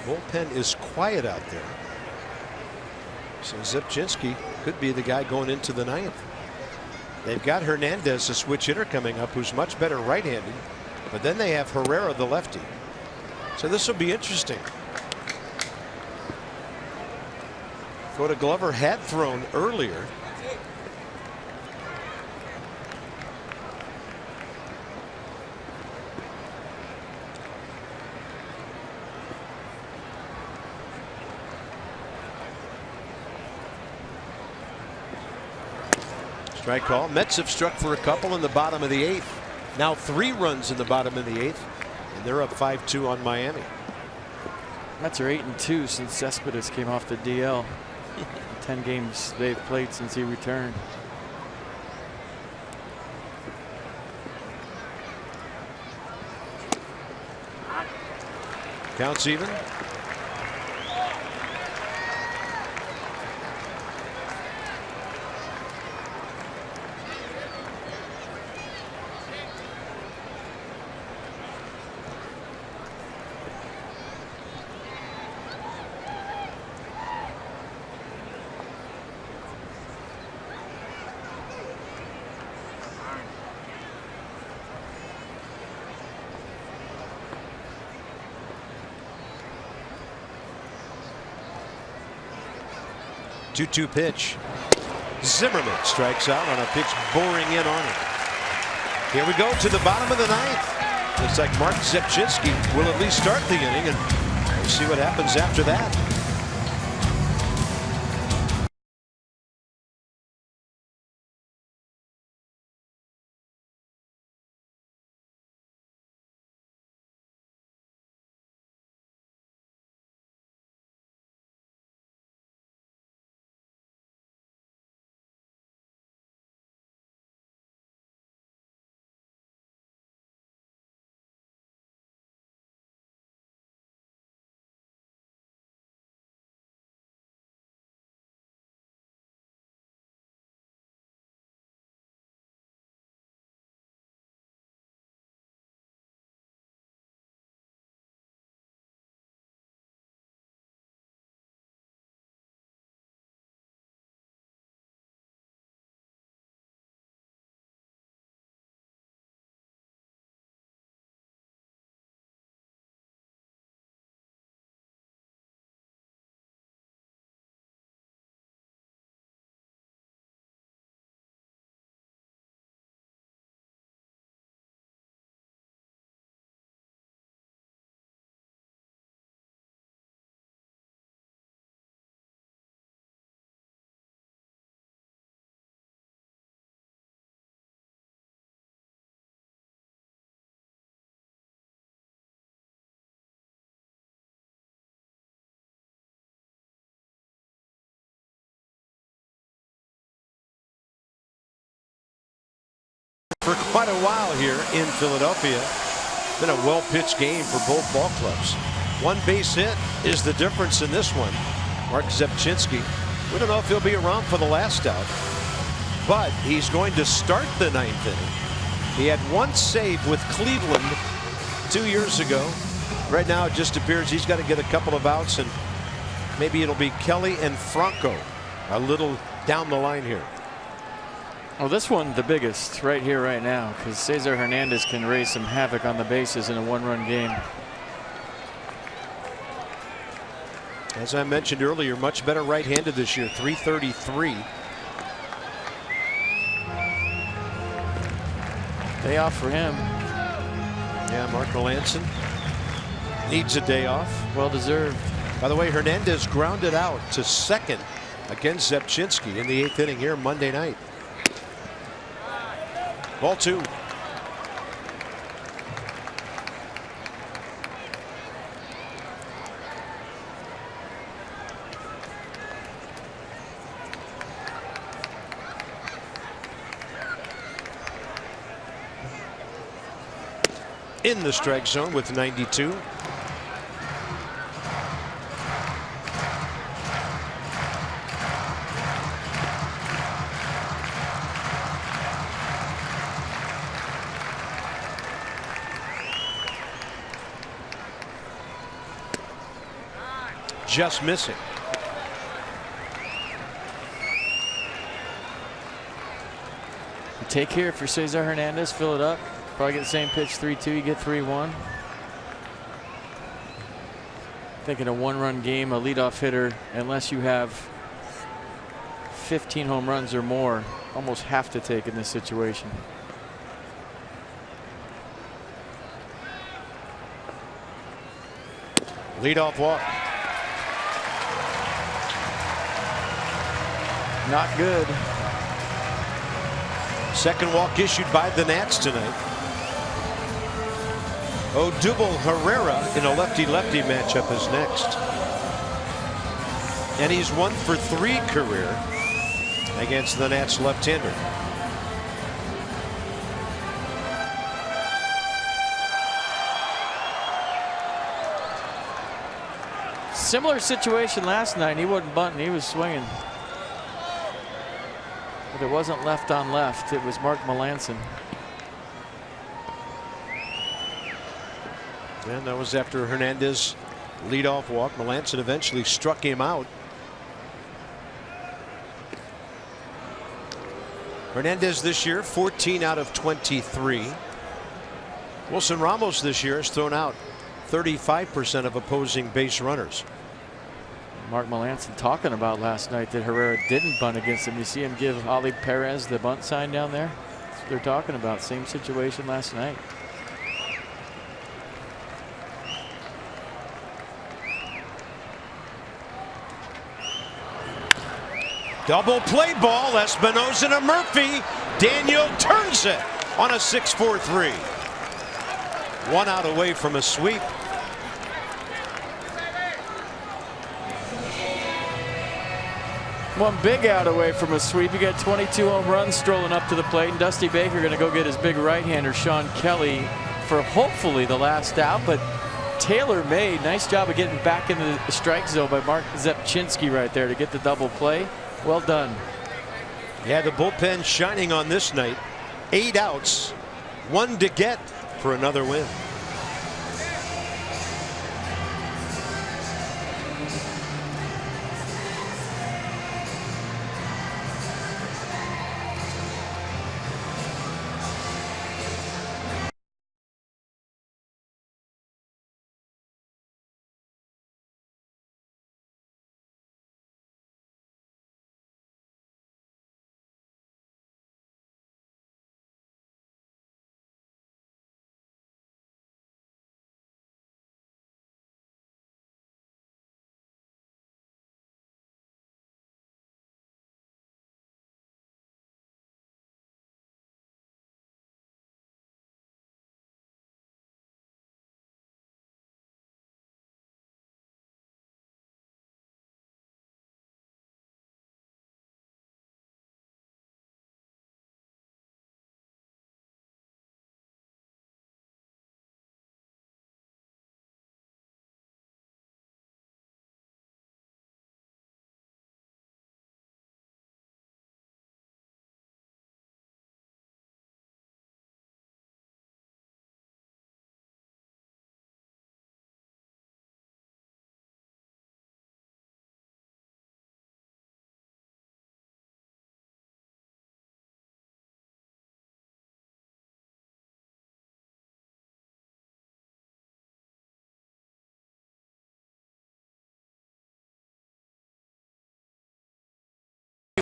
Bullpen is quiet out there. So Zipchinski could be the guy going into the 9th. They've got Hernandez, a switch hitter, coming up, who's much better right-handed. But then they have Herrera, the lefty. So this will be interesting. Cody Glover had thrown earlier. Strike call. Mets have struck for a couple in the bottom of the 8th. Now 3 runs in the bottom of the 8th, and they're up 5-2 on Miami. Mets are 8-2 since Cespedes came off the DL. 10 games they've played since he returned. Counts even. Two-two pitch. Zimmerman strikes out on a pitch boring in on him. Here we go to the bottom of the ninth. Looks like Mark Zepchinski will at least start the inning, and we'll see what happens after that. For quite a while here in Philadelphia. Been a well-pitched game for both ball clubs. One base hit is the difference in this one. Mark Zepchinski, we don't know if he'll be around for the last out, but he's going to start the ninth inning. He had one save with Cleveland 2 years ago. Right now it just appears he's got to get a couple of outs, and maybe it'll be Kelly and Franco a little down the line here. Well, this one the biggest right here, right now, because Cesar Hernandez can raise some havoc on the bases in a one-run game. As I mentioned earlier, much better right-handed this year, .333. Day off for him. Yeah, Mark Melancon needs a day off. Well deserved. By the way, Hernandez grounded out to second against Zepchinski in the 8th inning here Monday night. Ball two. In the strike zone with 92. Just missing. Take here for Cesar Hernandez. Fill it up. Probably get the same pitch, 3-2. You get 3-1. I think in a one-run game, a leadoff hitter, unless you have 15 home runs or more, almost have to take in this situation. Leadoff walk. Not good. Second walk issued by the Nats tonight. Odubel Herrera in a lefty-lefty matchup is next. And he's 1 for 3 career against the Nats left-hander. Similar situation last night. He wasn't bunting, he was swinging. But it wasn't left on left. It was Mark Melancon. And that was after Hernandez leadoff walk. Melancon eventually struck him out. Hernandez this year 14 out of 23. Wilson Ramos this year has thrown out 35% of opposing base runners. Mark Melancon talking about last night that Herrera didn't bunt against him. You see him give Ali Perez the bunt sign down there. That's what they're talking about. Same situation last night. Double play ball. Espinosa to Murphy. Daniel turns it on a 6-4-3. 1 out away from a sweep. One big out away from a sweep. You got 22 home runs strolling up to the plate, and Dusty Baker going to go get his big right-hander Sean Kelly for hopefully the last out. But Taylor made nice job of getting back into the strike zone by Mark Zepchinski right there to get the double play. Well done. Yeah, the bullpen shining on this night. 8 outs, 1 to get for another win.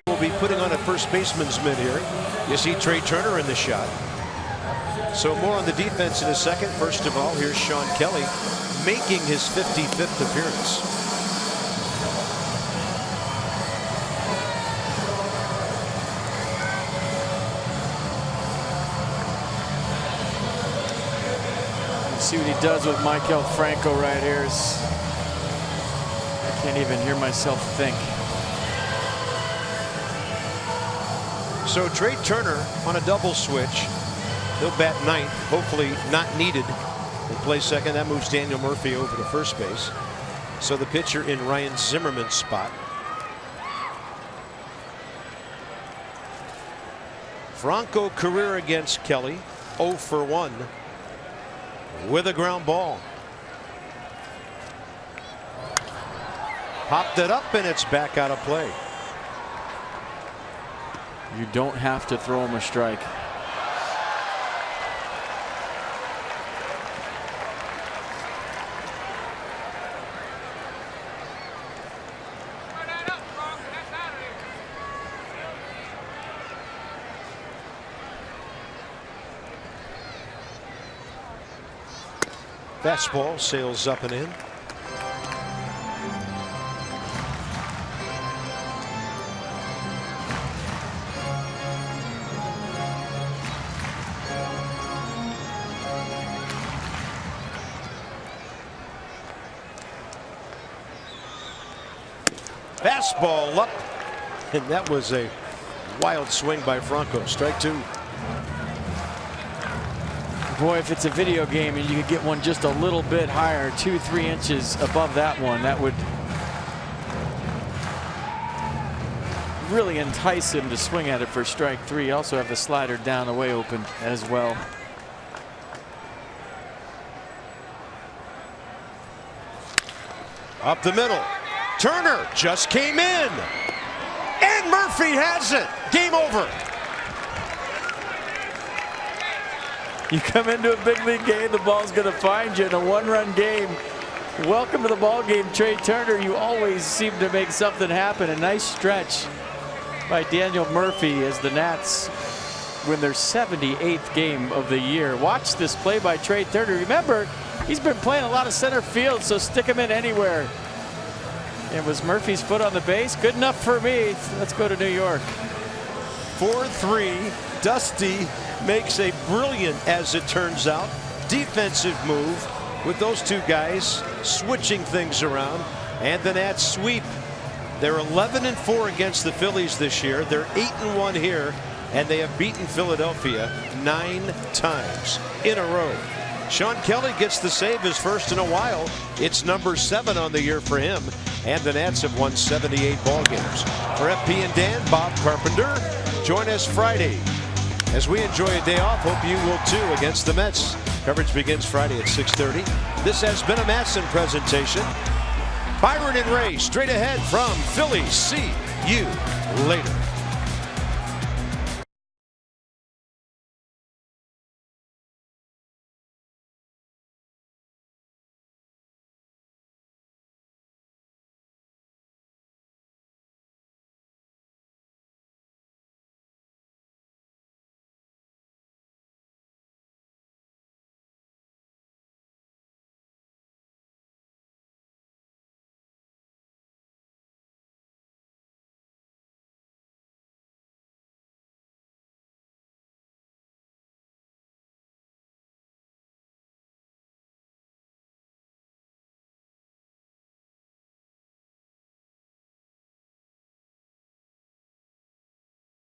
Will be putting on a first baseman's mitt here. You see Trey Turner in the shot. So more on the defense in a second. First of all, here's Sean Kelly making his 55th appearance. See what he does with Maikel Franco right here. I can't even hear myself think. So Trey Turner on a double switch. He'll bat 9th, hopefully not needed. He'll play second. That moves Daniel Murphy over to first base. So the pitcher in Ryan Zimmerman's spot. Franco career against Kelly, 0 for 1 with a ground ball. Popped it up and it's back out of play. You don't have to throw him a strike. Fastball sails up and in. Fastball up. And that was a wild swing by Franco. Strike two. Boy, if it's a video game and you could get one just a little bit higher, 2-3 inches above that one, that would really entice him to swing at it for strike three. Also have the slider down the way open as well. Up the middle. Turner just came in. And Murphy has it. Game over. You come into a big league game, the ball's going to find you in a one-run game. Welcome to the ball game, Trey Turner. You always seem to make something happen. A nice stretch by Daniel Murphy as the Nats win their 78th game of the year. Watch this play by Trey Turner. Remember, he's been playing a lot of center field, so stick him in anywhere. It was Murphy's foot on the base. Good enough for me. Let's go to New York. 4-3. Dusty makes a brilliant, as it turns out, defensive move with those two guys switching things around. And the Nats sweep. They're 11-4 against the Phillies this year. They're 8-1 here, and they have beaten Philadelphia 9 times in a row. Sean Kelly gets the save, his first in a while. It's number 7 on the year for him, and the Nats have won 78 ball games. For FP and Dan, Bob Carpenter. Join us Friday as we enjoy a day off. Hope you will too against the Mets. Coverage begins Friday at 6:30. This has been a Matson presentation. Byron and Ray straight ahead from Philly. See you later.